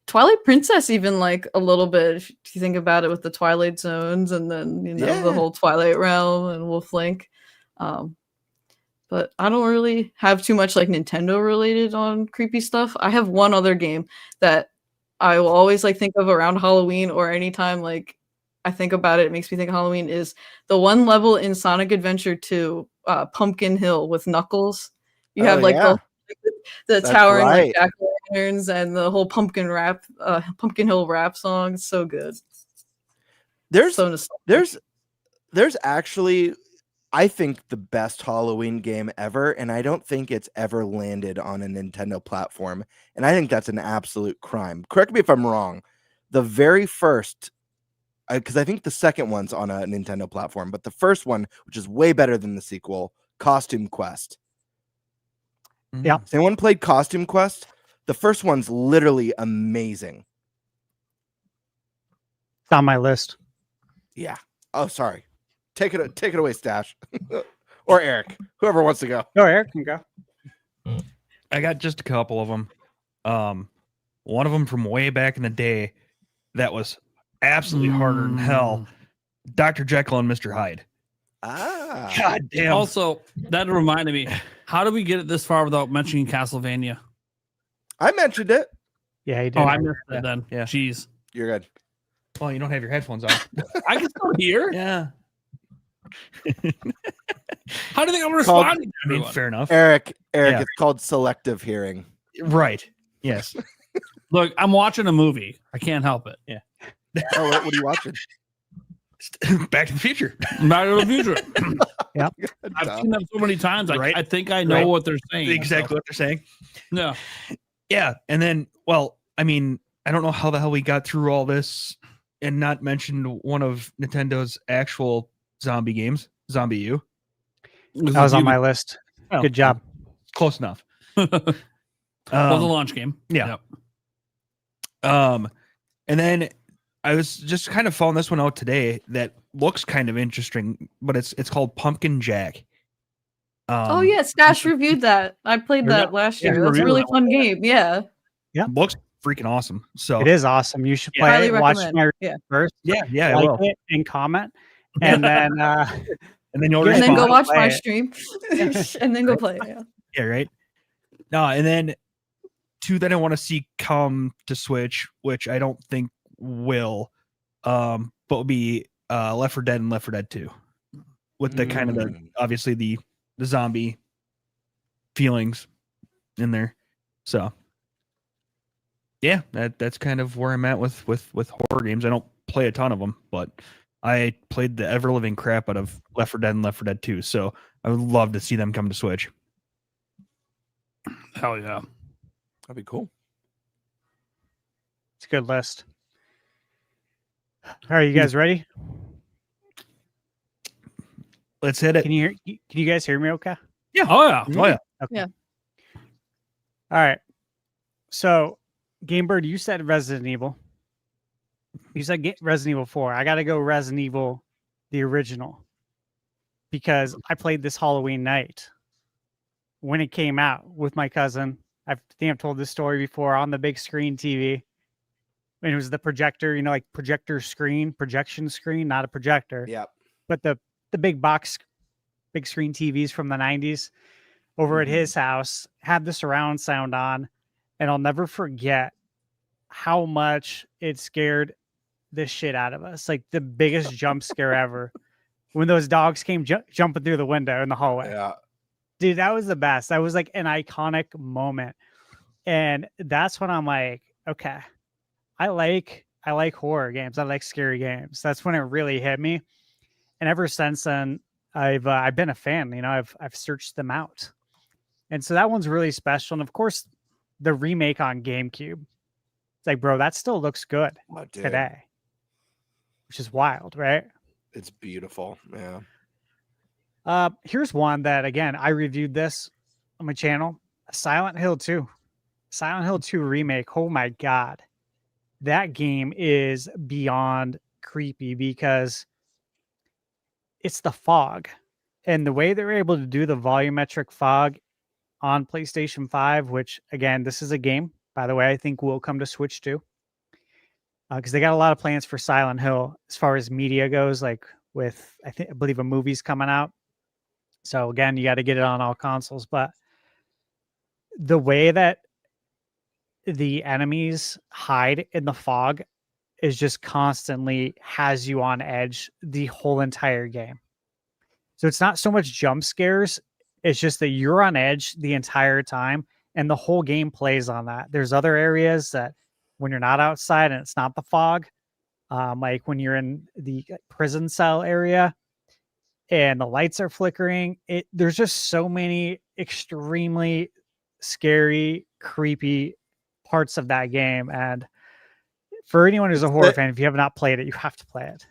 Twilight Princess even like a little bit, if you think about it, with the Twilight Zones and then the whole Twilight Realm and Wolf Link. But I don't really have too much like Nintendo related on creepy stuff. I have one other game that I will always like think of around Halloween, or anytime like I think about it, it makes me think of Halloween, is the one level in Sonic Adventure 2, Pumpkin Hill with Knuckles. You have like the towering like jack-o'-lanterns and the whole Pumpkin Hill rap song. It's so good. There's so nostalgic. there's actually, I think, the best Halloween game ever, and I don't think it's ever landed on a Nintendo platform, and I think that's an absolute crime. Correct me if I'm wrong. The very first, because I think the second one's on a Nintendo platform, but the first one, which is way better than the sequel, Costume Quest. Yeah. Has anyone played Costume Quest? The first one's literally amazing. It's on my list. Yeah. Oh, sorry. Take it away, Stash. Or Eric. Whoever wants to go. No, Eric can go. I got just a couple of them. One of them from way back in the day that was absolutely harder than hell. Dr. Jekyll and Mr. Hyde. Ah. God damn. Also, that reminded me, how did we get it this far without mentioning Castlevania? I mentioned it. Yeah, he did. Oh, I missed it then. Yeah. Jeez. You're good. Well, you don't have your headphones on. I can still hear. Yeah. How do you think I'm responding to I mean, everyone? fair enough. Eric, Yeah. it's called selective hearing. Right. Yes. Look, I'm watching a movie. I can't help it. Yeah. Oh, what are you watching? Back to the Future. Back to the Future. Yeah. I've seen them so many times. Right. I think I know Right. what they're saying. Exactly what they're saying. No. Yeah. And then, well, I mean, I don't know how the hell we got through all this and not mentioned one of Nintendo's actual zombie games, Zombie U. That was on my list. Well, Good job. Close enough. Was a launch game. Yeah. Yep. And then I was just kind of found this one out today that looks kind of interesting, but it's called Pumpkin Jack. Oh yeah, Stash reviewed that. I played that last year. That's a really fun game. Yeah. Looks freaking awesome. So It is awesome. You should Yeah. play Highly it, watch recommend. my review Yeah. first, yeah, I like will. it, and comment, and then And then you'll Yeah, And then go respond. watch play my it. stream. And then go play it. Yeah. Yeah, right. No, and then two that I want to see come to Switch, which I don't think will, but will be Left 4 Dead and Left 4 Dead 2, with the kind of the obviously the zombie feelings in there. So yeah, that's kind of where I'm at with horror games. I don't play a ton of them, but I played the ever living crap out of Left 4 Dead and Left 4 Dead 2. So I would love to see them come to Switch. Hell yeah. That'd be cool. it's a good list. All right, you guys ready? Let's hit it. Can you guys hear me? Okay. Yeah. Oh yeah. Oh yeah. Okay. Yeah. All right. So, Gamebird, you said Resident Evil. You said Resident Evil 4. I got to go Resident Evil, the original, because I played this Halloween night when it came out with my cousin. I think I've told this story before on the big screen TV. And it was the projector, like projection screen, not a projector. Yep. But the big screen TVs from the 90s over at his house had the surround sound on, and I'll never forget how much it scared the shit out of us. Like the biggest jump scare ever when those dogs came jumping through the window in the hallway. Yeah. Dude, that was the best. That was like an iconic moment. And that's when I'm like, okay, I like horror games. I like scary games. That's when it really hit me. And ever since then, I've been a fan. I've searched them out, and so that one's really special. And of course, the remake on GameCube. It's like, bro, that still looks good today, which is wild, right? It's beautiful. Yeah. Here's one that, again, I reviewed this on my channel. Silent Hill 2. Silent Hill 2 remake. Oh my God. That game is beyond creepy because it's the fog. And the way they're able to do the volumetric fog on PlayStation 5, which, again, this is a game, by the way, I think will come to Switch too. Because they got a lot of plans for Silent Hill as far as media goes, like with, I believe a movie's coming out. So again, you got to get it on all consoles. But the way that the enemies hide in the fog is just constantly has you on edge the whole entire game. So it's not so much jump scares. It's just that you're on edge the entire time, and the whole game plays on that. There's other areas that when you're not outside and it's not the fog, like when you're in the prison cell area and the lights are flickering, there's just so many extremely scary, creepy parts of that game. And for anyone who's a horror fan, if you have not played it, you have to play it.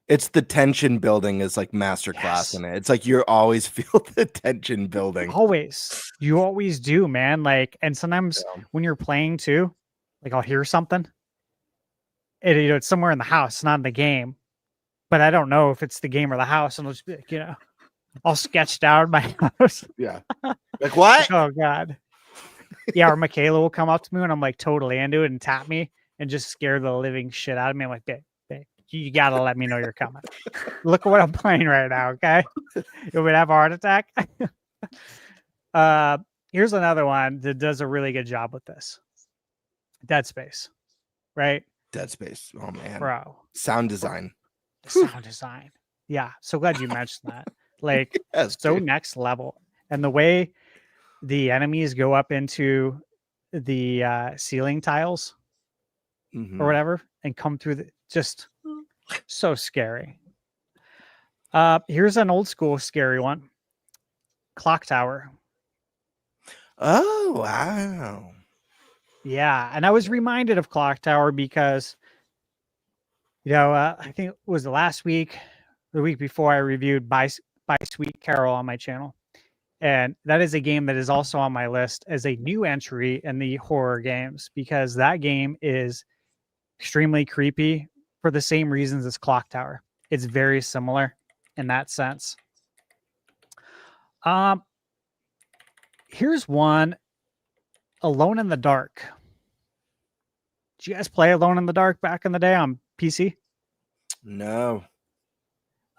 It's the tension building is like masterclass in it. It's like you always feel the tension building. Always. You always do, man. Like, and sometimes when you're playing too, like I'll hear something. It's somewhere in the house, not in the game. But I don't know if it's the game or the house. And I'll just be like, all sketched out in my house. Yeah. Like what? Oh God. Yeah, or Michaela will come up to me when I'm like totally into it and tap me and just scare the living shit out of me. I'm like, babe, you gotta let me know you're coming. Look at what I'm playing right now, okay? You would have a heart attack. Here's another one that does a really good job with this. Dead Space, right? Dead Space. Oh man, bro. Sound design. The sound design. Yeah, so glad you mentioned that. Like, so next level, and the way the enemies go up into the ceiling tiles or whatever and come through just so scary. Here's an old school scary one. Clock Tower. Oh, wow. Yeah, and I was reminded of Clock Tower because, I think it was the last week, the week before, I reviewed By Sweet Carol on my channel. And that is a game that is also on my list as a new entry in the horror games because that game is extremely creepy for the same reasons as Clock Tower. It's very similar in that sense. Here's one, Alone in the Dark. Did you guys play Alone in the Dark back in the day on PC? No.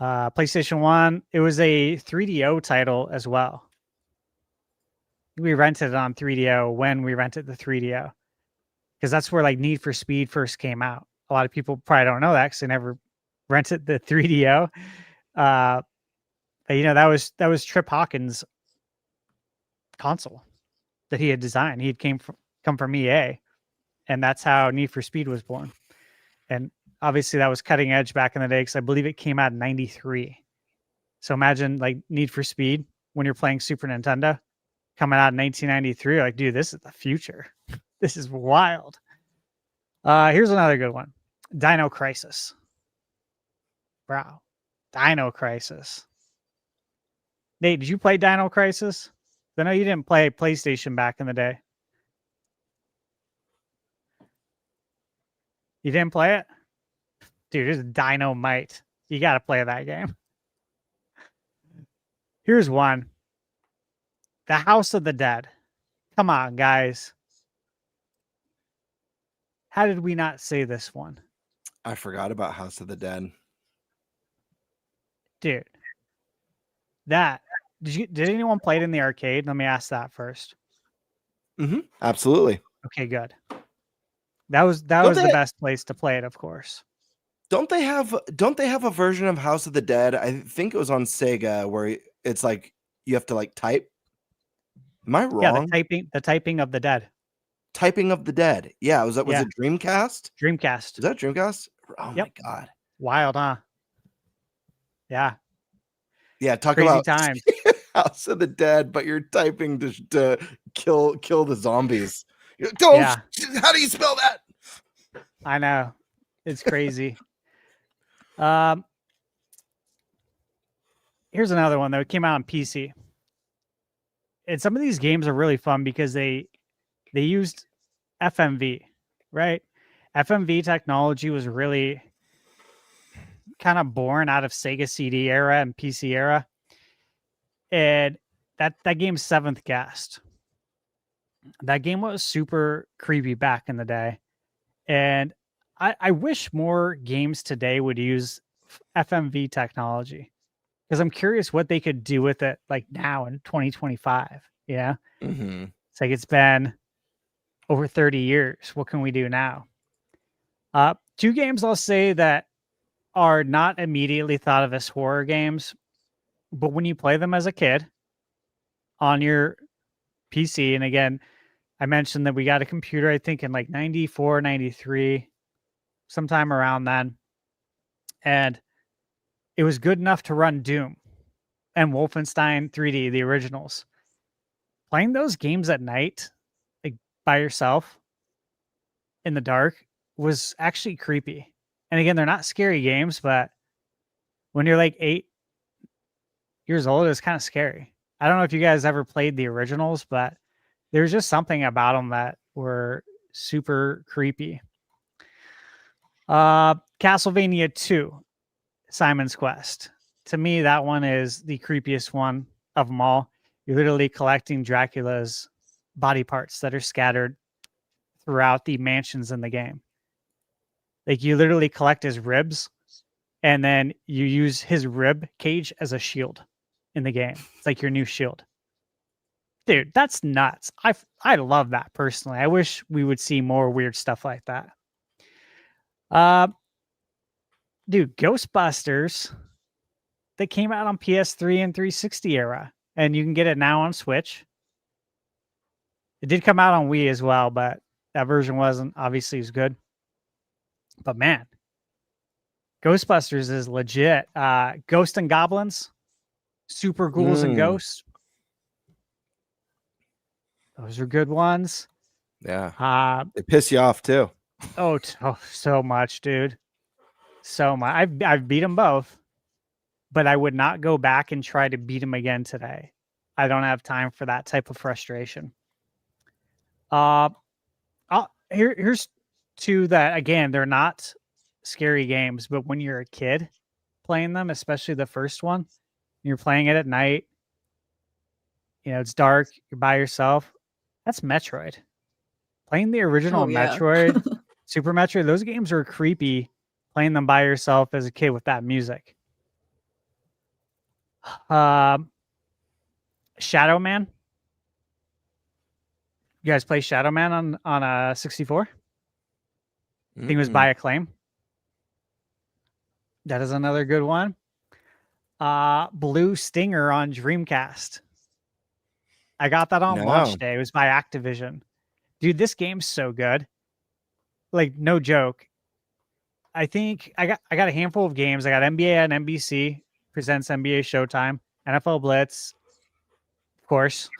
PlayStation 1. It was a 3DO title as well. We rented it on 3DO when we rented the 3DO because that's where like Need for Speed first came out. A lot of people probably don't know that because they never rented the 3DO. But that was Trip Hawkins' console that he had designed. He had come from EA, and that's how Need for Speed was born. And obviously that was cutting edge back in the day because I believe it came out in '93. So imagine like Need for Speed when you're playing Super Nintendo coming out in 1993. Like, dude, this is the future. This is wild. Here's another good one. Dino Crisis. Bro. Dino Crisis. Nate, did you play Dino Crisis? I know you didn't play PlayStation back in the day. You didn't play it? Dude, it's Dynamite. You got to play that game. Here's one. The House of the Dead. Come on, guys. How did we not say this one? I forgot about House of the Dead. Dude. Did anyone play it in the arcade? Let me ask that first. Absolutely. Okay, good. That was the best place to play it, of course. Don't they have a version of House of the Dead? I think it was on Sega where it's like you have to like type. Am I wrong? Yeah, the typing of the dead. Typing of the Dead. Yeah, was it Dreamcast? Dreamcast. Is that Dreamcast? Oh my god. Wild, huh? Yeah. Yeah, talk Crazy about times. House of the Dead, but you're typing to kill the zombies. Don't. Yeah. How do you spell that? I know. It's crazy. Um, here's another one that came out on PC. And some of these games are really fun because they used FMV, right? FMV technology was really kind of born out of Sega CD era and PC era. And that game's Seventh Guest. That game was super creepy back in the day. And I wish more games today would use FMV technology because I'm curious what they could do with it like now in 2025. Yeah. Mm-hmm. It's like it's been over 30 years. What can we do now? Two games I'll say that are not immediately thought of as horror games, but when you play them as a kid on your PC, and again, I mentioned that we got a computer, I think in like 94, 93, sometime around then. And it was good enough to run Doom and Wolfenstein 3D, the originals. Playing those games at night, like by yourself in the dark, was actually creepy. And again, they're not scary games, but when you're like 8 years old, it's kind of scary. I don't know if you guys ever played the originals, but there's just something about them that were super creepy. Castlevania 2, Simon's Quest. To me, that one is the creepiest one of them all. You're literally collecting Dracula's body parts that are scattered throughout the mansions in the game. Like you literally collect his ribs and then you use his rib cage as a shield in the game. It's like your new shield. Dude, that's nuts. I love that personally. I wish we would see more weird stuff like that. Dude, Ghostbusters that came out on PS3 and 360 era, and you can get it now on Switch. It did come out on Wii as well, but that version wasn't obviously as good. But man, Ghostbusters is legit. Ghosts and Goblins, Super Ghouls and Ghosts. Those are good ones. Yeah. They piss you off too. Oh, so much, dude. So much. I've beat them both, but I would not go back and try to beat them again today. I don't have time for that type of frustration. Here's two that again, they're not scary games, but when you're a kid playing them, especially the first one, you're playing it at night, it's dark, you're by yourself. That's Metroid. Playing the original Metroid, Super Metroid, those games are creepy playing them by yourself as a kid with that music. Shadow Man. You guys play Shadow Man on a 64? I think it was by Acclaim. That is another good one. Blue Stinger on Dreamcast. I got that on launch day. It was by Activision. Dude, this game's so good. Like, no joke. I think I got a handful of games. I got NBA and NBC presents NBA Showtime, NFL Blitz, of course.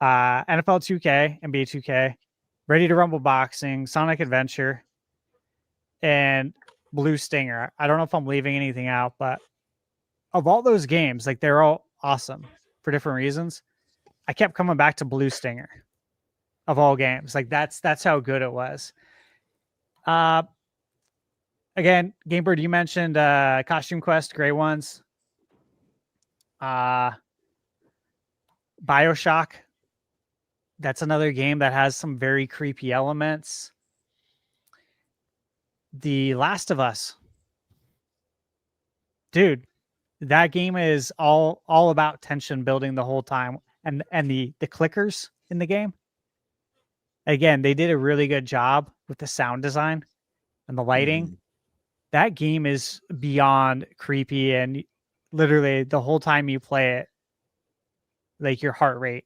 NFL 2K, NBA 2K, Ready to Rumble Boxing, Sonic Adventure, and Blue Stinger. I don't know if I'm leaving anything out, but of all those games, like they're all awesome for different reasons. I kept coming back to Blue Stinger of all games. Like that's how good it was. Again, Gamebird, you mentioned Costume Quest, great ones. BioShock. That's another game that has some very creepy elements. The Last of Us. Dude, that game is all about tension building the whole time. And the clickers in the game. Again, they did a really good job with the sound design and the lighting. That game is beyond creepy, and literally the whole time you play it, like your heart rate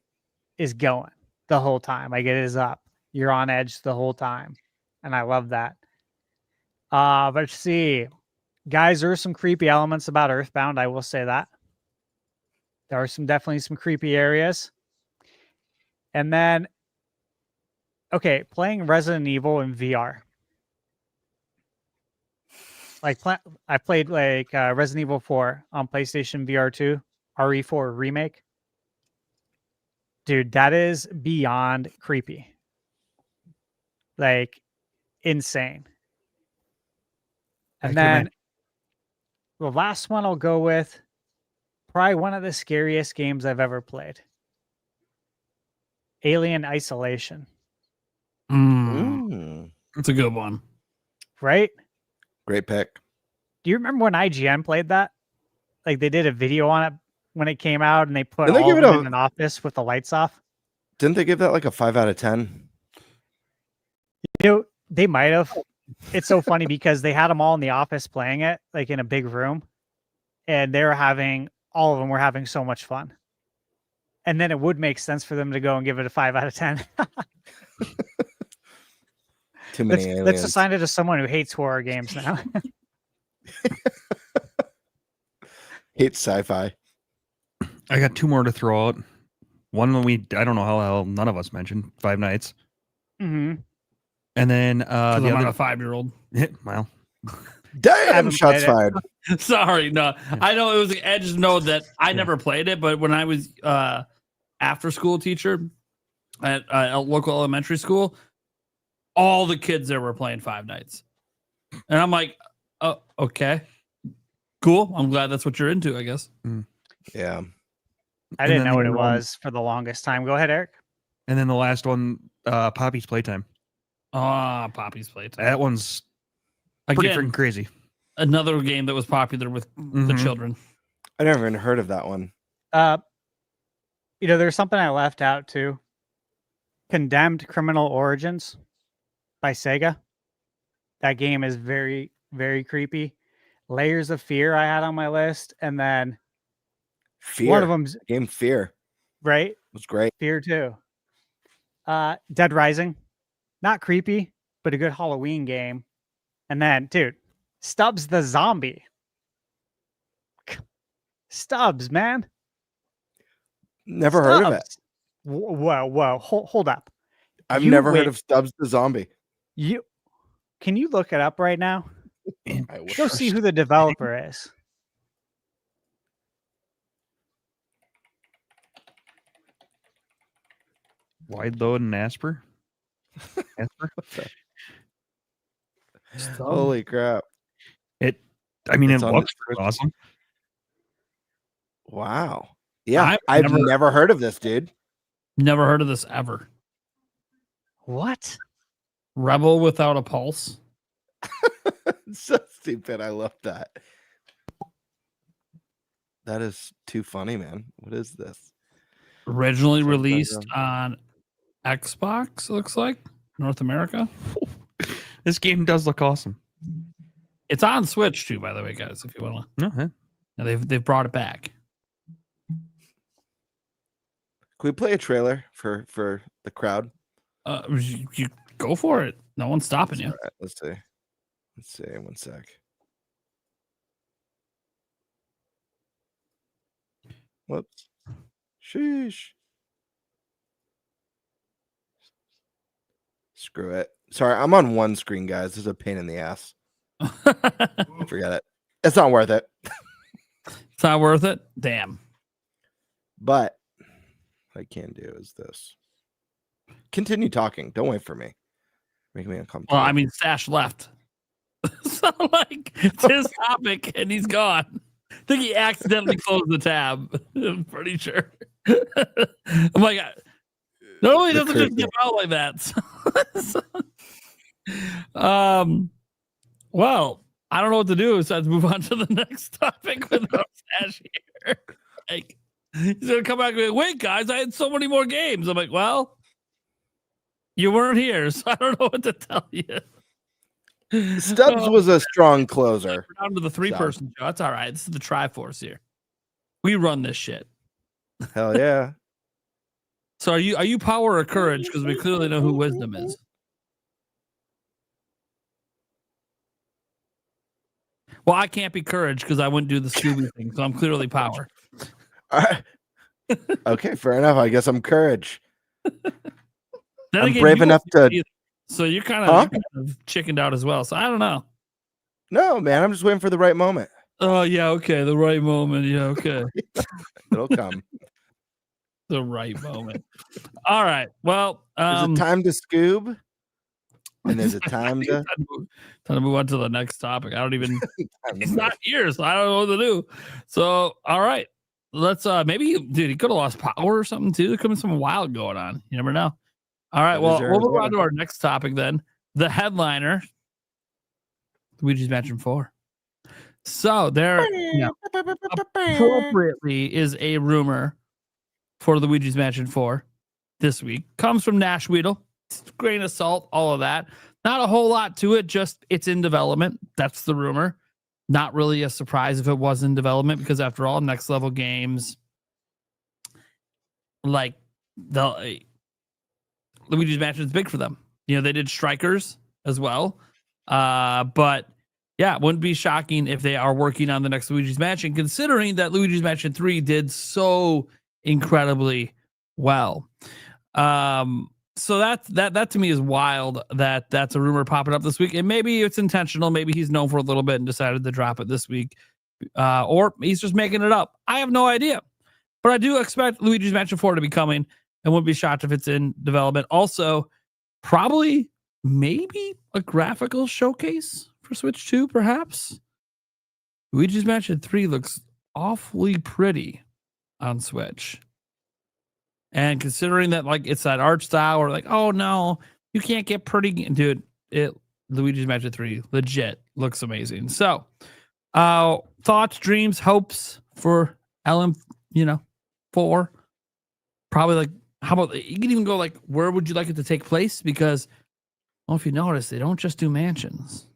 is going the whole time. Like it is up. You're on edge the whole time. And I love that. Let's see. Guys, there are some creepy elements about Earthbound. I will say that. There are definitely some creepy areas. And then, okay, playing Resident Evil in VR. Like, I played like Resident Evil 4 on PlayStation VR 2, RE4 remake. Dude, that is beyond creepy. Like, insane. And then the last one I'll go with, probably one of the scariest games I've ever played. Alien Isolation. That's a good one. Right? Great pick. Do you remember when IGN played that? Like they did a video on it when it came out and they put Didn't they all give of it them a- in an office with the lights off? Didn't they give that like a 5 out of 10? You know, they might have. It's so funny because they had them all in the office playing it, like in a big room. And all of them were having so much fun. And then it would make sense for them to go and give it a 5 out of 10. Too many aliens. Let's assign it to someone who hates horror games now. Hates sci-fi. I got 2 more to throw out. One I don't know how the hell none of us mentioned, Five Nights. Mm-hmm. And then the I'm other a 5-year-old. well, Damn, shots fired. Sorry, no. I know it was. I just know that I never played it, but when I was after school teacher at a local elementary school, all the kids there were playing Five Nights, and I'm like, oh, okay, cool. I'm glad that's what you're into, I guess. Yeah. I didn't know what it was for the longest time. Go ahead, Eric. And then the last one, Poppy's Playtime. Poppy's Playtime. That one's pretty Again, freaking crazy. Another game that was popular with the children. I never even heard of that one. There's something I left out too. Condemned Criminal Origins by Sega. That game is very, very creepy. Layers of Fear I had on my list, and then Fear. one of them's game Fear. Right? It was great. Fear too. Dead Rising. Not creepy, but a good Halloween game. And then, dude, Stubbs the Zombie. Stubbs, man. Never heard of it. Whoa. Hold up. I've never heard of Stubbs the Zombie. Can you look it up right now? I wish. Go see who the developer is. Wide load and Asper. Asper? Holy crap. It It's looks on pretty the- awesome. Wow. Yeah, I've never heard of this, dude. Never heard of this ever. What? Rebel Without a Pulse. It's so stupid. I love that. That is too funny, man. What is this? Originally released on Xbox, looks like, North America. This game does look awesome. It's on Switch too, by the way, guys. If you want to, Uh-huh. they've brought it back. Can we play a trailer for the crowd? You go for it. No one's stopping you. All right, let's see. Let's see. One sec. Whoops. Sheesh. Screw it. Sorry, I'm on one screen, guys. This is a pain in the ass. Forget it. It's not worth it. It's not worth it. Damn. But what I can do is this. Continue talking. Don't wait for me. Make me uncomfortable. Well, I mean, Stash left. So, like, it's his topic, and he's gone. I think he accidentally closed the tab. I'm pretty sure. I'm like, normally he doesn't just give out like that. Well, I don't know what to do besides move on to the next topic without Stash here. Like, he's gonna come back and be like, wait, guys, I had so many more games. I'm like, well, you weren't here, so I don't know what to tell you. Stubbs was a strong closer. We're down to the 3-person show. That's all right. This is the Triforce here. We run this shit. Hell yeah. So are you power or courage? Because we clearly know who wisdom is. Well, I can't be courage because I wouldn't do the Scooby thing, so I'm clearly power. Okay, fair enough. I guess I'm courage. Then I'm again, brave you enough won't to. either. So you're kind Huh? of chickened out as well. So I don't know. No, man, I'm just waiting for the right moment. Oh yeah, okay, the right moment. Yeah, okay, It'll come. the right moment. All right. Well, There's a time to Scoob, and there's a time to. Time to move on to the next topic. I don't even. Time to He's move. not here, so I don't know what to do. So all right, let's. Maybe dude, he could have lost power or something too. There could have been something wild going on. You never know. All right. That Well, is we'll move on Arizona. to our next topic then. The headliner, Luigi's Mansion 4. So there, appropriately is a rumor for Luigi's Mansion 4 this week. Comes from Nash Weedle. Grain of salt, all of that. Not a whole lot to it, just it's in development. That's the rumor. Not really a surprise if it was in development, because after all, next level games like the Luigi's Mansion is big for them. You know, they did Strikers as well. But yeah, it wouldn't be shocking if they are working on the next Luigi's Mansion, considering that Luigi's Mansion 3 did so incredibly well. So that to me is wild that that's a rumor popping up this week. And maybe it's intentional. Maybe he's known for a little bit and decided to drop it this week. Or he's just making it up. I have no idea. But I do expect Luigi's Mansion 4 to be coming, and wouldn't be shocked if it's in development. Also, probably maybe a graphical showcase for Switch 2, perhaps. Luigi's Mansion 3 looks awfully pretty on Switch. And considering that, like, it's that art style, or like, oh no, you can't get pretty, dude. Luigi's Mansion 3 legit looks amazing. So, thoughts, dreams, hopes for LM, 4. Probably like, how about you can even go like, where would you like it to take place? Because, well, if you notice, they don't just do mansions.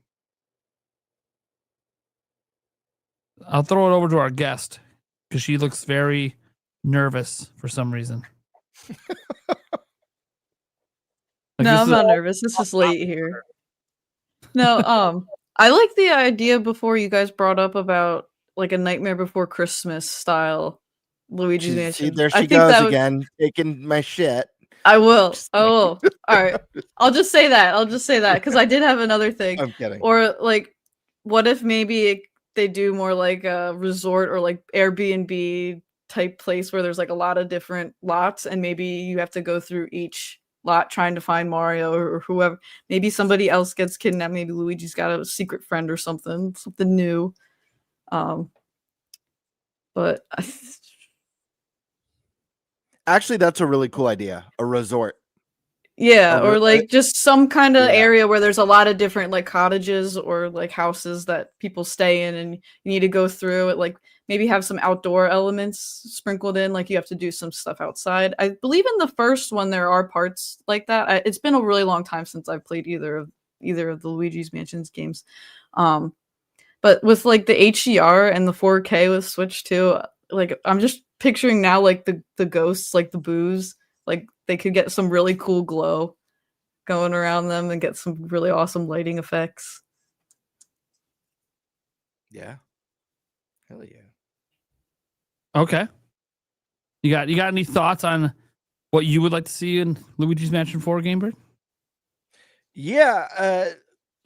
I'll throw it over to our guest because she looks very nervous for some reason. No, I'm not nervous. It's just late here. No, I like the idea before you guys brought up about like a Nightmare Before Christmas style Luigi's See, Mansion. there I she think goes that would, again, taking my shit. I will. All right. I'll just say that because I did have another thing. I'm kidding. Or like, what if maybe they do more like a resort or like Airbnb type place where there's like a lot of different lots, and maybe you have to go through each lot trying to find Mario or whoever. Maybe somebody else gets kidnapped. Maybe Luigi's got a secret friend or something new. But Actually, that's a really cool idea. A resort. yeah, or like it- just some kind of Yeah. area where there's a lot of different like cottages or like houses that people stay in, and you need to go through it. Like maybe have some outdoor elements sprinkled in, like you have to do some stuff outside. I believe in the first one there are parts like that. It's been a really long time since I've played either of the Luigi's Mansions games. But with like the HDR and the 4K with Switch 2, like I'm just picturing now like the ghosts, like the boos, like they could get some really cool glow going around them and get some really awesome lighting effects. Yeah. Hell yeah. Okay. You got any thoughts on what you would like to see in Luigi's Mansion 4, Gamebird? Yeah.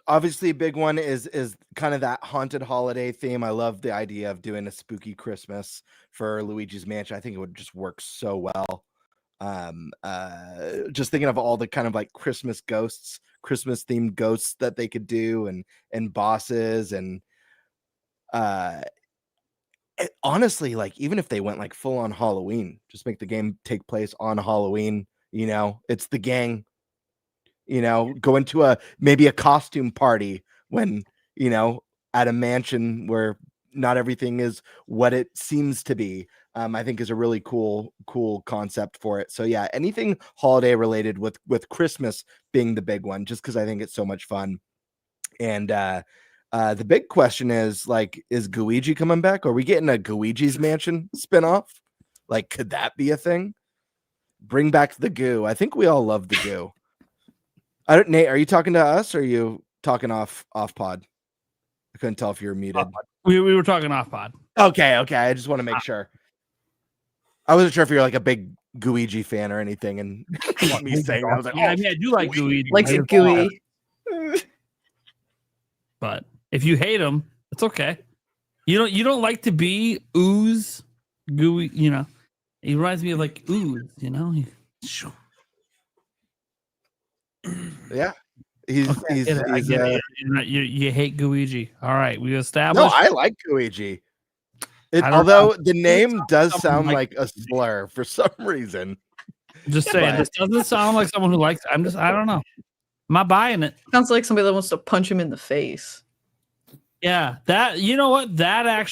Obviously, a big one is kind of that haunted holiday theme. I love the idea of doing a spooky Christmas for Luigi's Mansion. I think it would just work so well. Just thinking of all the kind of like Christmas ghosts, Christmas themed ghosts that they could do, and bosses, and honestly, like even if they went like full on Halloween, just make the game take place on Halloween. It's the gang. Go into maybe a costume party when, at a mansion where not everything is what it seems to be. I think is a really cool concept for it. So yeah, anything holiday related with Christmas being the big one, just because I think it's so much fun. And the big question is like, is Luigi coming back? Are we getting a Luigi's Mansion spinoff? Like, could that be a thing? Bring back the goo. I think we all love the goo. Nate, are you talking to us or are you talking off pod? I couldn't tell if you were muted. We were talking off pod. Okay. I just want to make sure. I wasn't sure if you're like a big Luigi fan or anything, and me saying that, I was like, I mean, I do like Luigi. Likes it gooey. But if you hate him, it's okay. You don't like to be ooze gooey. You know, he reminds me of like ooze. You know. Yeah. He's you hate Luigi. All right, we no, established. I like Luigi. Although the name does sound like a slur for some reason. Just saying, this doesn't sound like someone who likes. I don't know. I'm not buying it. Sounds like somebody that wants to punch him in the face. Yeah, that you know what? That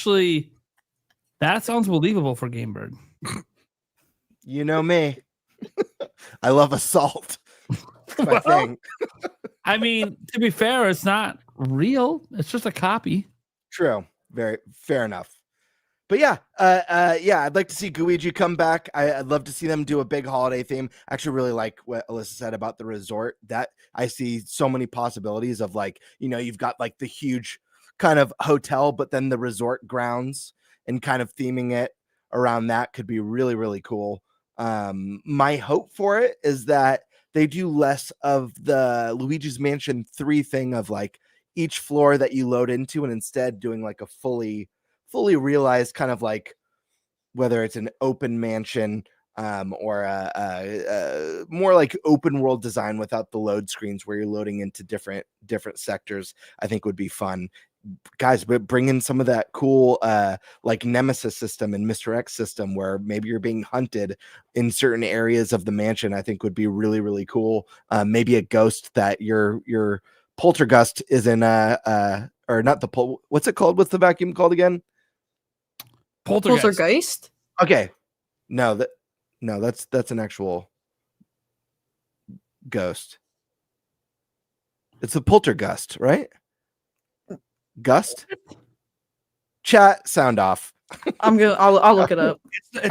sounds believable for Gamebird. You know me. I love assault. That's my thing. I mean, to be fair, it's not real. It's just a copy. True. Very fair enough. But yeah, I'd like to see Luigi come back. I'd love to see them do a big holiday theme. I actually really like what Alyssa said about the resort. That I see so many possibilities of, like, you know, you've got like the huge kind of hotel, but then the resort grounds and kind of theming it around that could be really, really cool. My hope for it is that they do less of the Luigi's Mansion 3 thing of like each floor that you load into, and instead doing like a fully realized kind of like, whether it's an open mansion or a more like open world design without the load screens where you're loading into different sectors, I think would be fun. Guys, but bring in some of that cool like Nemesis system and Mr. X system where maybe you're being hunted in certain areas of the mansion. I think would be really, really cool. Maybe a ghost that your poltergeist is in or not the what's it called? What's the vacuum called again? Poltergeist? Okay. No, that's an actual ghost. It's a poltergeist, right? Gust? Chat, sound off. I'll look it up. It's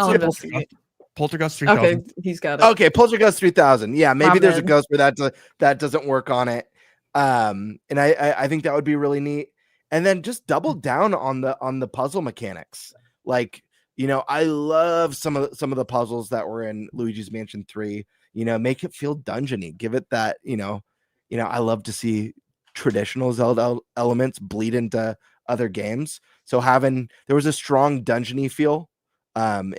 Poltergeist 3000. Okay, he's got it. Okay, Poltergeist 3000. Yeah, maybe there's a bad. ghost where that doesn't work on it. And I think that would be really neat. And then just double down on the puzzle mechanics. Like, you know, I love some of the puzzles that were in Luigi's Mansion 3. You know, make it feel dungeony. Give it that, you know, I love to see traditional Zelda elements bleed into other games. So there was a strong dungeony feel. And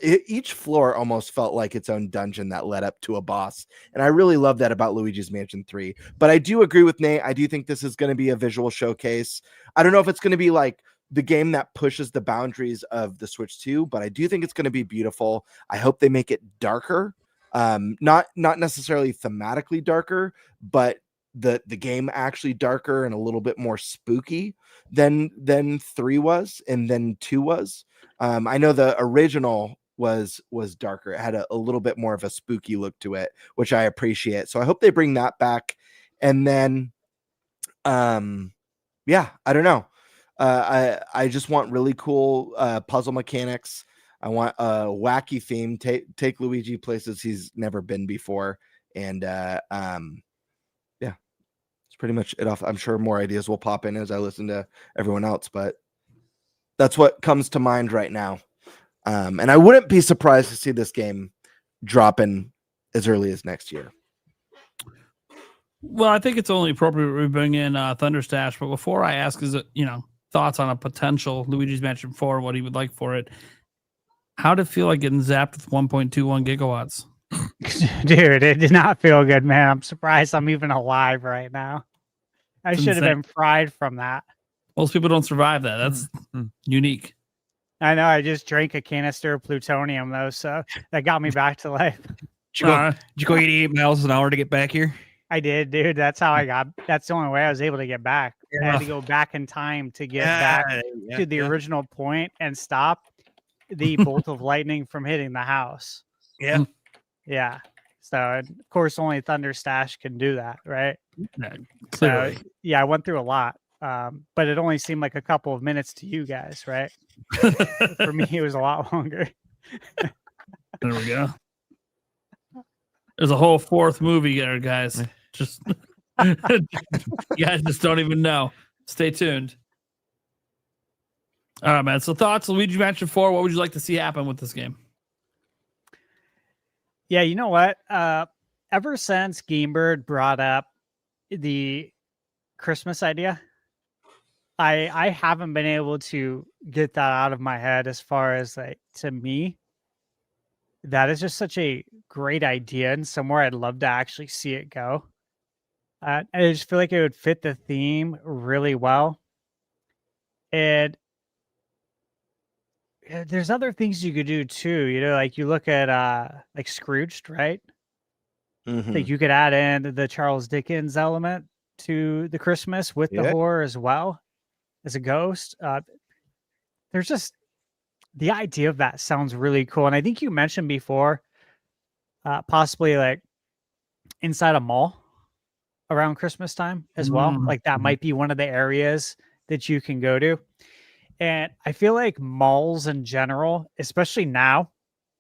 each floor almost felt like its own dungeon that led up to a boss. And I really love that about Luigi's Mansion 3. But I do agree with Nate. I do think this is going to be a visual showcase. I don't know if it's going to be like the game that pushes the boundaries of the Switch 2, but I do think it's going to be beautiful. I hope they make it darker. Not necessarily thematically darker, but the game actually darker and a little bit more spooky than 3 was and then 2 was. I know the original was darker. It had a little bit more of a spooky look to it, which I appreciate. So I hope they bring that back. And then yeah, I don't know. I just want really cool puzzle mechanics. I want a wacky theme. Take Luigi places he's never been before. And yeah, it's pretty much it off. I'm sure more ideas will pop in as I listen to everyone else, but that's what comes to mind right now. And I wouldn't be surprised to see this game dropping as early as next year. Well, I think it's only appropriate we bring in ThunderStash. But before I ask, thoughts on a potential Luigi's Mansion 4, what he would like for it. How did it feel like getting zapped with 1.21 gigawatts? Dude, it did not feel good, man. I'm surprised I'm even alive right now. I should have been fried from that. Most people don't survive that. That's unique. I know. I just drank a canister of plutonium, though, so that got me back to life. Did you go 88 miles an hour to get back here? I did, dude. That's how that's the only way I was able to get back. I had to go back in time to get back to the original point and stop the bolt of lightning from hitting the house. Yeah. Yeah. So, of course, only ThunderStash can do that, right? Clearly. So, yeah, I went through a lot, but it only seemed like a couple of minutes to you guys, right? For me, it was a lot longer. There we go. There's a whole fourth movie there, guys. Just you guys just don't even know. Stay tuned. All right, man. So thoughts, Luigi Mansion 4. What would you like to see happen with this game? Yeah, you know what? Ever since Gamebird brought up the Christmas idea, I haven't been able to get that out of my head. As far as, like, to me, that is just such a great idea and somewhere I'd love to actually see it go. I just feel like it would fit the theme really well. And there's other things you could do too. You know, like you look at like Scrooged, right? Mhm. Like you could add in the Charles Dickens element to the Christmas with the Yeah. horror as well as a ghost. There's just the idea of that sounds really cool. And I think you mentioned before, possibly like inside a mall around Christmas time as well. Like that might be one of the areas that you can go to. And I feel like malls in general, especially now,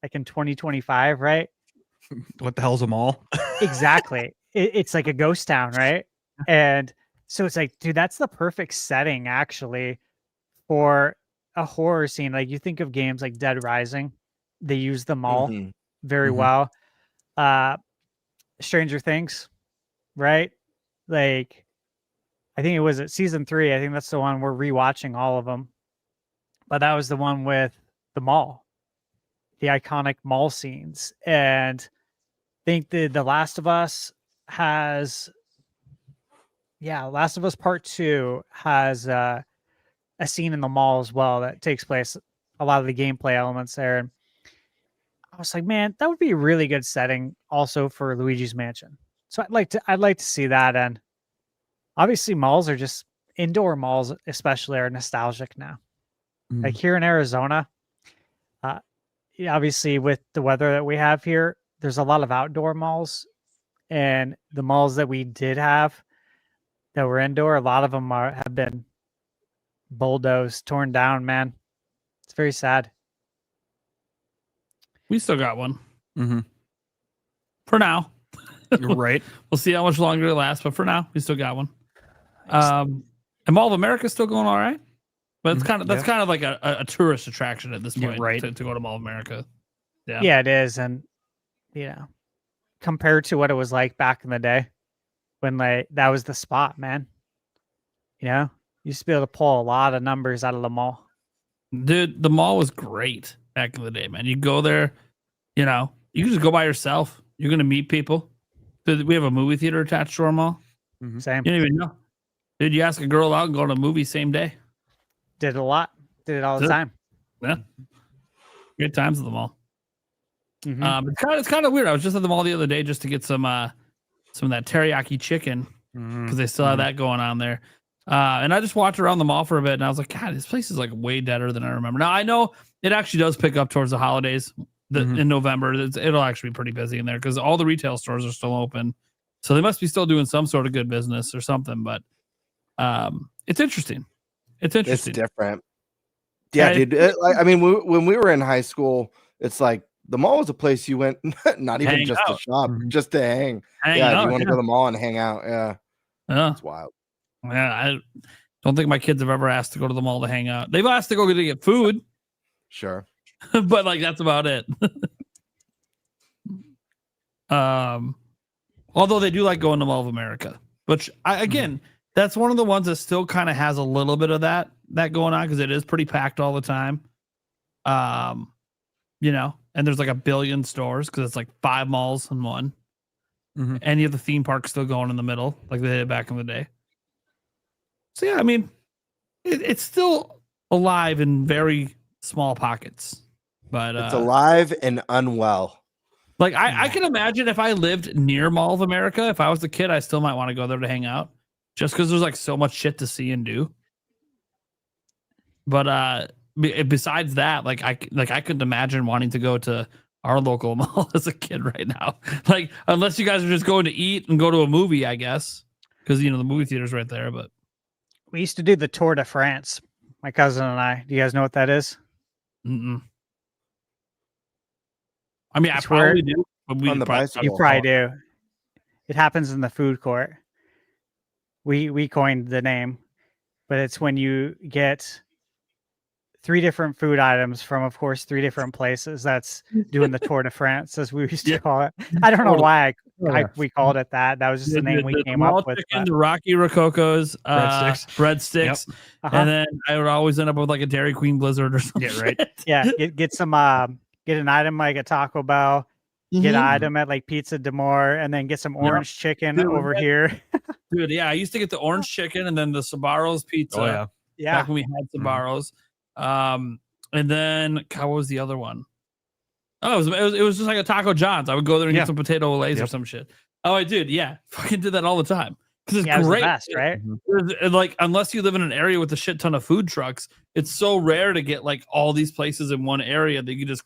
like in 2025, right? What the hell's a mall? Exactly. It's like a ghost town, right? And so it's like, dude, that's the perfect setting actually for a horror scene. Like you think of games like Dead Rising, they use the mall Mhm. very Mhm. well. Stranger Things, right? Like I think it was at season 3. I think that's the one we're rewatching all of them. But that was the one with the mall, the iconic mall scenes. And I think the Last of Us has, Last of Us Part 2 has a scene in the mall as well that takes place, a lot of the gameplay elements there. And I was like, man, that would be a really good setting also for Luigi's Mansion. So I'd like to see that. And obviously malls are just indoor malls, especially, are nostalgic now. Like here in Arizona, obviously with the weather that we have here, there's a lot of outdoor malls, and the malls that we did have that were indoor, a lot of them have been bulldozed, torn down. Man, it's very sad. We still got one Mm-hmm. for now. You're right. We'll see how much longer it lasts, but for now, we still got one. And Mall of America is still going all right, but it's kind of kind of like a tourist attraction at this point, right. to go to Mall of America. Yeah, Yeah, it is. And compared to what it was like back in the day when like that was the spot, man. You used to be able to pull a lot of numbers out of the mall. dude, the mall was great back in the day, man. You go there, you can just go by yourself. You're gonna meet people. We have a movie theater attached to our mall. Same. You don't even know. Dude, you ask a girl out and go to a movie same day. Did it a lot. Did it all the time. Yeah. Great times at the mall. Mhm. It's kind of weird. I was just at the mall the other day just to get some of that teriyaki chicken because they still have that going on there. And I just walked around the mall for a bit and I was like, God, this place is like way deader than I remember. Now I know it actually does pick up towards the holidays in November. It'll actually be pretty busy in there because all the retail stores are still open. So they must be still doing some sort of good business or something. But it's interesting. It's interesting. It's different. Yeah, dude. I mean, when we were in high school, it's like the mall was a place you went, not even Hang just out. to shop, just to hang. Hang Yeah, out, you want to yeah. go to the mall and hang out. Yeah, Yeah. it's wild. Yeah, I don't think my kids have ever asked to go to the mall to hang out. They've asked to go to get food, Sure. but like that's about it. Although they do like going to Mall of America, which again, that's one of the ones that still kind of has a little bit of that going on because it is pretty packed all the time. And there's like 1 billion stores because it's like 5 malls in one. And you have the theme park still going in the middle, like they did back in the day. So yeah, I mean, it's still alive in very small pockets, but It's alive and unwell. like I can imagine if I lived near Mall of America, if I was a kid, I still might want to go there to hang out, just because there's like so much shit to see and do. But besides that, like I couldn't imagine wanting to go to our local mall as a kid right now. Like unless you guys are just going to eat and go to a movie, I guess, because the movie theater's right there. But We used to do the Tour de France, my cousin and I. Do you guys know what that is? mm-mm. I mean, I It's where- probably do. But On the bicycle. You probably do. It happens in the food court. We coined the name, but it's when you get 3 different food items from, of course, 3 different places. That's doing the Tour de France, as we used to call it. I don't know why we called it that. That was just the name we came up with. Chicken, the Rocky Rococos, breadsticks, Uh-huh. and then I would always end up with like a Dairy Queen Blizzard or something. Yeah, right. Yeah, get some get an item like a Taco Bell, get an item at like Pizza D'Amore, and then get some orange chicken over here. Dude, yeah, I used to get the orange chicken and then the Sabaro's pizza. Oh yeah. Yeah. Back when we had Sabaro's. And then what was the other one? Oh, it was just like a Taco John's. I would go there and get some potato olays or some shit. Oh, I did. Yeah, fucking did that all the time because it's It was great. the best, right? Like, unless you live in an area with a shit ton of food trucks, it's so rare to get like all these places in one area that you can just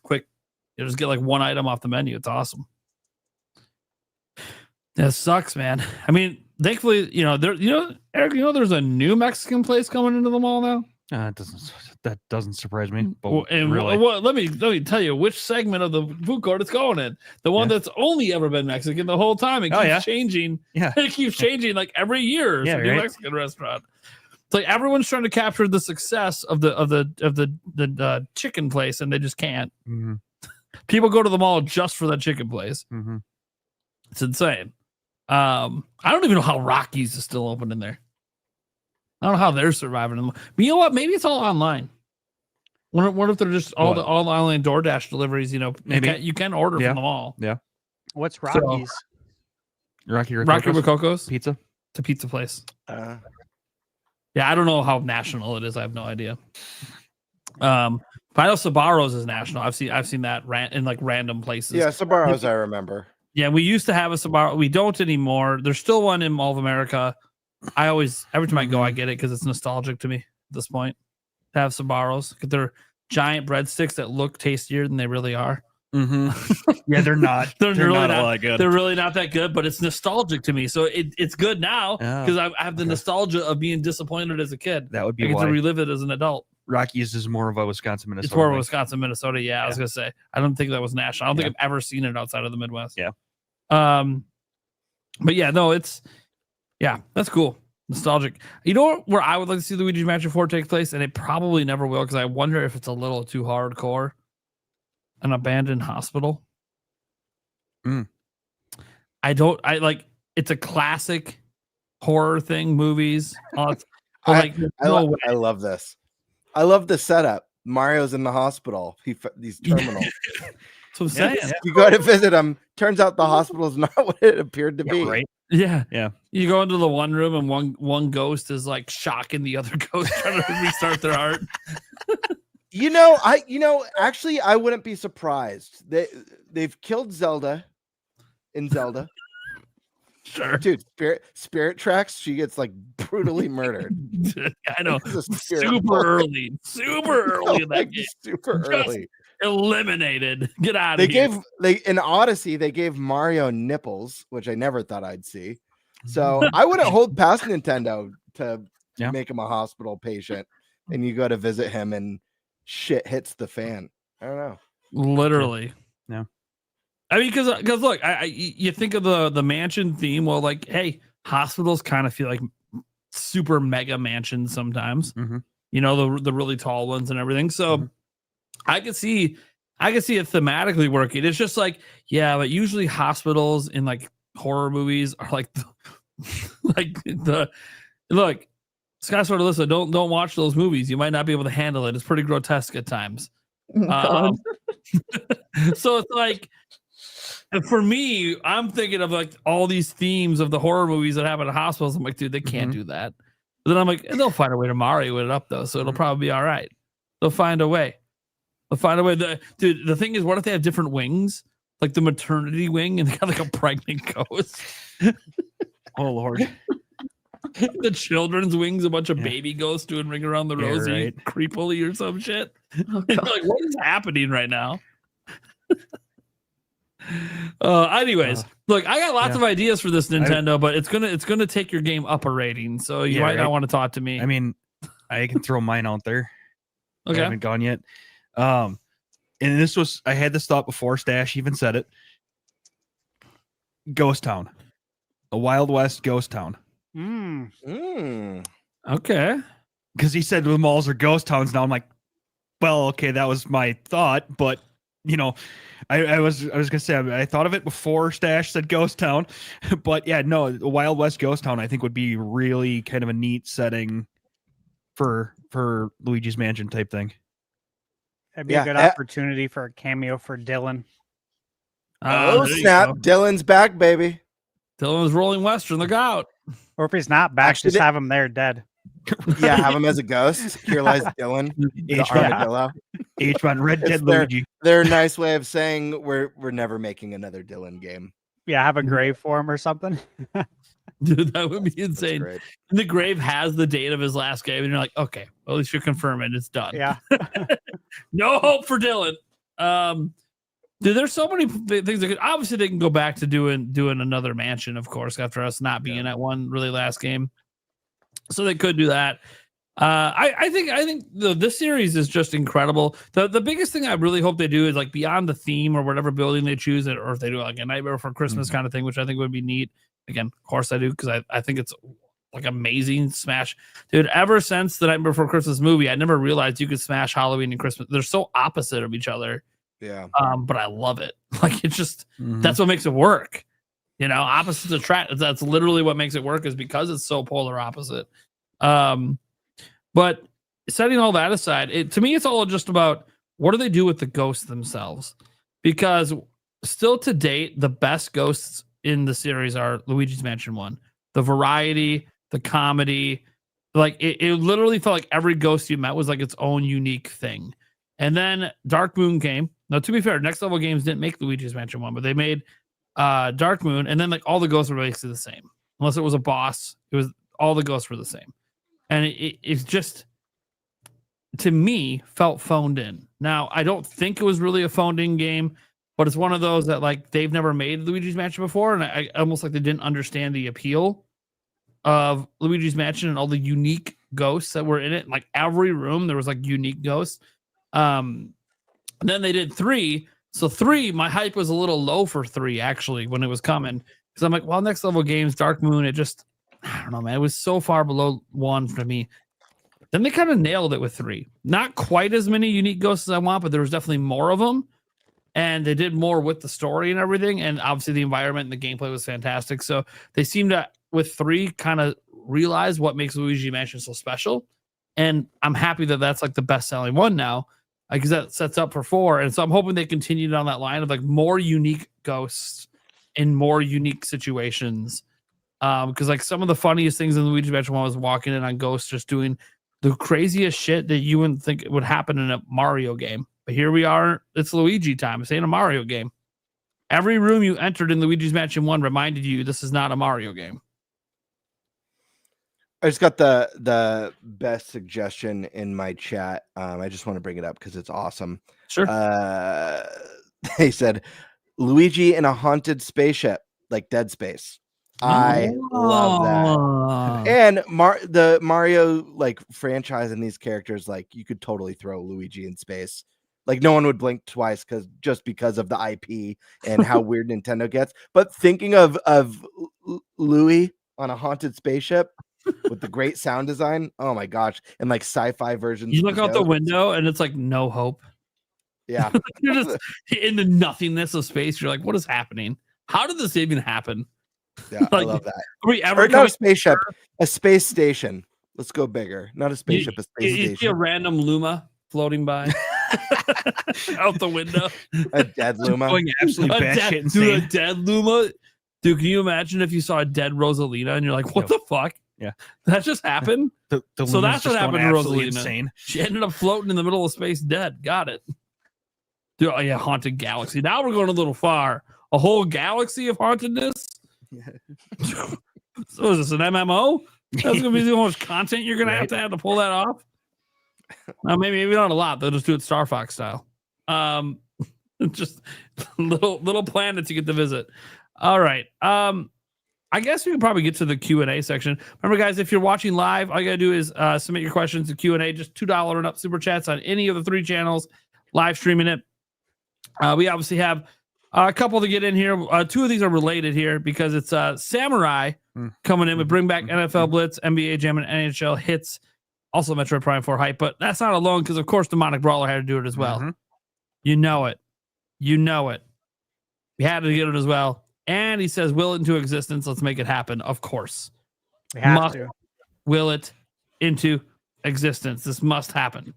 just get like one item off the menu. It's awesome. That sucks, man. I mean, thankfully, Eric, there's a new Mexican place coming into the mall now. That doesn't surprise me. But let me tell you which segment of the food court it's going in. The one that's only ever been Mexican the whole time. It keeps changing. Yeah, it keeps changing like every year. It's a new Mexican restaurant. It's like everyone's trying to capture the success of the chicken place, and they just can't. Mm-hmm. People go to the mall just for that chicken place. Mm-hmm. It's insane. I don't even know how Rocky's is still open in there. I don't know how they're surviving. But you know what? Maybe it's all online. What if they're just all the online DoorDash deliveries? Maybe you can order from the mall. Yeah. What's Rocky's? Rocky Rococo's pizza. It's a pizza place. Yeah, I don't know how national it is. I have no idea. But I know Sabaro's is national. I've seen that in like random places. Yeah, Sabaro's I remember. Yeah, we used to have a Sabaro. We don't anymore. There's still one in Mall of America. Every time I go, I get it because it's nostalgic to me at this point to have Sabaros. They're giant breadsticks that look tastier than they really are. Mm-hmm. Yeah, they're not. they're really not not all that good. They're really not that good, but it's nostalgic to me. So it's good now because I have the nostalgia of being disappointed as a kid. That would be I get why. to relive it as an adult. Rocky's is more of a Wisconsin, Minnesota. It's more of a Wisconsin, Minnesota. Yeah, I was gonna say. I don't think that was national. I don't think I've ever seen it outside of the Midwest. Yeah. But yeah, no, that's cool. Nostalgic. You know where I would like to see Luigi's Mansion 4 take place, and it probably never will because I wonder if it's a little too hardcore. An abandoned hospital. It's a classic horror thing, movies. I love this. I love the setup. Mario's in the hospital. These terminals. So I'm saying. You go to visit him. Turns out the hospital is not what it appeared to be. Right. Yeah. Yeah. You go into the one room and one ghost is like shocking the other ghost trying to restart their heart. Actually, I wouldn't be surprised. They've killed Zelda in Zelda. Sure. Dude, Spirit Tracks, she gets like brutally murdered. I know. Super early in that game. Super early. Eliminated. Get out of here. In Odyssey, they gave Mario nipples, which I never thought I'd see. So I wouldn't hold past Nintendo to make him a hospital patient, and you go to visit him and shit hits the fan. I don't know. Literally. Yeah. I mean, because look, you think of the mansion theme. Well, like, hey, hospitals kind of feel like super mega mansions sometimes. Mm-hmm. The really tall ones and everything. So I could see it thematically working. It's just like, yeah, but usually hospitals in like horror movies are like look, Sky sort of listen, don't watch those movies. You might not be able to handle it. It's pretty grotesque at times. So it's like, for me, I'm thinking of like all these themes of the horror movies that happen at hospitals. I'm like, dude, they can't do that. But then I'm like, they'll find a way to Mario it up though, so it'll probably be all right. They'll find a way. Dude, the thing is, what if they have different wings? Like the maternity wing, and they got like a pregnant ghost. Oh Lord. The children's wings, a bunch of baby ghosts doing Ring Around the Rosie, creepily or some shit. Like, what is happening right now? Anyways, look, I got lots of ideas for this Nintendo, but it's gonna take your game up a rating, so you might not want to talk to me. I mean, I can throw mine out there. Okay. I haven't gone yet. And I had this thought before Stash even said it. Ghost Town. A Wild West ghost town. Okay. Because he said the malls are ghost towns now. I'm like, Well, okay, that was my thought, but you know, I was gonna say I thought of it before Stash said Ghost Town, but yeah, no, Wild West Ghost Town I think would be really kind of a neat setting for Luigi's Mansion type thing. That'd be a good opportunity for a cameo for Dylan. Oh snap! Dylan's back, baby. Dylan's rolling western. Look out! Or if he's not back, just have him there dead. Yeah, have him as a ghost. Here lies Dylan, the armadillo. H-Man, Red Dead Luigi. Their nice way of saying we're never making another Dylan game. Yeah, have a grave for him or something. Dude, that would be insane. And the grave has the date of his last game, and you're like, okay, well, at least you're confirming it's done. Yeah. No hope for Dylan. Dude, there's so many things that could, obviously they can go back to doing another mansion, of course, after us not being at one really last game. So they could do that. I think this series is just incredible. The biggest thing I really hope they do is like beyond the theme or whatever building they choose, or if they do like a Nightmare Before Christmas kind of thing, which I think would be neat. Again, of course I do, because I think it's like amazing smash. Dude, ever since the Nightmare Before Christmas movie, I never realized you could smash Halloween and Christmas. They're so opposite of each other. Yeah. But I love it. Like it's just that's what makes it work. You know, opposites attract. That's literally what makes it work, is because it's so polar opposite. But setting all that aside, to me, it's all just about what do they do with the ghosts themselves? Because still to date, the best ghosts in the series are Luigi's Mansion 1. The variety, the comedy, like it literally felt like every ghost you met was like its own unique thing. And then Dark Moon came. Now, to be fair, Next Level Games didn't make Luigi's Mansion 1, but they made Dark Moon, and then like all the ghosts were basically the same. Unless it was a boss, all the ghosts were the same. And it's just, to me, felt phoned in. Now, I don't think it was really a phoned in game, but it's one of those that like they've never made Luigi's Mansion before, and I almost like they didn't understand the appeal of Luigi's Mansion and all the unique ghosts that were in it. Like every room, there was like unique ghosts. And then they did 3. So 3, my hype was a little low for 3 actually when it was coming, because I'm like, well, Next Level Games, Dark Moon, it just, I don't know, man, it was so far below 1 for me. Then they kind of nailed it with 3. Not quite as many unique ghosts as I want, but there was definitely more of them, and they did more with the story and everything. And obviously the environment and the gameplay was fantastic. So they seem to, with 3, kind of realize what makes Luigi Mansion so special. And I'm happy that that's like the best selling one now, because that sets up for 4. And so I'm hoping they continue down that line of like more unique ghosts in more unique situations. Because like some of the funniest things in Luigi Mansion 1 was walking in on ghosts just doing the craziest shit that you wouldn't think would happen in a Mario game. But here we are, it's Luigi time. It's ain't a Mario game. Every room you entered in Luigi's Mansion 1 reminded you this is not a Mario game. I just got the best suggestion in my chat. I just want to bring it up because it's awesome. Sure. They said Luigi in a haunted spaceship, like Dead Space. I love that. And the Mario like franchise and these characters, like you could totally throw Luigi in space. Like no one would blink twice because of the IP and how weird Nintendo gets. But thinking of Louis on a haunted spaceship with the great sound design, oh my gosh, and like sci-fi versions. You look out the window and it's like no hope. Yeah, you're just in the nothingness of space. You're like, what is happening? How did this even happen? Yeah, like, I love that. Are we ever not a spaceship, a space station. Let's go bigger. Not a spaceship, a space station. You see a random Luma floating by out the window. A dead Luma. Going absolutely batshit insane. Dude, a dead Luma. Dude, can you imagine if you saw a dead Rosalina and you're like, what the fuck? Yeah. That just happened? So that's what happened to Rosalina. Insane. She ended up floating in the middle of space dead. Got it. Dude, oh yeah, haunted galaxy. Now we're going a little far. A whole galaxy of hauntedness? So is this an MMO? That's going to be the most content you're going to have to pull that off? Maybe not a lot. They'll just do it Star Fox style. Just little planets you get to visit. All right. I guess we can probably get to the Q&A section. Remember, guys, if you're watching live, all you got to do is submit your questions to Q&A. Just $2 and up super chats on any of the 3 channels, live streaming it. We obviously have a couple to get in here. 2 of these are related here because it's Samurai coming in with Bring Back NFL Blitz, NBA Jam, and NHL hits Also Metroid Prime 4 hype, but that's not alone because, of course, Demonic Brawler had to do it as well. You know it. You know it. We had to get it as well. And he says, will it into existence. Let's make it happen. Of course. We have to. Will it into existence. This must happen.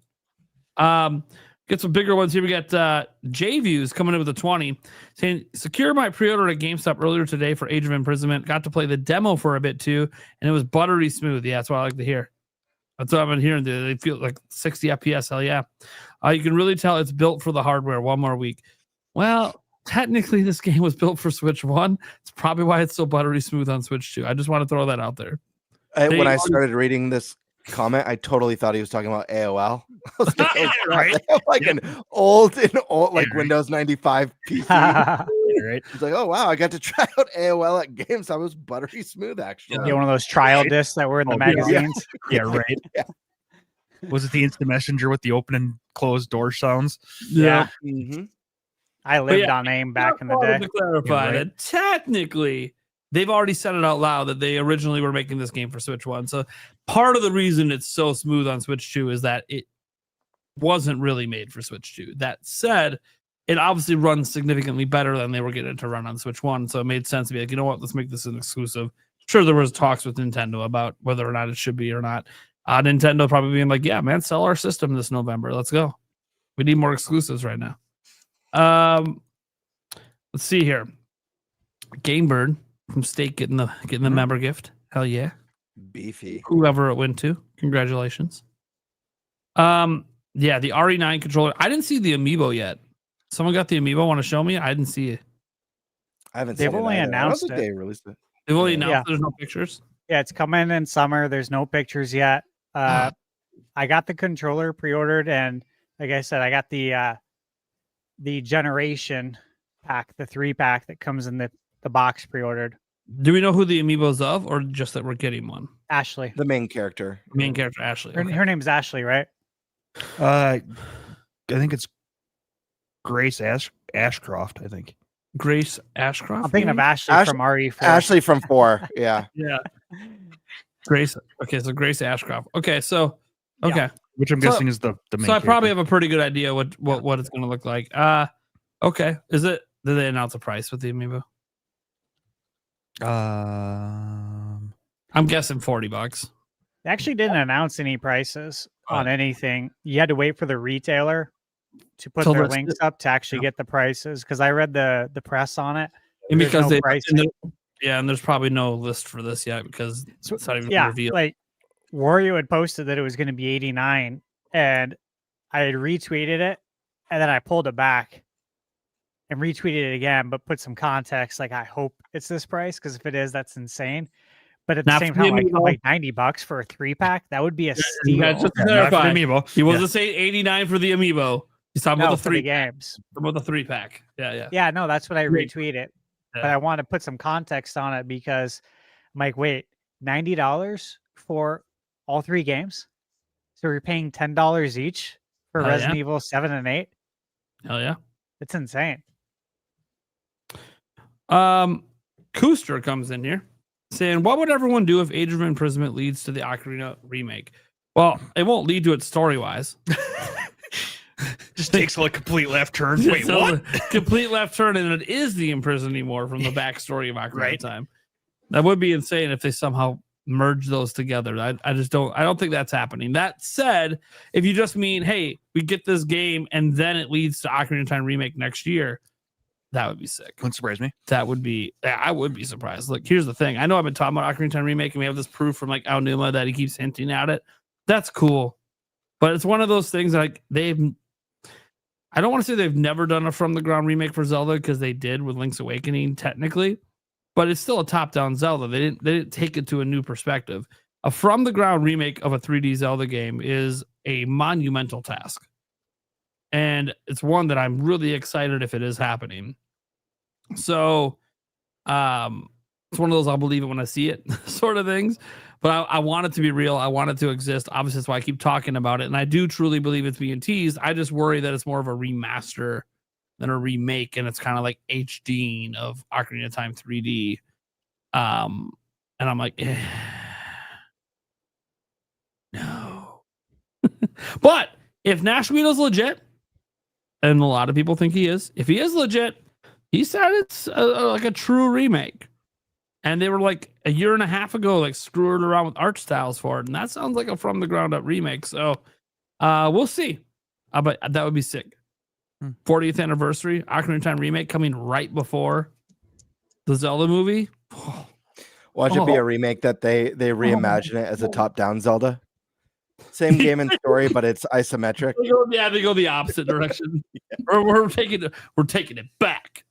Get some bigger ones here. We got J-Views coming in with a 20 saying, secure my pre-order at GameStop earlier today for Age of Imprisonment. Got to play the demo for a bit too, and it was buttery smooth. Yeah, that's what I like to hear. That's what I've been hearing. They feel like 60 FPS. Hell yeah. You can really tell it's built for the hardware. One more week. Well, technically this game was built for Switch 1. It's probably why it's so buttery smooth on Switch 2. I just want to throw that out there. When I started reading this comment, I totally thought he was talking about AOL. I was like, oh, right? Like an old like Windows 95 PC. Right? It's like, oh wow, I got to try out AOL at GameStop. It was buttery smooth, actually. Yeah, one of those trial discs that were in the magazines. Yeah, right. Yeah. Was it the instant messenger with the open and closed door sounds? Yeah. Mm-hmm. I lived on AIM back in the day. To clarify that technically they've already said it out loud that they originally were making this game for Switch 1. So part of the reason it's so smooth on Switch 2 is that it wasn't really made for Switch 2. That said, it obviously runs significantly better than they were getting it to run on Switch 1. So it made sense to be like, you know what, let's make this an exclusive. Sure, there was talks with Nintendo about whether or not it should be or not. Nintendo probably being like, yeah, man, sell our system this November. Let's go. We need more exclusives right now. Let's see here. Gamebird from State getting the member gift. Hell yeah. Beefy. Whoever it went to. Congratulations. Yeah, the RE9 controller. I didn't see the amiibo yet. Someone got the amiibo. Want to show me? I didn't see it. I haven't They've seen only it either. announced I don't think it. they released it. They've only announced there's no pictures. Yeah, it's coming in summer. There's no pictures yet. I got the controller pre-ordered, and like I said, I got the generation pack, the 3-pack that comes in the box pre-ordered. Do we know who the amiibo's of, or just that we're getting one? Ashley. The main character. Main character, Ashley. Okay. Her name's Ashley, right? I think it's Grace Ashcroft, I think. Grace Ashcroft? I'm thinking of Ashley from RE4. Ashley from 4. Yeah. Yeah. Grace. Okay, so Grace Ashcroft. Okay, so Which I'm guessing is the main So I probably character. have a pretty good idea what it's going to look like. Okay. Did they announce a price with the amiibo? I'm guessing $40. They actually didn't announce any prices on anything. You had to wait for the retailer to put their links up to actually get the prices, because I read the press on it. And There's because no pricing. and there's probably no list for this yet because it's not even revealed. Like Wario had posted that it was going to be 89, and I had retweeted it, and then I pulled it back and retweeted it again, but put some context. Like, I hope it's this price, because if it is, that's insane. But at the same time, like $90 for a 3-pack, that would be a steal. Just to clarify, he wasn't saying 89 for the amiibo. He's talking about the 3 games. About the 3-pack. Yeah. Yeah, no, that's what I retweeted. But I want to put some context on it, because I'm like, wait, $90 for all 3 games? So we're paying $10 each for Resident Evil 7 and 8? Hell yeah. It's insane. Kooster comes in here saying, what would everyone do if Age of Imprisonment leads to the Ocarina remake? Well, it won't lead to it story-wise. Just takes a complete left turn. Wait, what? Complete left turn, and it is the Imprisoning War from the backstory of Ocarina of Time. That would be insane if they somehow merge those together. I don't think that's happening. That said, if you just mean, hey, we get this game and then it leads to Ocarina of Time remake next year, that would be sick. Wouldn't surprise me. I would be surprised. Look, here's the thing. I know I've been talking about Ocarina of Time remake, and we have this proof from like Aonuma that he keeps hinting at it. That's cool. But it's one of those things that I don't want to say they've never done a from the ground remake for Zelda, because they did with Link's Awakening technically, but it's still a top-down Zelda. They didn't take it to a new perspective. A from the ground remake of a 3D Zelda game is a monumental task. And it's one that I'm really excited if it is happening. So it's one of those I'll believe it when I see it sort of things. But I want it to be real. I want it to exist. Obviously, that's why I keep talking about it. And I do truly believe it's being teased. I just worry that it's more of a remaster than a remake. And it's kind of like HDing of Ocarina of Time 3D. And I'm like, no. But if Nash Guido's legit, and a lot of people think he is, if he is legit, he said it's like a true remake. And they were like a year and a half ago, like screwing around with art styles for it. And that sounds like a from the ground up remake. So we'll see. But that would be sick. 40th anniversary, Ocarina of Time remake coming right before the Zelda movie. Watch it be a remake that they reimagine it as a top-down Zelda. Same game and story, but it's isometric. They go the opposite direction. We're taking it back.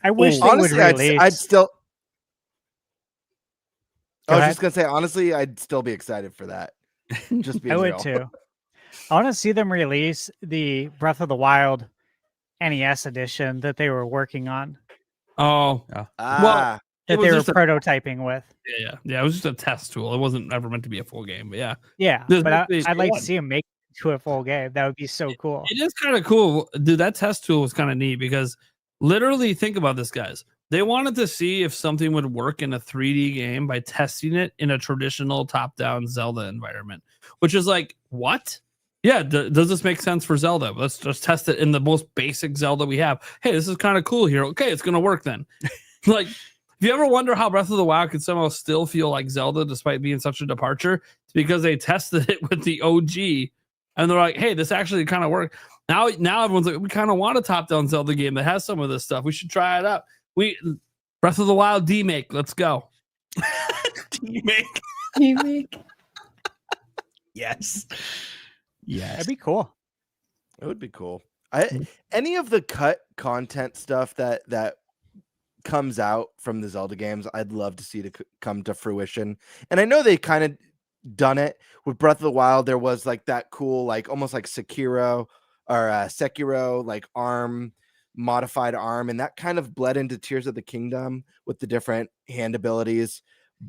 I wish they honestly, would release. I'd still. Go I was ahead. just gonna say, honestly, I'd still be excited for that. Just being I would real. too. I want to see them release the Breath of the Wild NES edition that they were working on, Oh, Ah, that It was they were just a- prototyping with. yeah. It was just a test tool. It wasn't ever meant to be a full game. But yeah, Yeah, There's but definitely I'd like one. to see them make it to a full game. That would be so cool. It is kind of cool, dude. That test tool was kind of neat because literally, think about this, guys. They wanted to see if something would work in a 3D game by testing it in a traditional top-down Zelda environment, which is like, what? Yeah, does this make sense for Zelda? Let's just test it in the most basic Zelda we have. Hey, this is kind of cool here. Okay, it's gonna work then. Like, if you ever wonder how Breath of the Wild could somehow still feel like Zelda despite being such a departure, it's because they tested it with the OG, and they're like, hey, this actually kind of worked. Now everyone's like, we kind of want a top-down Zelda game that has some of this stuff. We should try it out. Breath of the Wild D-make. Let's go. D-make. Yes. That'd be cool. it would be cool. Any of the cut content stuff that comes out from the Zelda games, I'd love to see to come to fruition. And I know they kind of done it with Breath of the Wild. There was like that cool, like almost like Sekiro, like modified arm, and that kind of bled into Tears of the Kingdom with the different hand abilities.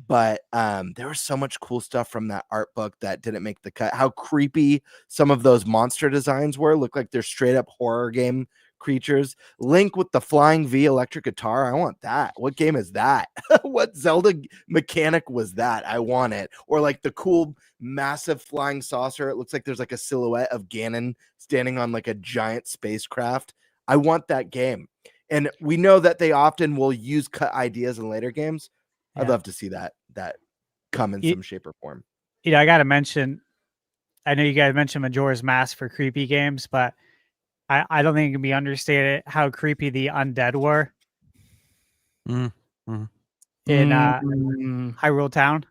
But there was so much cool stuff from that art book that didn't make the cut. How creepy some of those monster designs were. Look like they're straight up horror game creatures. Link with the flying V electric guitar. I want that. What game is that? What Zelda mechanic was that? I want it. Or like the cool massive flying saucer. It looks like there's like a silhouette of Ganon standing on like a giant spacecraft. I want that game. And we know that they often will use cut ideas in later games. I'd love to see that come in some shape or form. You know, I got to mention, I know you guys mentioned Majora's Mask for creepy games, but I don't think it can be understated how creepy the undead were in Hyrule Town.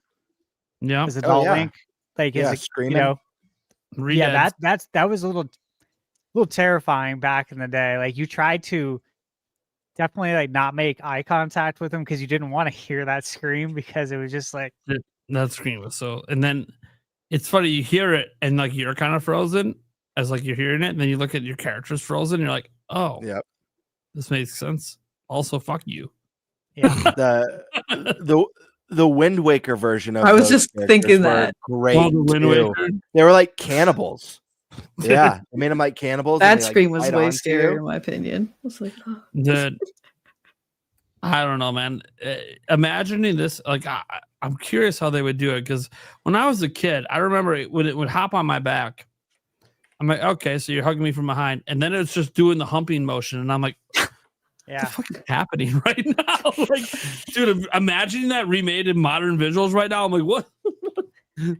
Yeah, as adult Link, like screaming. You know, that was a little terrifying back in the day. Like you tried to definitely like not make eye contact with them because you didn't want to hear that scream because it was just like that scream was so. And then it's funny, you hear it and like you're kind of frozen as like you're hearing it, and then you look at your character's frozen and you're like, oh, yep, this makes sense. Also, fuck you. Yeah. The Wind Waker version of I was just thinking were that. great. Oh, the Wind too. Waker? They were like cannibals. Yeah, I made them like cannibals. That and they, scream like, was bite way onto scarier you. in my opinion. I was like, oh. Dude, I don't know, man. Imagining this, like, I'm curious how they would do it because when I was a kid, I remember when it would hop on my back. I'm like, okay, so you're hugging me from behind, and then it's just doing the humping motion, and I'm like, what the fuck is happening right now? Like, dude, imagining that remade in modern visuals right now. I'm like, what?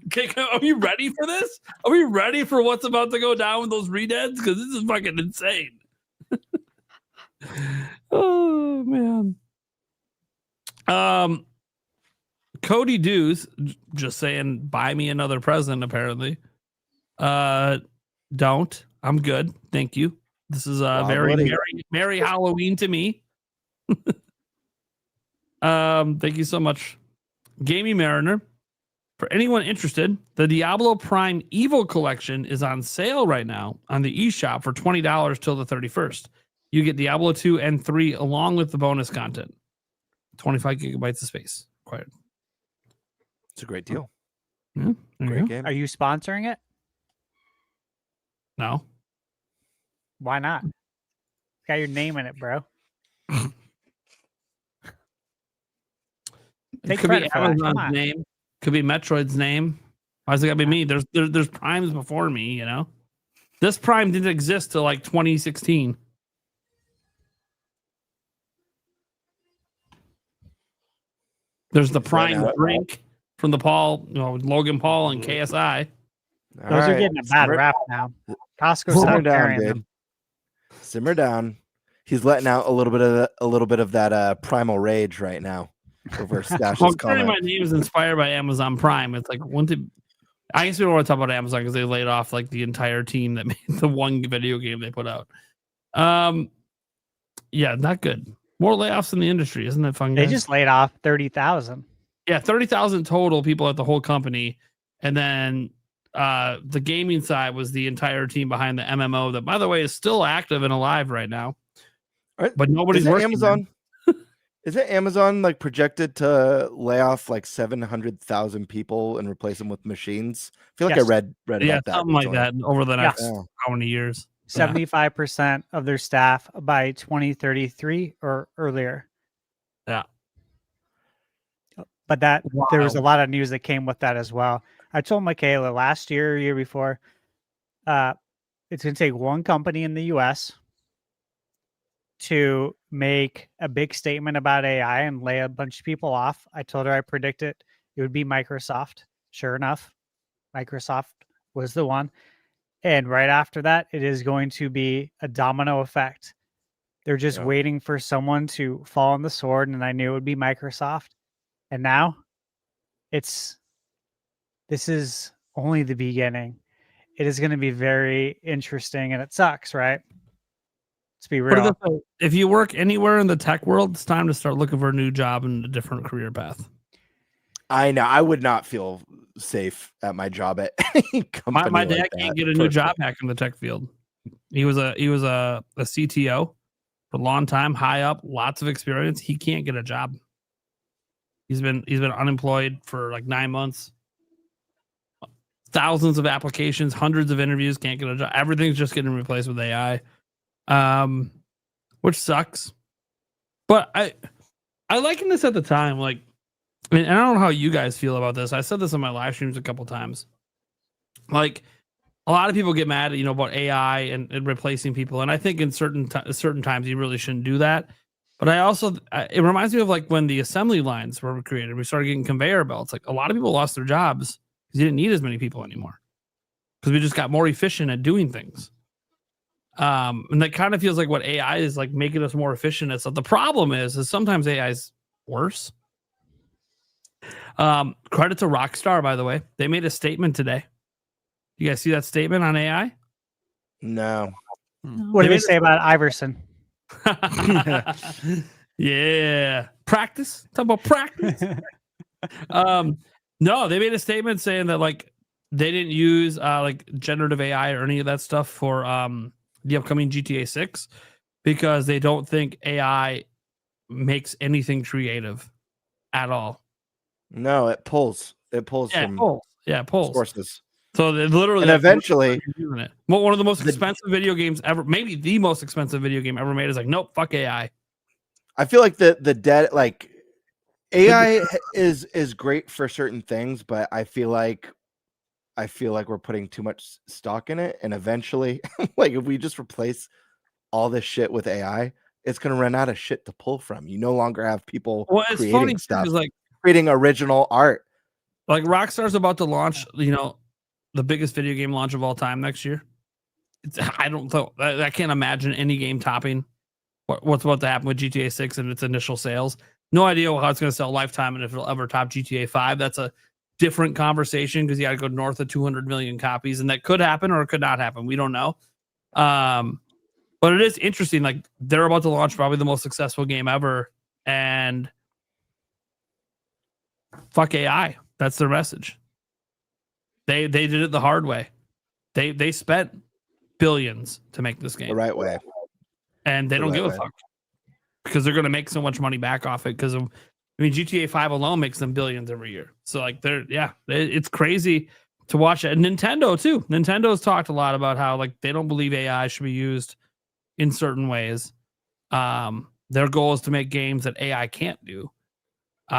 Okay, are we ready for this? Are we ready for what's about to go down with those redeads? Because this is fucking insane. Oh man. Cody Dews just saying, buy me another present. Apparently, don't. I'm good, thank you. This is very merry Halloween to me. Thank you so much, Gamey Mariner. For anyone interested, the Diablo Prime Evil Collection is on sale right now on the eShop for $20 till the 31st. You get Diablo 2 and 3 along with the bonus content. 25 gigabytes of space required. It's a great deal. Yeah, Great game. Are you sponsoring it? No. Why not? It's got your name in it, bro. It could be Amazon's name. Could be Metroid's name. Why is it gotta be me? There's primes before me, you know. This prime didn't exist till like 2016. There's the prime drink from the Logan Paul and KSI. Those are getting a bad rap now. Costco stopped carrying them. Simmer down. He's letting out a little bit of that primal rage right now. Over Stash's comment. My name is inspired by Amazon Prime. It's like I guess we don't want to talk about Amazon because they laid off like the entire team that made the one video game they put out. Yeah, not good. More layoffs in the industry, isn't that fun? They just laid off 30,000. Yeah, 30,000 total people at the whole company, and then the gaming side was the entire team behind the MMO that, by the way, is still active and alive right now. But nobody's working. Amazon. Isn't Amazon like projected to lay off like 700,000 people and replace them with machines? I feel like I read about that. Something like that over the next how many years? 75% of their staff by 2033 or earlier. Yeah. But there was a lot of news that came with that as well. I told Michaela last year or year before, it's going to take one company in the US to make a big statement about AI and lay a bunch of people off. I told her I predicted it would be Microsoft. Sure enough, Microsoft was the one. And right after that, it is going to be a domino effect. They're just waiting for someone to fall on the sword, and I knew it would be Microsoft. And now this is only the beginning. It is going to be very interesting, and it sucks, right? Let's be real. If you work anywhere in the tech world, it's time to start looking for a new job and a different career path. I know. I would not feel safe at my job at any company. My dad can't get a new job back in the tech field. He was a CTO for a long time, high up, lots of experience. He can't get a job. He's been unemployed for like 9 months. Thousands of applications, hundreds of interviews, can't get a job. Everything's just getting replaced with AI. Which sucks. But I likened this at the time, like, I mean, I don't know how you guys feel about this. I said this on my live streams a couple times. Like, a lot of people get mad at, about AI and replacing people, and I think in certain times you really shouldn't do that. But it reminds me of like when the assembly lines were created, we started getting conveyor belts. Like, a lot of people lost their jobs because you didn't need as many people anymore because we just got more efficient at doing things. And that kind of feels like what AI is like, making us more efficient at stuff. The problem is sometimes AI is worse. Credit to Rockstar, by the way. They made a statement today. You guys see that statement on AI? No. What do they say about Iverson? Yeah. Practice. Talk about practice. No, they made a statement saying that like they didn't use like generative AI or any of that stuff for the upcoming GTA 6 because they don't think AI makes anything creative at all. No, it pulls. It pulls from sources. So they literally, and eventually, using it. Well, one of the most expensive video games ever, maybe the most expensive video game ever made, is like, nope, fuck AI. I feel like the dead, like AI is great for certain things, but I feel like we're putting too much stock in it, and eventually, like if we just replace all this shit with AI, it's gonna run out of shit to pull from. You no longer have people creating stuff, like creating original art. Like Rockstar's about to launch, the biggest video game launch of all time next year. I can't imagine any game topping what's about to happen with GTA 6 and its initial sales. No idea how it's going to sell lifetime and if it'll ever top GTA 5. That's a different conversation because you got to go north of 200 million copies, and that could happen or it could not happen. We don't know. But it is interesting. Like, they're about to launch probably the most successful game ever, and fuck AI. That's their message. They did it the hard way. They spent billions to make this game the right way, and they don't give a fuck because they're going to make so much money back off it. Because GTA 5 alone makes them billions every year. So like it's crazy to watch it. And Nintendo too. Nintendo's talked a lot about how like they don't believe AI should be used in certain ways. Their goal is to make games that AI can't do,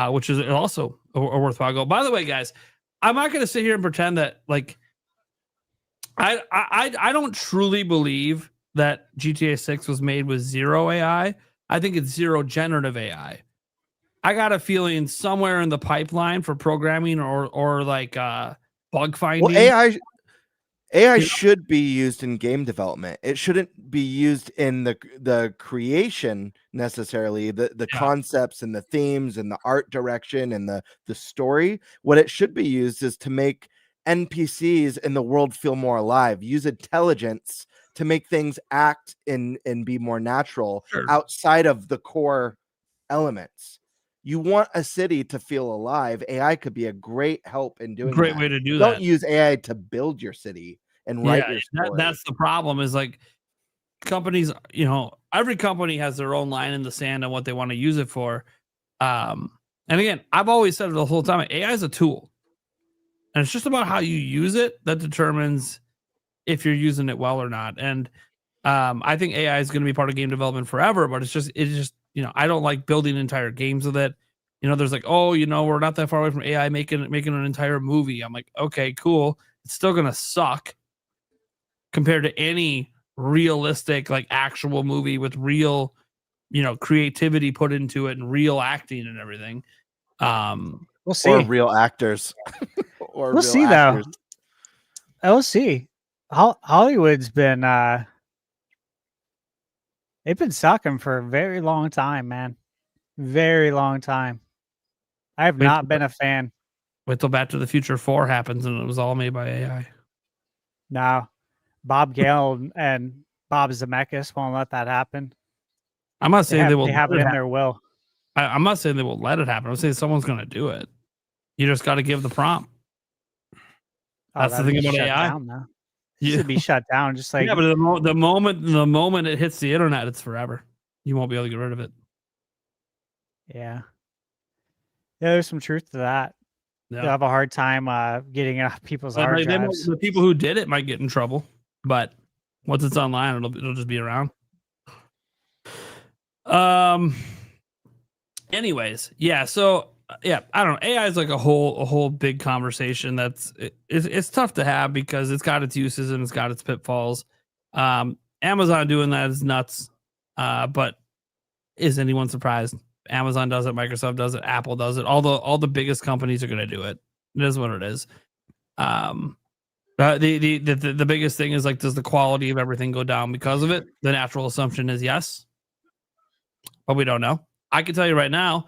which is also a worthwhile goal. By the way, guys, I'm not going to sit here and pretend that like I don't truly believe that GTA 6 was made with zero AI. I think it's zero generative AI. I got a feeling somewhere in the pipeline for programming or like bug finding. Well, AI should be used in game development. It shouldn't be used in the creation necessarily, the concepts and the themes and the art direction and the story. What it should be used is to make NPCs in the world feel more alive. Use intelligence to make things act and be more natural outside of the core elements. You want a city to feel alive. AI could be a great help in doing Great that. way to do that. Don't use AI to build your city and write your story. That's the problem is like companies, every company has their own line in the sand on what they want to use it for. And again, I've always said it the whole time, AI is a tool. And it's just about how you use it that determines if you're using it well or not. And I think AI is going to be part of game development forever, but it's just I don't like building entire games with it. There's like, we're not that far away from AI making an entire movie. I'm like, okay, cool. It's still going to suck compared to any realistic, like actual movie with real, creativity put into it and real acting and everything. We'll see. Or real actors. We'll see actors. Though. We'll see. Hollywood's been they've been sucking for a very long time, man. Very long time. I have not been a fan. Wait till Back to the Future 4 happens and it was all made by AI. No. Bob Gale and Bob Zemeckis won't let that happen. I'm not saying they will. They have it in their will. I'm not saying they will let it happen. I'm saying someone's going to do it. You just got to give the prompt. That's the thing about AI. Down, it should be shut down. Just like but the moment it hits the internet, it's forever. You won't be able to get rid of it. Yeah. Yeah, there's some truth to that. Yeah. They'll have a hard time getting off people's hard drives. The people who did it might get in trouble, but once it's online, it'll just be around. Anyways, yeah. So yeah, I don't know. AI is like a whole big conversation. It's tough to have because it's got its uses and it's got its pitfalls. Amazon doing that is nuts. But is anyone surprised? Amazon does it, Microsoft does it, Apple does it. All the biggest companies are going to do it. It is what it is. The biggest thing is like, does the quality of everything go down because of it? The natural assumption is yes, but we don't know. I can tell you right now,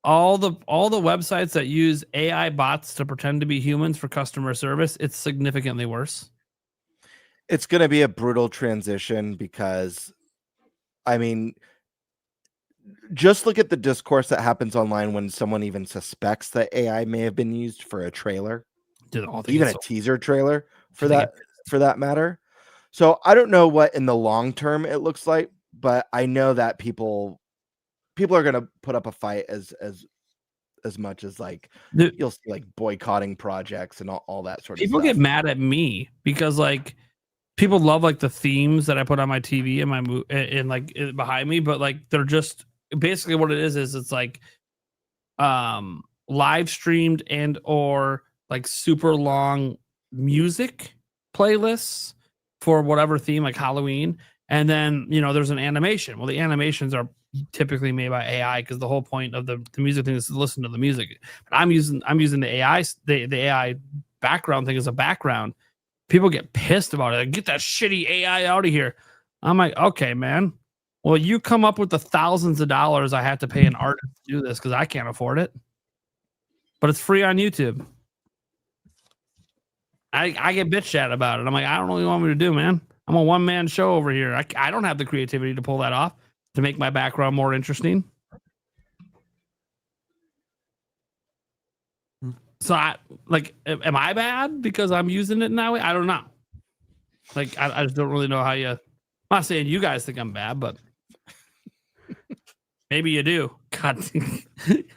all the websites that use AI bots to pretend to be humans for customer service, it's significantly worse. It's going to be a brutal transition because, I mean, just look at the discourse that happens online when someone even suspects that AI may have been used for a trailer, even a teaser trailer for that matter. So I don't know what in the long term it looks like, but I know that people are going to put up a fight as much as like you'll see like boycotting projects and all that sort of stuff. People get mad at me because like people love like the themes that I put on my TV and like behind me, but like they're just basically what it is it's like live streamed and or like super long music playlists for whatever theme, like Halloween, and then there's an animation. Well, the animations are typically made by AI because the whole point of the music thing is to listen to the music. But I'm using the AI the AI background thing as a background. People get pissed about it. Like, get that shitty AI out of here. I'm like, okay, man. Well, you come up with the thousands of dollars I have to pay an artist to do this because I can't afford it. But it's free on YouTube. I get bitched at about it. I'm like, I don't know what you want me to do, man. I'm a one-man show over here. I don't have the creativity to pull that off to make my background more interesting. So am I bad because I'm using it in that way? I don't know. Like, I just don't really know how I'm not saying you guys think I'm bad, but maybe you do. God,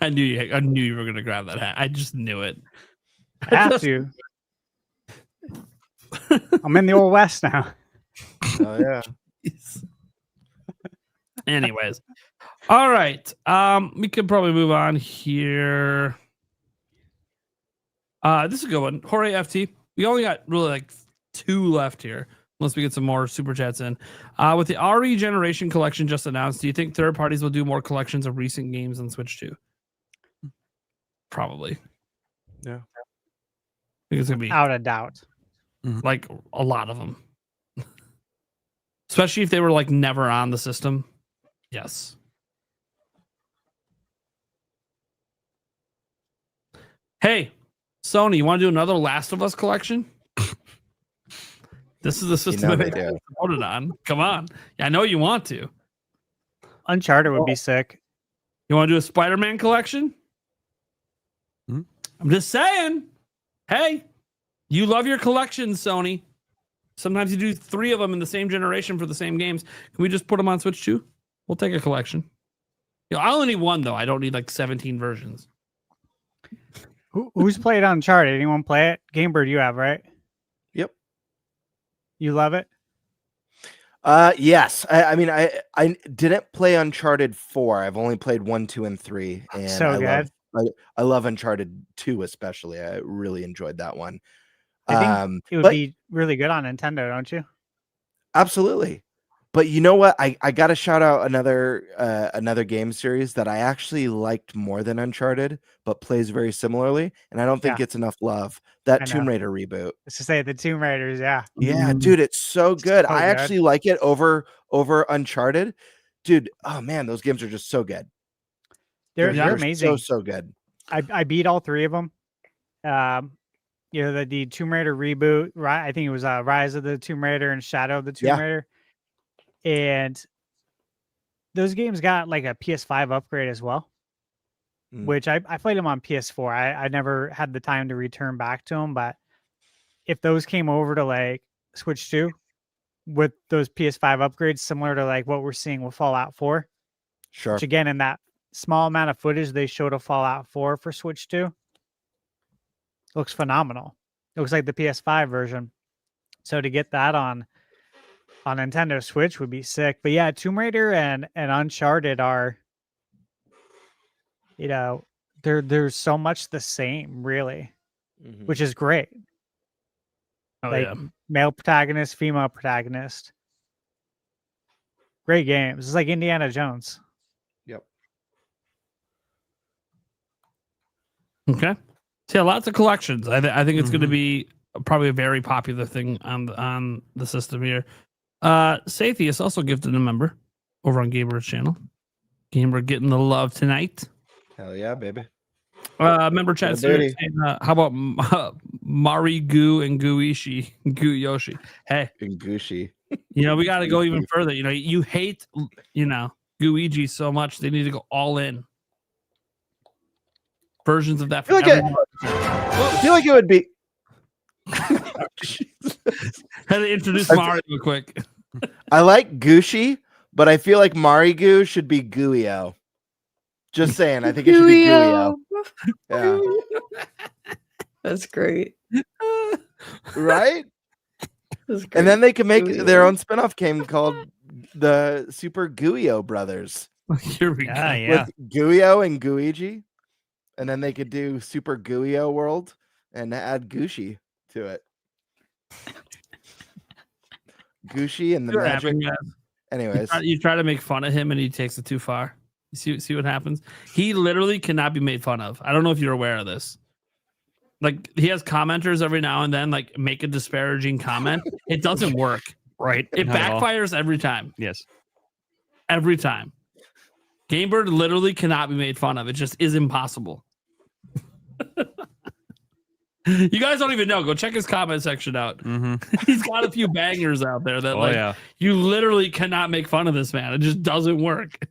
I knew you were going to grab that hat. I just knew it. I have to. I'm in the old West now. Oh yeah. Anyways, all right. We could probably move on here. This is a good one. Jorge FT. We only got really like 2 left here, unless we get some more super chats in. With the RE Generation collection just announced, do you think third parties will do more collections of recent games on Switch 2? Probably. Yeah. I think it's gonna be Out of doubt. like a lot of them, especially if they were like never on the system. Yes. Hey, Sony, you want to do another Last of Us collection? This is the system know that they do. voted on. Come on. I know you want to. Uncharted would be sick. You want to do a Spider-Man collection? I'm just saying. Hey, you love your collections, Sony. Sometimes you do 3 of them in the same generation for the same games. Can we just put them on Switch 2? We'll take a collection. I only need 1, though. I don't need like 17 versions. Who's played Uncharted? Anyone play it? Gamebird, you have, right? Yep. You love it? Yes. I mean, I didn't play Uncharted 4. I've only played 1, 2, and 3. And So good. I love Uncharted 2 especially. I really enjoyed that one. I think it would be really good on Nintendo, don't you? Absolutely. But you know what? I got to shout out another game series that I actually liked more than Uncharted, but plays very similarly, and I don't think gets enough love. That Tomb Raider reboot. Let's just say the Tomb Raiders, yeah. Yeah, dude, it's so good. So I good. actually like it over Uncharted. Dude, oh man, those games are just so good. They're amazing. So good. I beat all 3 of them. The Tomb Raider reboot, right? I think it was Rise of the Tomb Raider and Shadow of the Tomb Raider. And those games got like a PS5 upgrade as well, which I played them on PS4. I never had the time to return back to them, but if those came over to like Switch 2 with those PS5 upgrades, similar to like what we're seeing with Fallout 4, sure. Which again, in that small amount of footage they showed of Fallout 4 for Switch 2, looks phenomenal. It looks like the PS5 version. So to get that on Nintendo Switch would be sick. But yeah, Tomb Raider and Uncharted are, they're so much the same, really, which is great. Male protagonist, female protagonist. Great games. It's like Indiana Jones. Yep. Okay. So yeah, lots of collections. I think it's going to be probably a very popular thing on the system here. Sathius also gifted a member over on Gamer's channel. Gamer getting the love tonight. Hell yeah, baby. Member chat saying, how about Mari Goo and Gooishi, Goo Yoshi? Hey, and Gooshi. We got to go even further. You hate, Luigi so much. They need to go all in. Versions of that. I feel like it would be. Had to introduce Mario real quick. I like Gooshi, but I feel like Marigu should be Guio. Just saying, I think it should be Guio. Yeah. That's great. Right? That's great. And then they can make their own spin-off game called the Super Guio Brothers. Here we go. Yeah. With Guio and Guigi. And then they could do Super Guio World and add Gooshi to it. Gooshi and the magic. Anyways, you try to make fun of him and he takes it too far. You see what happens? He literally cannot be made fun of. I don't know if you're aware of this. Like, he has commenters every now and then, like, make a disparaging comment. It doesn't work. Right. It backfires every time. Yes. Every time. Gamebird literally cannot be made fun of. It just is impossible. You guys don't even know. Go check his comment section out. He's got a few bangers out there that you literally cannot make fun of this man. It just doesn't work.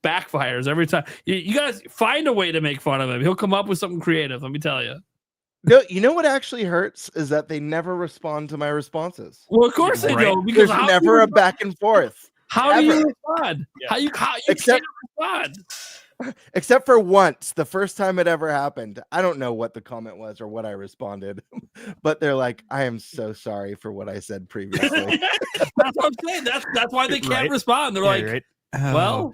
Backfires every time. You guys find a way to make fun of him. He'll come up with something creative. Let me tell you. No, you know what actually hurts is that they never respond to my responses. Well, of course they don't. Because there's never a back and forth. How do you respond? Yeah. How you can't respond? Except for once, the first time it ever happened. I don't know what the comment was or what I responded, but they're like, "I am so sorry for what I said previously." That's what I'm saying. That's why they can't respond. They're like, "Well,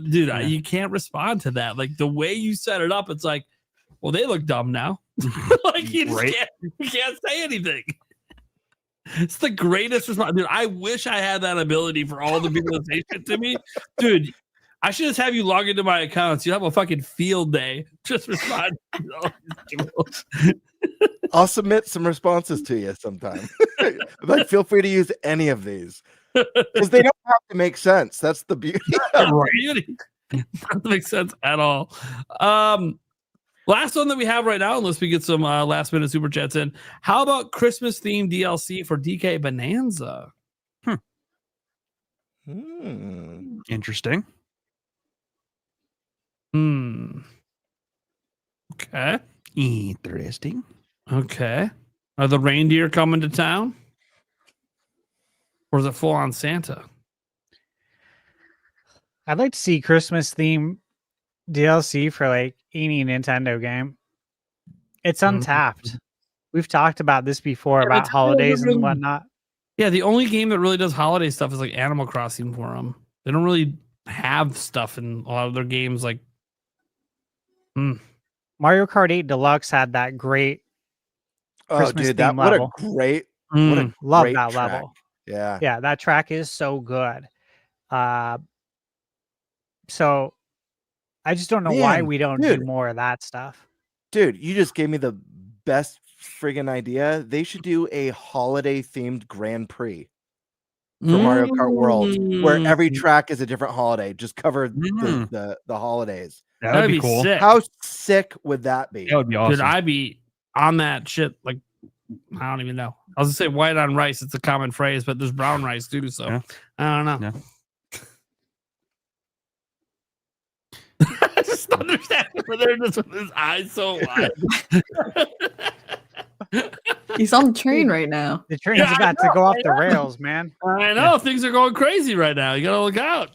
dude, you can't respond to that. Like, the way you set it up, it's like well, they look dumb now. Like you can't say anything. It's the greatest response. Dude, I wish I had that ability for all the people that say shit to me. Dude, I should just have you log into my accounts. You have a fucking field day. Just respond. I'll submit some responses to you sometime. Like, feel free to use any of these because they don't have to make sense. That's the beauty. Doesn't make sense at all. Last one that we have right now, unless we get some last minute super chats in. How about Christmas themed DLC for DK Bonanza? Interesting. Okay. Interesting. Okay. Are the reindeer coming to town? Or is it full on Santa? I'd like to see Christmas theme DLC for like any Nintendo game. It's untapped. We've talked about this before about holidays and whatnot. Yeah, the only game that really does holiday stuff is like Animal Crossing for them. They don't really have stuff in a lot of their games. Like, Mario Kart 8 Deluxe had that great Christmas dude, theme what level. a great, Love great that track. level. Yeah, yeah, that track is so good. So I just don't know why we don't do more of that stuff. Dude, you just gave me the best friggin' idea. They should do a holiday themed Grand Prix for Mario Kart World, where every track is a different holiday. Just cover the holidays. That would be cool. Sick. How sick would that be? That would be awesome. Dude, I'd be on that shit. Like, I don't even know. I was gonna say white on rice. It's a common phrase, but there's brown rice too. So I don't know. Just understand over there, just with his eyes so wide. He's on the train right now. The train's about to go off the rails, man. I know things are going crazy right now. You gotta look out.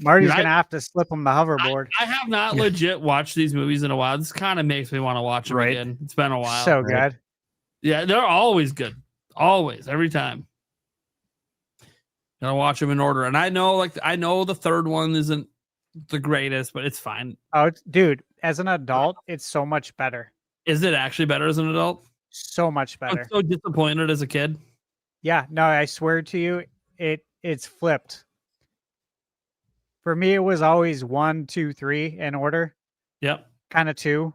Marty's gonna have to slip him the hoverboard. I have not legit watched these movies in a while. This kind of makes me want to watch them again. It's been a while. So good. Yeah, they're always good. Always, every time. Gotta watch them in order. And I know the third one isn't the greatest, but it's fine. Oh, dude, as an adult, it's so much better. Is it actually better as an adult? So much better. I'm so disappointed as a kid. Yeah, no, I swear to you, it's flipped. For me, it was always 1, 2, 3 in order. Yep. Kind of 2.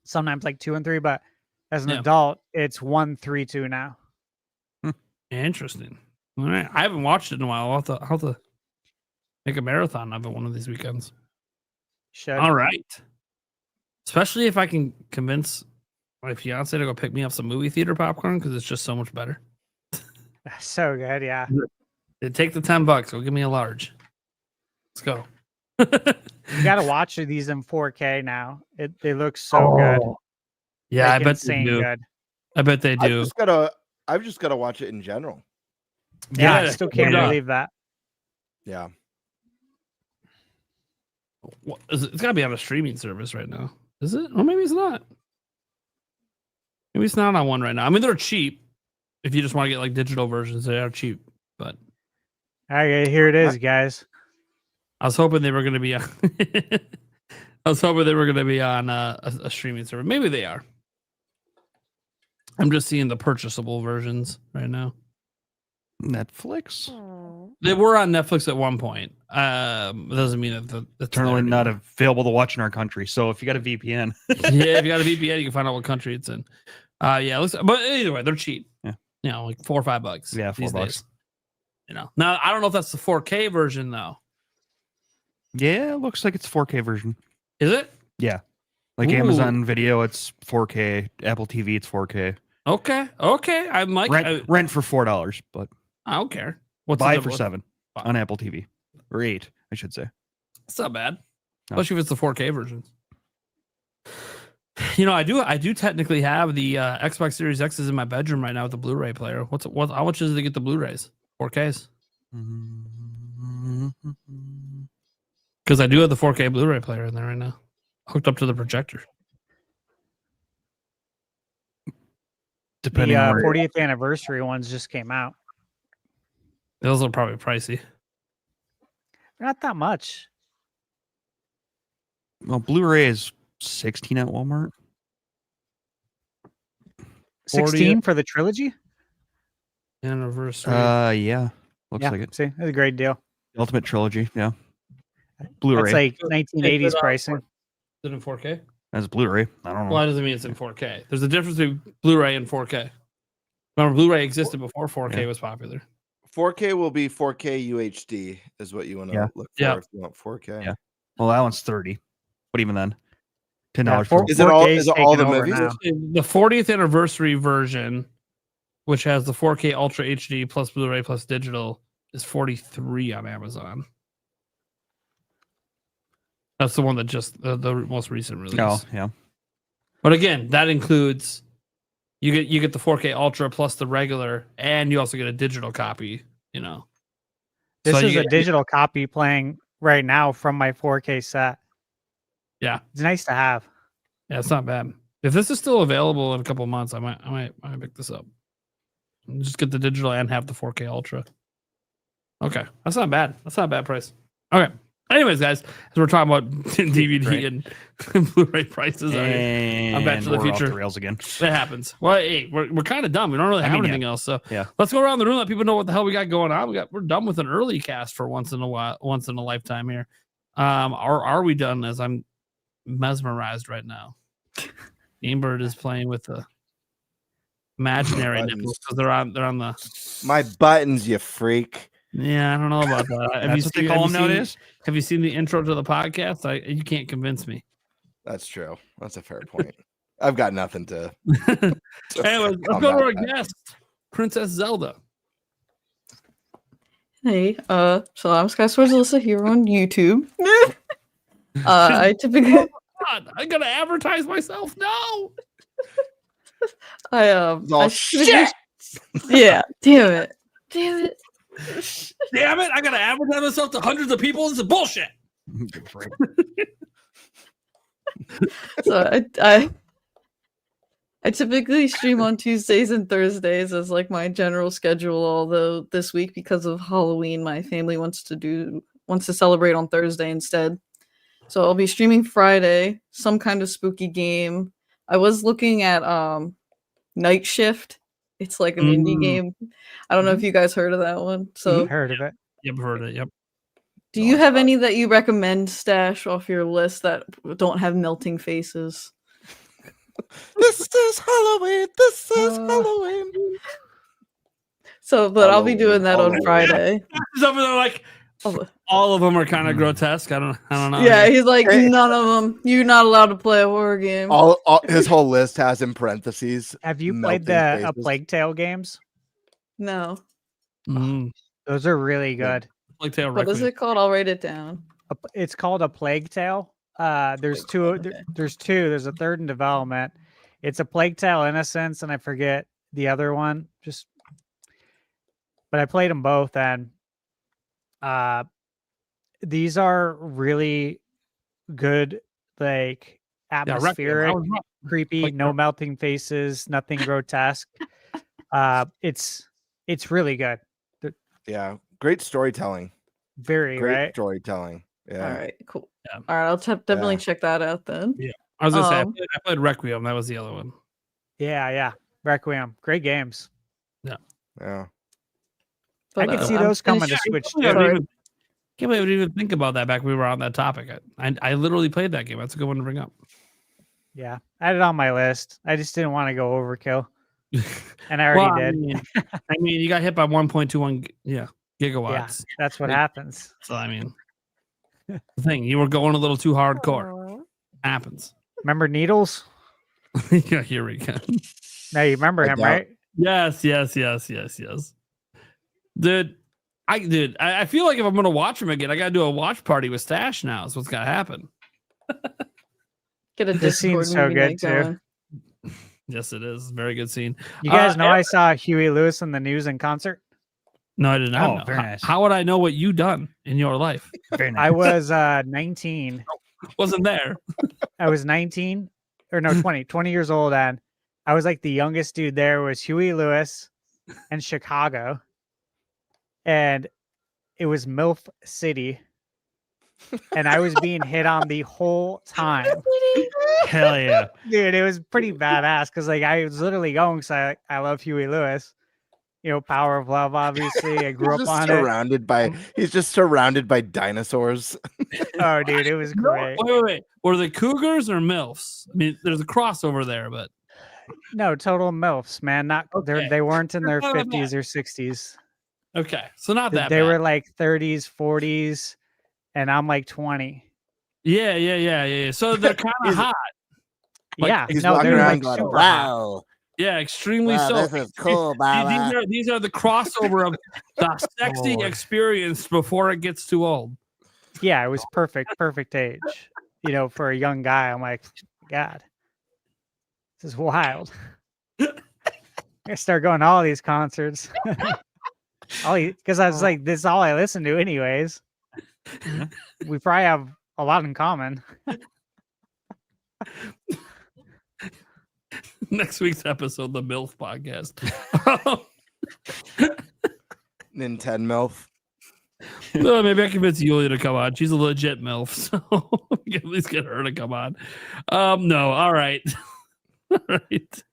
Sometimes like 2 and 3, but as an adult, it's 1, 3, 2 now. Interesting. All right. I haven't watched it in a while. I'll have to make a marathon of it one of these weekends. Should. All right. Especially if I can convince my fiance to go pick me up some movie theater popcorn because it's just so much better. So good, yeah. Take the $10. Go give me a large. Let's go. You got to watch these in 4K now. They look so good. Yeah, like I bet they do. Good. I bet they do. I've just gotta watch it in general. Yeah, I still can't believe that. Yeah. It's got to be on a streaming service right now. Is it? Or maybe it's not. Maybe it's not on one right now. I mean, they're cheap. If you just want to get like digital versions, they are cheap. But okay, here it is, guys. I was hoping they were going to be on. I was hoping they were going to be on a streaming server. Maybe they are. I'm just seeing the purchasable versions right now. Netflix. They were on Netflix at one point. It doesn't mean that it's currently not available to watch in our country. So if you got a VPN, yeah, if you got a VPN, you can find out what country it's in. Yeah, but either way, they're cheap. Yeah, you know, like $4 or $5. Yeah, $4. You know, now I don't know if that's the 4K version though. Yeah, it looks like it's 4K version. Is it? Yeah, like Amazon Video, it's 4K. Apple TV, it's 4K. Okay. I might rent for $4, but I don't care. Buy for $7 on Apple TV or $8, I should say. It's not bad, especially if it's the 4K version. You know, I do technically have the Xbox Series X's in my bedroom right now with the Blu-ray player. How much is it to get the Blu-rays? 4Ks. Because I do have the 4K Blu-ray player in there right now, hooked up to the projector. Depending on 40th anniversary ones just came out. Those are probably pricey. Not that much. Well, Blu-ray is 16 at Walmart. 16 for the trilogy? Anniversary. Yeah. Looks Yeah, like it. see, that's a great deal. Ultimate Trilogy. Yeah. That's Blu-ray. like 1980s pricing. Is it in 4K? That's Blu-ray. I don't know. Why does it mean it's in 4K? There's a difference between Blu-ray and 4K. Remember, Blu-ray existed before 4K was popular. 4K will be 4K UHD is what you want to look for if you want 4K. Yeah. Well, that one's 30. But even then, $10 Yeah, for Is it all the movies? The 40th anniversary version, which has the 4K Ultra HD plus Blu-ray plus digital, is $43 on Amazon. That's the one that just the most recent release. Oh, yeah. But again, that includes you get the 4K Ultra plus the regular, and you also get a digital copy. You know, This So is you a get- digital copy playing right now from my 4K set. yeah, It's nice to have. yeah, it's not bad. If this is still available in a couple of months, I might pick this up. Just get the digital and have the 4K Ultra. Okay, that's not bad. That's not a bad price. Okay. Anyways, guys, as we're talking about DVD and Blu-ray prices, And I'm Back to the we're off Future. the rails again. That happens. Well, hey, we're kind of done. We don't really have anything else. So yeah, let's go around the room, let people know what the hell we got going on. We're done with an early cast for once in a lifetime here. Are we done? As I'm mesmerized right now. Gamebird is playing with the imaginary nipples because they're on the My buttons, you freak. Yeah, I don't know about that. That's what they call them nowadays. Have you seen the intro to the podcast? You can't convince me. That's true. That's a fair point. I've got nothing to. Anyways, let's go to our guest, Princess Zelda. Hey, so I'm Sky Swords Alyssa here on YouTube. I typically God, I gotta advertise myself. No. I shit. Yeah, damn it. Damn it. Damn it! I gotta advertise myself to hundreds of people. This is bullshit. So I typically stream on Tuesdays and Thursdays as like my general schedule, although this week because of Halloween my family wants to celebrate on Thursday instead. So I'll be streaming Friday, some kind of spooky game. I was looking at Night Shift. It's like an indie game. I don't know if you guys heard of that one. So Heard of it. Yep, heard it. Yep. do you have any that you recommend, Stash, off your list that don't have melting faces? This is Halloween. This is Halloween. So, but I'll be doing that on Halloween. Friday. Some of them like all of them are kind of grotesque. I don't know. Yeah, he's like, none of them. You're not allowed to play a horror game. All his whole list has in parentheses. Have you melting played the faces. Plague Tale games? No. Those are really good. Plague Tale. What is it called? I'll write it down. It's called A Plague Tale. There's two. Okay. There's two. There's a third in development. It's A Plague Tale Innocence, and I forget the other one. But I played them both, and these are really good, like atmospheric, creepy, no melting faces, nothing grotesque. It's really good. Yeah, great storytelling. Very Great right. storytelling. Yeah. All right, cool. All right, I'll definitely check that out then. Yeah, I was gonna say I played Requiem. That was the other one. Yeah. Requiem. Great games. Yeah. Yeah. I But, could see I'm those coming to finished- Switch Yeah, too. Can't believe I didn't even think about that back when we were on that topic. I literally played that game. That's a good one to bring up. Yeah, I had it on my list. I just didn't want to go overkill, and I already did. I mean, you got hit by 1.21 gigawatts. Yeah, that's what happens. So I mean, the thing you were going a little too hardcore. Happens. Remember Needles? Yeah, here we go. Now you remember him, right? Yes. Dude, I feel like if I'm gonna watch him again, I gotta do a watch party with Stash now. That's what's gotta happen. Get a This Discord scene's so movie good night too. going. Yes, it is. Very good scene. You guys know I saw Huey Lewis in the news in concert. No, I did not. Oh, know. very How- nice. How would I know what you done in your life? Very nice. I was 19. Wasn't there. I was 19 or no 20 years old, and I was like the youngest dude there. Was Huey Lewis and Chicago, and it was MILF City. and I was being hit on the whole time. Hell yeah. Dude, it was pretty badass because like I was literally going because I love Huey Lewis. You know, Power of Love, obviously. I grew up on it. He's just surrounded by dinosaurs. Oh, dude, it was great. Wait. Were they cougars or MILFs? I mean, there's a crossover there, but No, total MILFs, man. Not they weren't in their 50s or 60s. Okay, so not that they bad. were like 30s, 40s, and I'm like 20. Yeah. So they're kind of hot. Like, yeah, he's no, walking they're around like going, super wow. hot. Yeah, extremely so. This is cool, Baba. These are the crossover of the sexy experience before it gets too old. Yeah, it was perfect age. You know, for a young guy, I'm like, God, this is wild. I start going to all these concerts. Because I was like, this is all I listen to anyways. We probably have a lot in common. Next week's episode, the MILF podcast. Nintendo MILF. Well, maybe I convince Yulia to come on. She's a legit MILF, so we can at least get her to come on. No, all right. All right.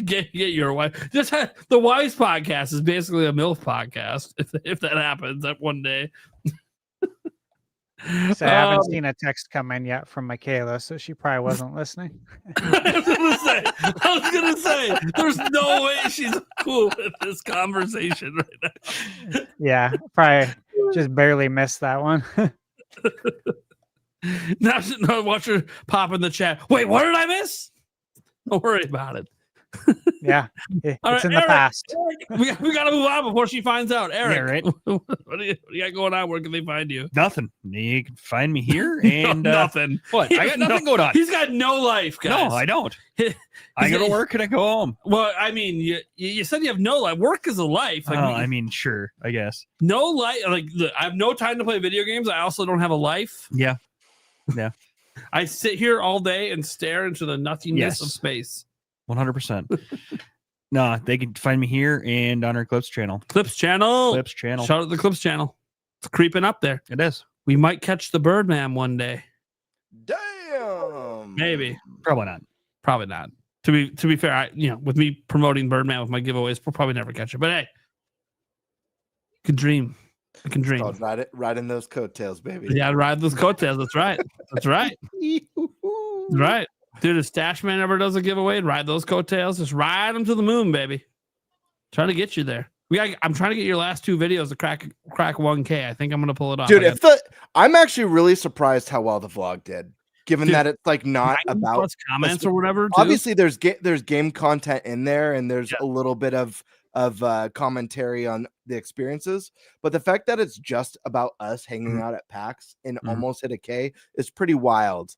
Get your wife. The Wives podcast is basically a MILF podcast. If that happens that one day. So I haven't seen a text come in yet from Michaela, so she probably wasn't listening. I was gonna say, there's no way she's cool with this conversation right now. Yeah, probably just barely missed that one. Now, watch her pop in the chat. Wait, what did I miss? Don't worry about it. Yeah, it's right, in the Eric, past. Eric, we got to move on before she finds out. Eric, Yeah, right. what do you got going on? Where can they find you? Nothing. You can find me here and nothing. What? I got nothing going on. He's got no life, guys. No, I don't. I go to work and I go home. Well, I mean, you said you have no life. Work is a life. Like, I mean, sure, I guess. No life. Like, I have no time to play video games. I also don't have a life. Yeah. I sit here all day and stare into the nothingness of space. 100%. No, they can find me here and on our Clips channel. Clips channel. Shout out to the Clips channel. It's creeping up there. It is. We might catch the Birdman one day. Damn. Maybe. Probably not. Probably not. To be fair, with me promoting Birdman with my giveaways, we'll probably never catch it. But hey, you can dream. I can dream. It's called riding those coattails, baby. Yeah, ride those coattails. That's right. That's right. That's right. Dude, if Stash Man ever does a giveaway, ride those coattails. Just ride them to the moon, baby. Trying to get you there. I'm trying to get your last two videos to crack 1K. I think I'm gonna pull it off. Dude, I'm actually really surprised how well the vlog did, given that it's like not about comments or whatever. Too. Obviously, there's game content in there, and there's a little bit of commentary on the experiences, but the fact that it's just about us hanging out at PAX and almost hit a K is pretty wild.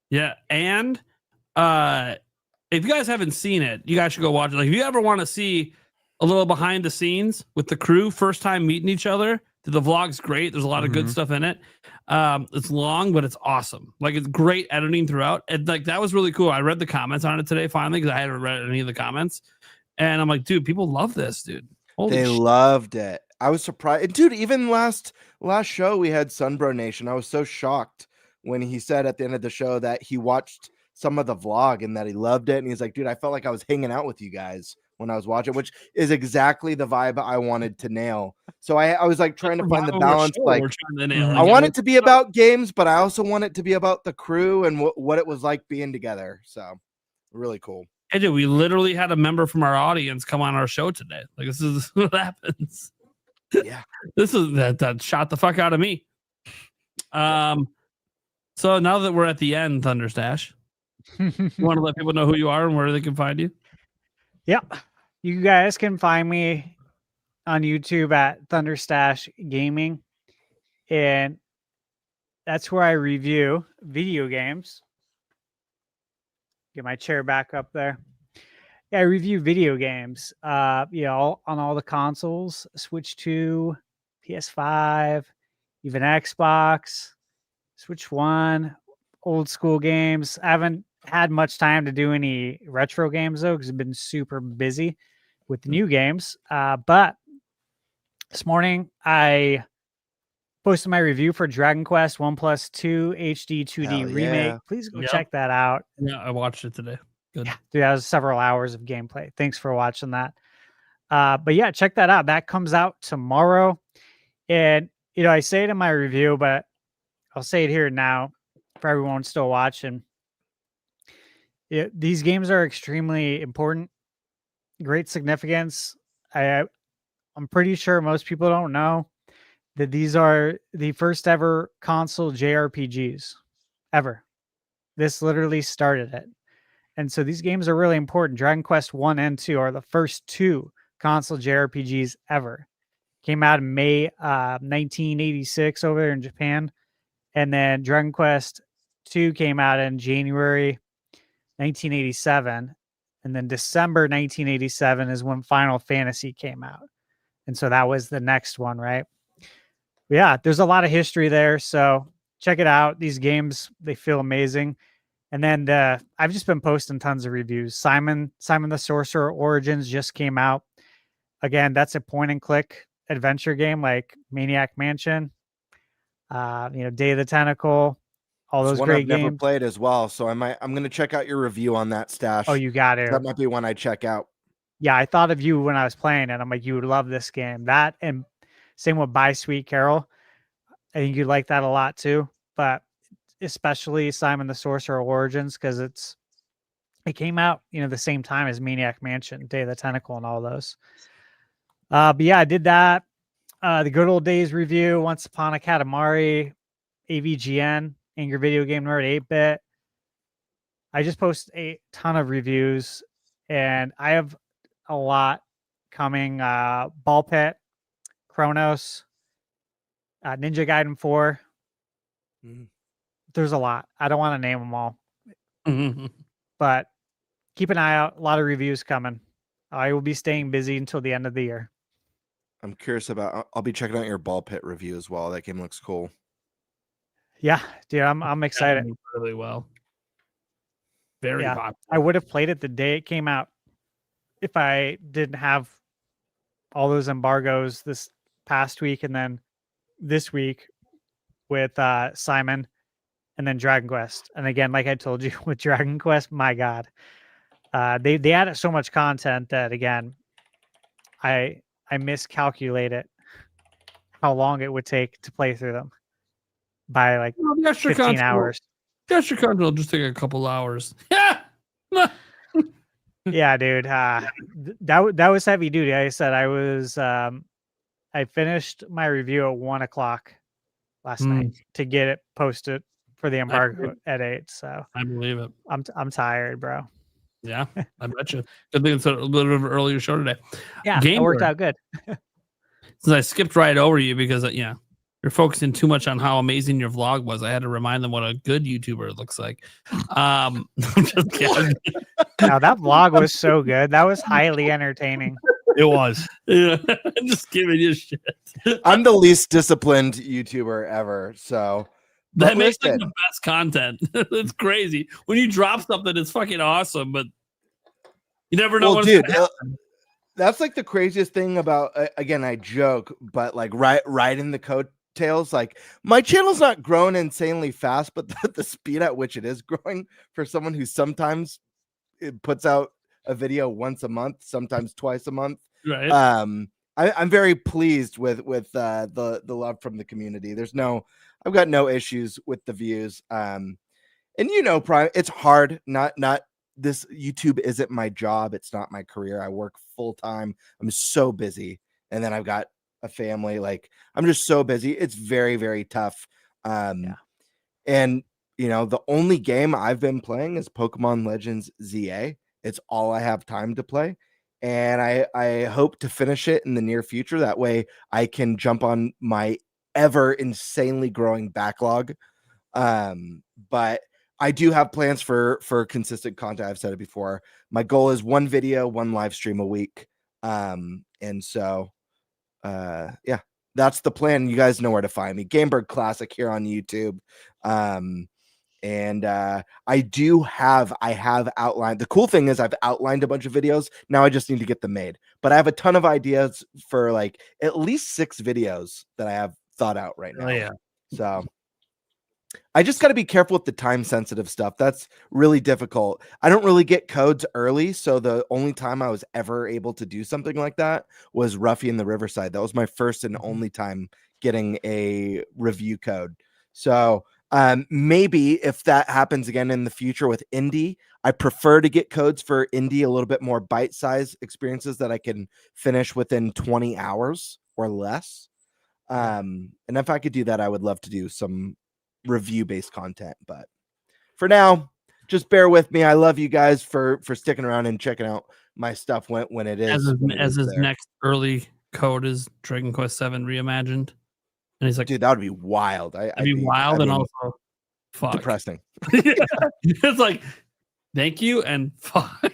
Yeah, and if you guys haven't seen it, you guys should go watch it. Like, if you ever want to see a little behind the scenes with the crew, first time meeting each other, the vlog's great. There's a lot of good stuff in it. It's long, but it's awesome. Like, it's great editing throughout. And like, that was really cool. I read the comments on it today finally because I hadn't read any of the comments, and I'm like, dude, people love this, dude. They loved it. I was surprised, dude. Even last show we had Sunbro Nation. I was so shocked when he said at the end of the show that he watched some of the vlog and that he loved it. And he's like, dude, I felt like I was hanging out with you guys when I was watching, which is exactly the vibe I wanted to nail. So I was like trying to find the balance. Like, I want it to be about games, but I also want it to be about the crew and what it was like being together. So really cool. Hey, dude, we literally had a member from our audience come on our show today. Like, this is what happens. Yeah. This is that shot the fuck out of me. So now that we're at the end, ThunderStash, you want to let people know who you are and where they can find you? Yep. You guys can find me on YouTube at ThunderStash Gaming. And that's where I review video games. Get my chair back up there. Yeah, I review video games. On all the consoles, Switch 2, PS5, even Xbox, Switch 1, old school games. I haven't had much time to do any retro games though, because I've been super busy with the new games. But this morning I posted my review for Dragon Quest 1+2 HD 2D Hell remake. yeah. Please go Yep. check that out. Yeah, I watched it today. Good. Yeah, dude, that was several hours of gameplay. Thanks for watching that. But yeah, check that out. That comes out tomorrow. And, I say it in my review, but I'll say it here now for everyone still watching. These games are extremely important, great significance. I'm pretty sure most people don't know that these are the first ever console JRPGs ever. This literally started it. And so these games are really important. Dragon Quest 1 and 2 are the first 2 console JRPGs ever. Came out in May 1986 over there in Japan. And then Dragon Quest 2 came out in January 1987. And then December 1987 is when Final Fantasy came out. And so that was the next one, right? But yeah, there's a lot of history there. So check it out. These games, they feel amazing. And then I've just been posting tons of reviews. Simon the Sorcerer Origins just came out. Again, that's a point and click adventure game like Maniac Mansion, Day of the Tentacle, all It's those one great I've never games. played as well, so I'm gonna check out your review on that, Stash. Oh, you got it. That might be one I check out. Yeah, I thought of you when I was playing it. I'm like, you would love this game. That and same with Bye Sweet Carol. I think you'd like that a lot too. But especially Simon the Sorcerer Origins, because it came out, the same time as Maniac Mansion, Day of the Tentacle, and all those. But yeah, I did that. The Good Old Days review, Once Upon a Katamari, AVGN, Angry Video Game Nerd 8-Bit. I just post a ton of reviews, and I have a lot coming. Ball Pit, Chronos, Ninja Gaiden 4. There's a lot. I don't want to name them all. But keep an eye out. A lot of reviews coming. I will be staying busy until the end of the year. I'm curious about. I'll be checking out your Ball Pit review as well. That game looks cool. Yeah, dude, I'm excited. Really well. Very popular. I would have played it the day it came out if I didn't have all those embargoes this past week and then this week with Simon and then Dragon Quest. And again, like I told you with Dragon Quest, my God, they added so much content that again, I miscalculated how long it would take to play through them by like 15 hours. The extra content will just take a couple hours. Yeah. Yeah, dude. That was heavy duty. I said I finished my review at 1:00 last night to get it posted for the embargo at 8. So I believe it. I'm tired, bro. Yeah, I bet you. Good thing it's a little bit of an earlier show today. Yeah, it worked out good. Since I skipped right over you because you're focusing too much on how amazing your vlog was. I had to remind them what a good YouTuber looks like. I'm just kidding. Now that vlog was so good. That was highly entertaining. It was. Yeah, I'm just giving you shit. I'm the least disciplined YouTuber ever, so that makes like the best content. It's crazy. When you drop something, it's fucking awesome, but you never know what's gonna happen. That's like the craziest thing about again, I joke, but like right in the coattails, like my channel's not growing insanely fast, but the speed at which it is growing for someone who sometimes it puts out a video once a month, sometimes twice a month. Right. I'm very pleased with the love from the community. I've got no issues with the views. And Prime, it's hard. Not this YouTube isn't my job. It's not my career. I work full time. I'm so busy, and then I've got a family. Like I'm just so busy. It's very, very tough. And the only game I've been playing is Pokemon Legends ZA. It's all I have time to play. And I hope to finish it in the near future. That way I can jump on my ever insanely growing backlog. But I do have plans for consistent content. I've said it before. My goal is 1 video, 1 live stream a week. And so, that's the plan. You guys know where to find me. Gamebird Classic here on YouTube. And I have outlined. The cool thing is I've outlined a bunch of videos. Now I just need to get them made. But I have a ton of ideas for like at least 6 videos that I have thought out right now. Oh yeah. So I just got to be careful with the time sensitive stuff. That's really difficult. I don't really get codes early. So the only time I was ever able to do something like that was Ruffy in the Riverside. That was my first and only time getting a review code. So maybe if that happens again in the future with indie, I prefer to get codes for indie, a little bit more bite-sized experiences that I can finish within 20 hours or less. And if I could do that, I would love to do some review-based content. But for now, just bear with me. I love you guys for sticking around and checking out my stuff when it is. As his next early code is Dragon Quest VII Reimagined. And he's like, dude, that would be wild. I'd be wild and also depressing. It's like, thank you and fuck.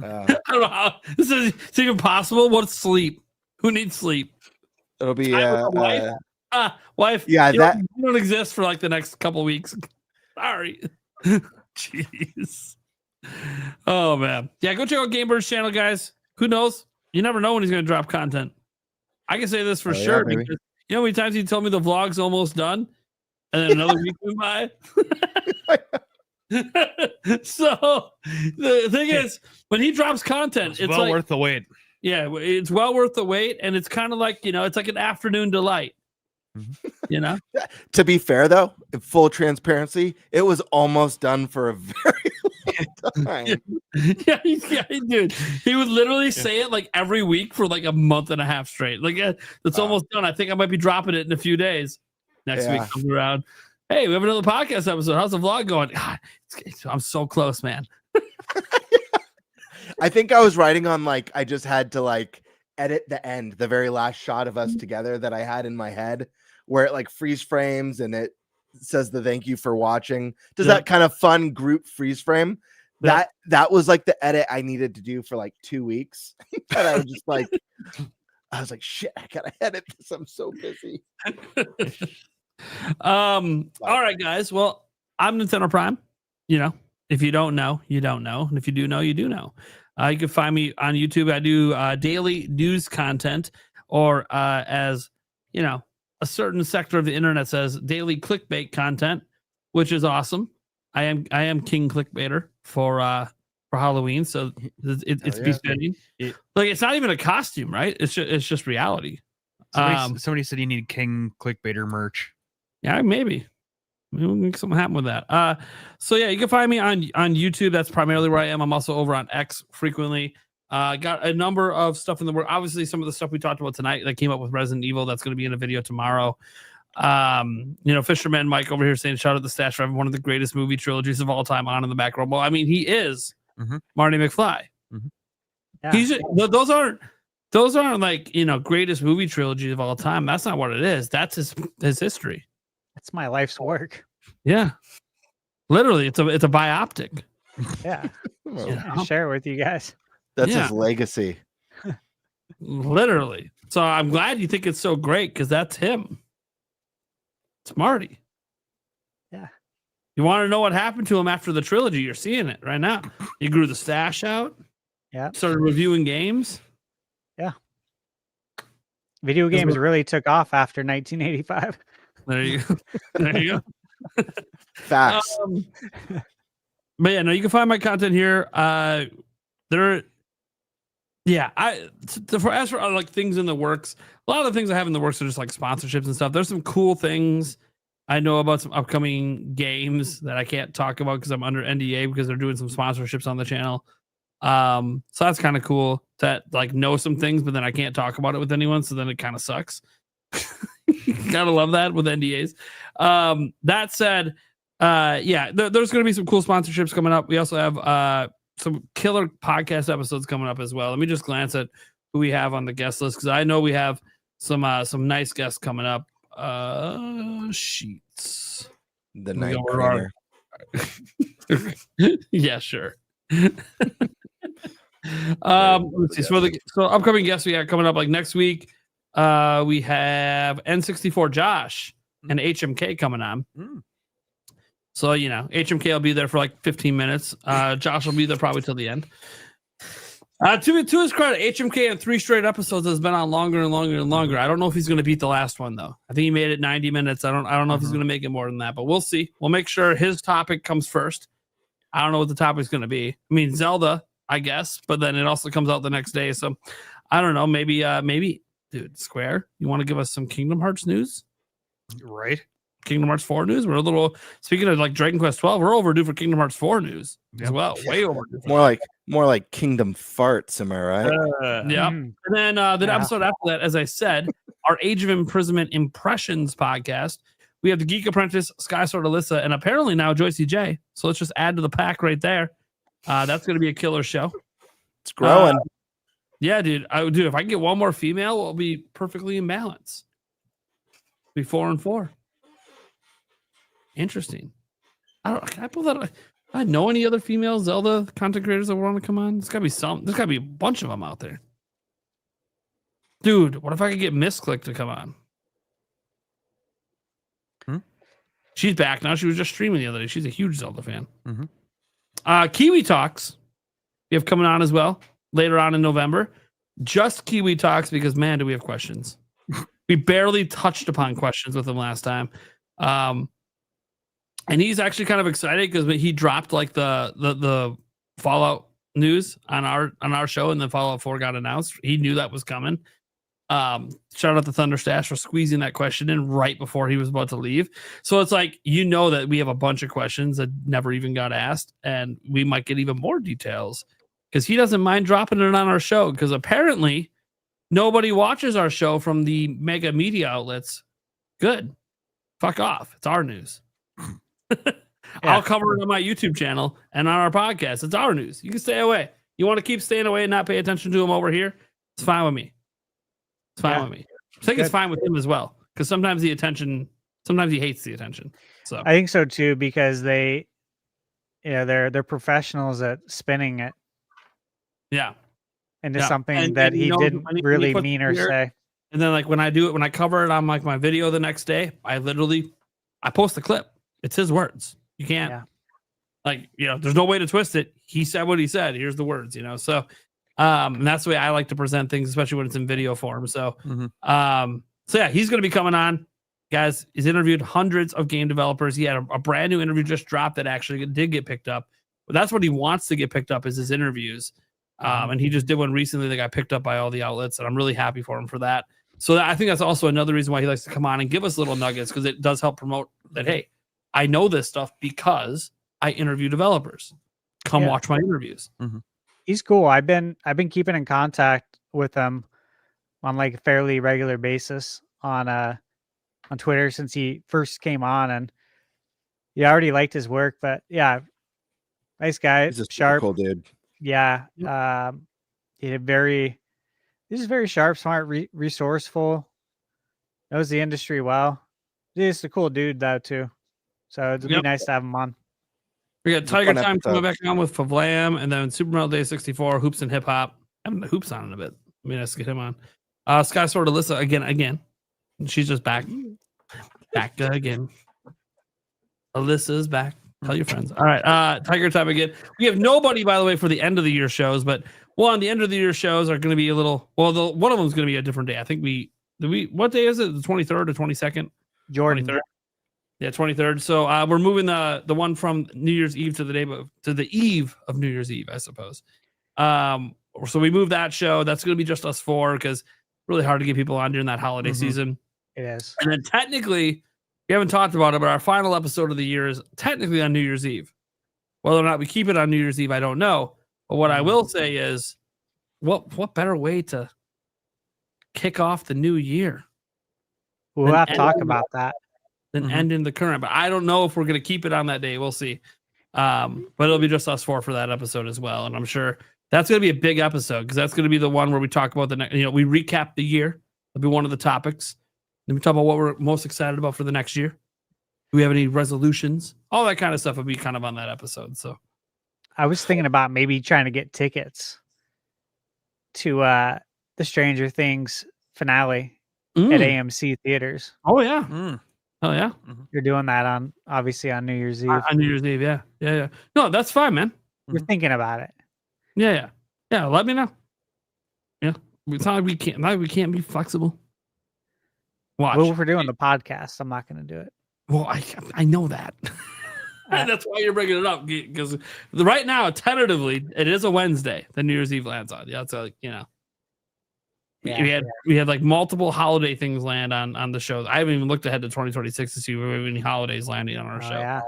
I don't know how this is it's even possible. What's sleep? Who needs sleep? It'll be wife. Yeah, you don't exist for like the next couple weeks. Sorry. Jeez. Oh man. Yeah, go check out Gamebird's channel, guys. Who knows? You never know when he's gonna drop content. I can say this for sure because you know how many times he told me the vlog's almost done, and then another week went by. So the thing is, when he drops content, it's well worth the wait. Yeah, it's well worth the wait, and it's kind of like it's like an afternoon delight. You know. To be fair, though, in full transparency, it was almost done for a very long time. Yeah, dude. He would literally say it like every week for like a month and a half straight. Like it's almost done. I think I might be dropping it in a few days. Next week comes around. Hey, we have another podcast episode. How's the vlog going? God, I'm so close, man. I think I was writing on I just had to edit the end, the very last shot of us together that I had in my head, where it freeze frames and it says the thank you for watching. Does that kind of fun group freeze frame? That was the edit I needed to do for 2 weeks. And I was just I was like, shit, I gotta edit this. I'm so busy. All right, guys. Well, I'm Nintendo Prime. If you don't know, you don't know. And if you do know, you do know. You can find me on YouTube. I do daily news content, or as a certain sector of the internet says, daily clickbait content, which is awesome. I am King Clickbaiter for Halloween, so it's befitting. It's not even a costume, right? It's just reality. Somebody said you need King Clickbaiter merch. Yeah, maybe. We'll make something happen with that. So yeah, you can find me on YouTube. That's primarily where I am. I'm also over on X frequently. Got a number of stuff in the work. Obviously, some of the stuff we talked about tonight that came up with Resident Evil, that's going to be in a video tomorrow. Fisherman Mike over here saying, shout out to Stash for having one of the greatest movie trilogies of all time on in the background. Well, I mean, he is Marty McFly. Yeah. He's those aren't greatest movie trilogy of all time. That's not what it is. That's his history. That's my life's work. Yeah, literally, it's a bioptic. Yeah, share it with you guys. That's his legacy. Literally. So I'm glad you think it's so great because that's him. It's Marty. Yeah. You want to know what happened to him after the trilogy? You're seeing it right now. He grew the stash out. Yeah. Started reviewing games. Yeah. Video games really took off after 1985. There you go. There you go. Facts. But yeah, no, you can find my content here. As for things in the works, a lot of the things I have in the works are just sponsorships and stuff. There's some cool things I know about, some upcoming games that I can't talk about because I'm under NDA because they're doing some sponsorships on the channel. So that's kind of cool to know some things, but then I can't talk about it with anyone. So then it kind of sucks. Gotta love that with NDAs. That said, there's going to be some cool sponsorships coming up. We also have some killer podcast episodes coming up as well. Let me just glance at who we have on the guest list because I know we have some nice guests coming up. Sheets. The night cleaner. Yeah, sure. Let's see. So upcoming guests we have coming up next week. We have N64 Josh and HMK coming on. So, HMK will be there for 15 minutes. Josh will be there probably till the end. To his credit, HMK in 3 straight episodes has been on longer and longer and longer. I don't know if he's going to beat the last one though. I think he made it 90 minutes. I don't know if he's going to make it more than that, but we'll see. We'll make sure his topic comes first. I don't know what the topic's going to be. I mean, Zelda, I guess, but then it also comes out the next day. So I don't know. Maybe, dude, Square, you want to give us some Kingdom Hearts news? Right. Kingdom Hearts 4 news. We're a little, speaking of like Dragon Quest 12, we're overdue for Kingdom Hearts 4 news as well. Way overdue. More like Kingdom Farts, am I right? Yeah. And then the episode after that, as I said, our Age of Imprisonment Impressions podcast. We have the Geek Apprentice, Sky Sword Alyssa, and apparently now Joycey J. So let's just add to the pack right there. That's going to be a killer show. It's growing. Yeah, dude. If I can get one more female, we'll be perfectly in balance. Be 4 and 4. Interesting. Can I pull that? I know any other female Zelda content creators that want to come on? There's gotta be some. There's gotta be a bunch of them out there. Dude, what if I could get Misclick to come on? She's back now. She was just streaming the other day. She's a huge Zelda fan. Kiwi Talks, we have coming on as well later on in November. Just Kiwi Talks because, man, do we have questions. We barely touched upon questions with him last time. And he's actually kind of excited because he dropped like the Fallout news on our show, and then Fallout 4 got announced. He knew that was coming. Shout out to ThunderStash for squeezing that question in right before he was about to leave. So it's like, that we have a bunch of questions that never even got asked, and we might get even more details because he doesn't mind dropping it on our show because apparently nobody watches our show from the mega media outlets. Good. Fuck off. It's our news. I'll cover it on my YouTube channel and on our podcast. It's our news. You can stay away. You want to keep staying away and not pay attention to him over here? It's fine with me. It's fine with me. I think it's fine with him as well because sometimes he hates the attention. So I think so too because they're professionals at spinning it. Yeah. Into something that he didn't really mean or say. And then like when I cover it on like my video the next day, I post the clip. It's his words. You can't there's no way to twist it. He said what he said. Here's the words, So and that's the way I like to present things, especially when it's in video form. So he's going to be coming on. Guys, he's interviewed hundreds of game developers. He had a brand new interview just dropped that actually did get picked up. But that's what he wants to get picked up is his interviews. And he just did one recently that got picked up by all the outlets, and I'm really happy for him for that. So I think that's also another reason why he likes to come on and give us little nuggets because it does help promote that, hey, I know this stuff because I interview developers. Come watch my interviews. He's cool. I've been keeping in contact with him on like a fairly regular basis on Twitter since he first came on, and I already liked his work. But nice guy. He's a sharp, cool dude. Yeah, he's very sharp, smart, resourceful. Knows the industry well. He's a cool dude though too. So it'd be nice to have him on. We got Tiger Time coming back on with Favlam, and then Super Mario Day 64, Hoops and Hip Hop. I haven't Hoops on in a bit. I mean, let's get him on. Sky Sword Alyssa again. She's just back again. Alyssa's back. Tell your friends. All right, Tiger Time again. We have nobody, by the way, for the end of the year shows, but the end of the year shows are going to be a little. Well, one of them is going to be a different day. I think what day is it? The 23rd or 22nd? Jordan. 23rd. Yeah, 23rd. So we're moving the one from New Year's Eve to the eve of New Year's Eve, I suppose. So we moved that show. That's going to be just us 4 because it's really hard to get people on during that holiday season. It is. And then technically, we haven't talked about it, but our final episode of the year is technically on New Year's Eve. Whether or not we keep it on New Year's Eve, I don't know. But what I will say is, what better way to kick off the new year? We'll have to talk about that. Then end in the current. But I don't know if we're going to keep it on that day. We'll see. But it'll be just us 4 for that episode as well. And I'm sure that's going to be a big episode because that's going to be the one where we talk about the next, we recap the year. That'll be one of the topics. Then we talk about what we're most excited about for the next year. Do we have any resolutions? All that kind of stuff will be kind of on that episode. So I was thinking about maybe trying to get tickets to the Stranger Things finale at AMC theaters. Oh yeah. Oh yeah. You're doing that obviously on New Year's Eve. On New Year's Eve, yeah. No, that's fine, man. We're thinking about it. Yeah. Yeah, let me know. Yeah, it's not like we can't be flexible. Watch. Well, if we're doing the podcast, I'm not going to do it. Well, I know that. And that's why you're bringing it up, because right now, tentatively, it is a Wednesday. The New Year's Eve lands on. Yeah, it's like, you know, we had like multiple holiday things land on the show. I haven't even looked ahead to 2026 to see if we have any holidays landing on our show. Yeah.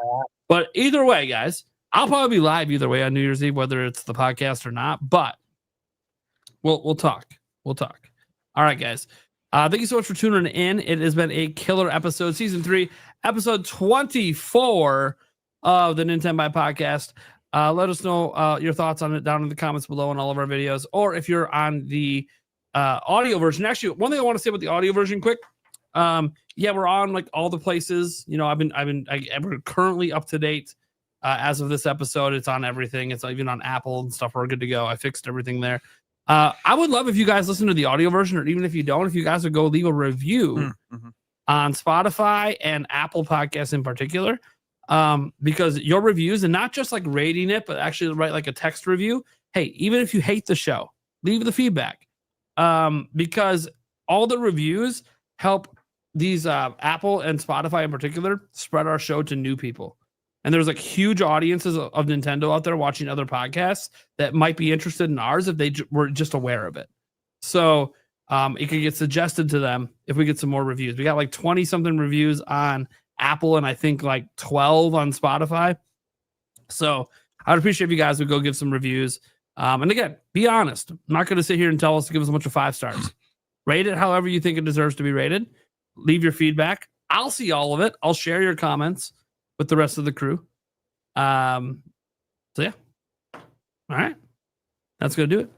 But either way, guys, I'll probably be live either way on New Year's Eve, whether it's the podcast or not. But we'll talk. We'll talk. All right, guys. Thank you so much for tuning in. It has been a killer episode, season 3, episode 24 of the Nintenbyte podcast. Let us know your thoughts on it down in the comments below on all of our videos, or if you're on the audio version. Actually, one thing I want to say about the audio version, quick. We're on like all the places. You know, we're currently up to date as of this episode. It's on everything. It's even on Apple and stuff. We're good to go. I fixed everything there. I would love if you guys listen to the audio version, or even if you don't, if you guys would go leave a review on Spotify and Apple Podcasts in particular, because your reviews, and not just like rating it, but actually write like a text review. Hey, even if you hate the show, leave the feedback, because all the reviews help these Apple and Spotify in particular spread our show to new people. And there's like huge audiences of Nintendo out there watching other podcasts that might be interested in ours if they were just aware of it. So it could get suggested to them if we get some more reviews. We got like 20 something reviews on Apple and I think like 12 on Spotify. So I'd appreciate if you guys would go give some reviews. And again, be honest. I'm not going to sit here and tell us to give us a bunch of 5 stars. Rate it however you think it deserves to be rated. Leave your feedback. I'll see all of it. I'll share your comments with the rest of the crew. So yeah. All right. That's going to do it.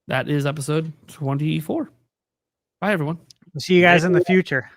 That is episode 24. Bye, everyone. We'll see you guys in the future.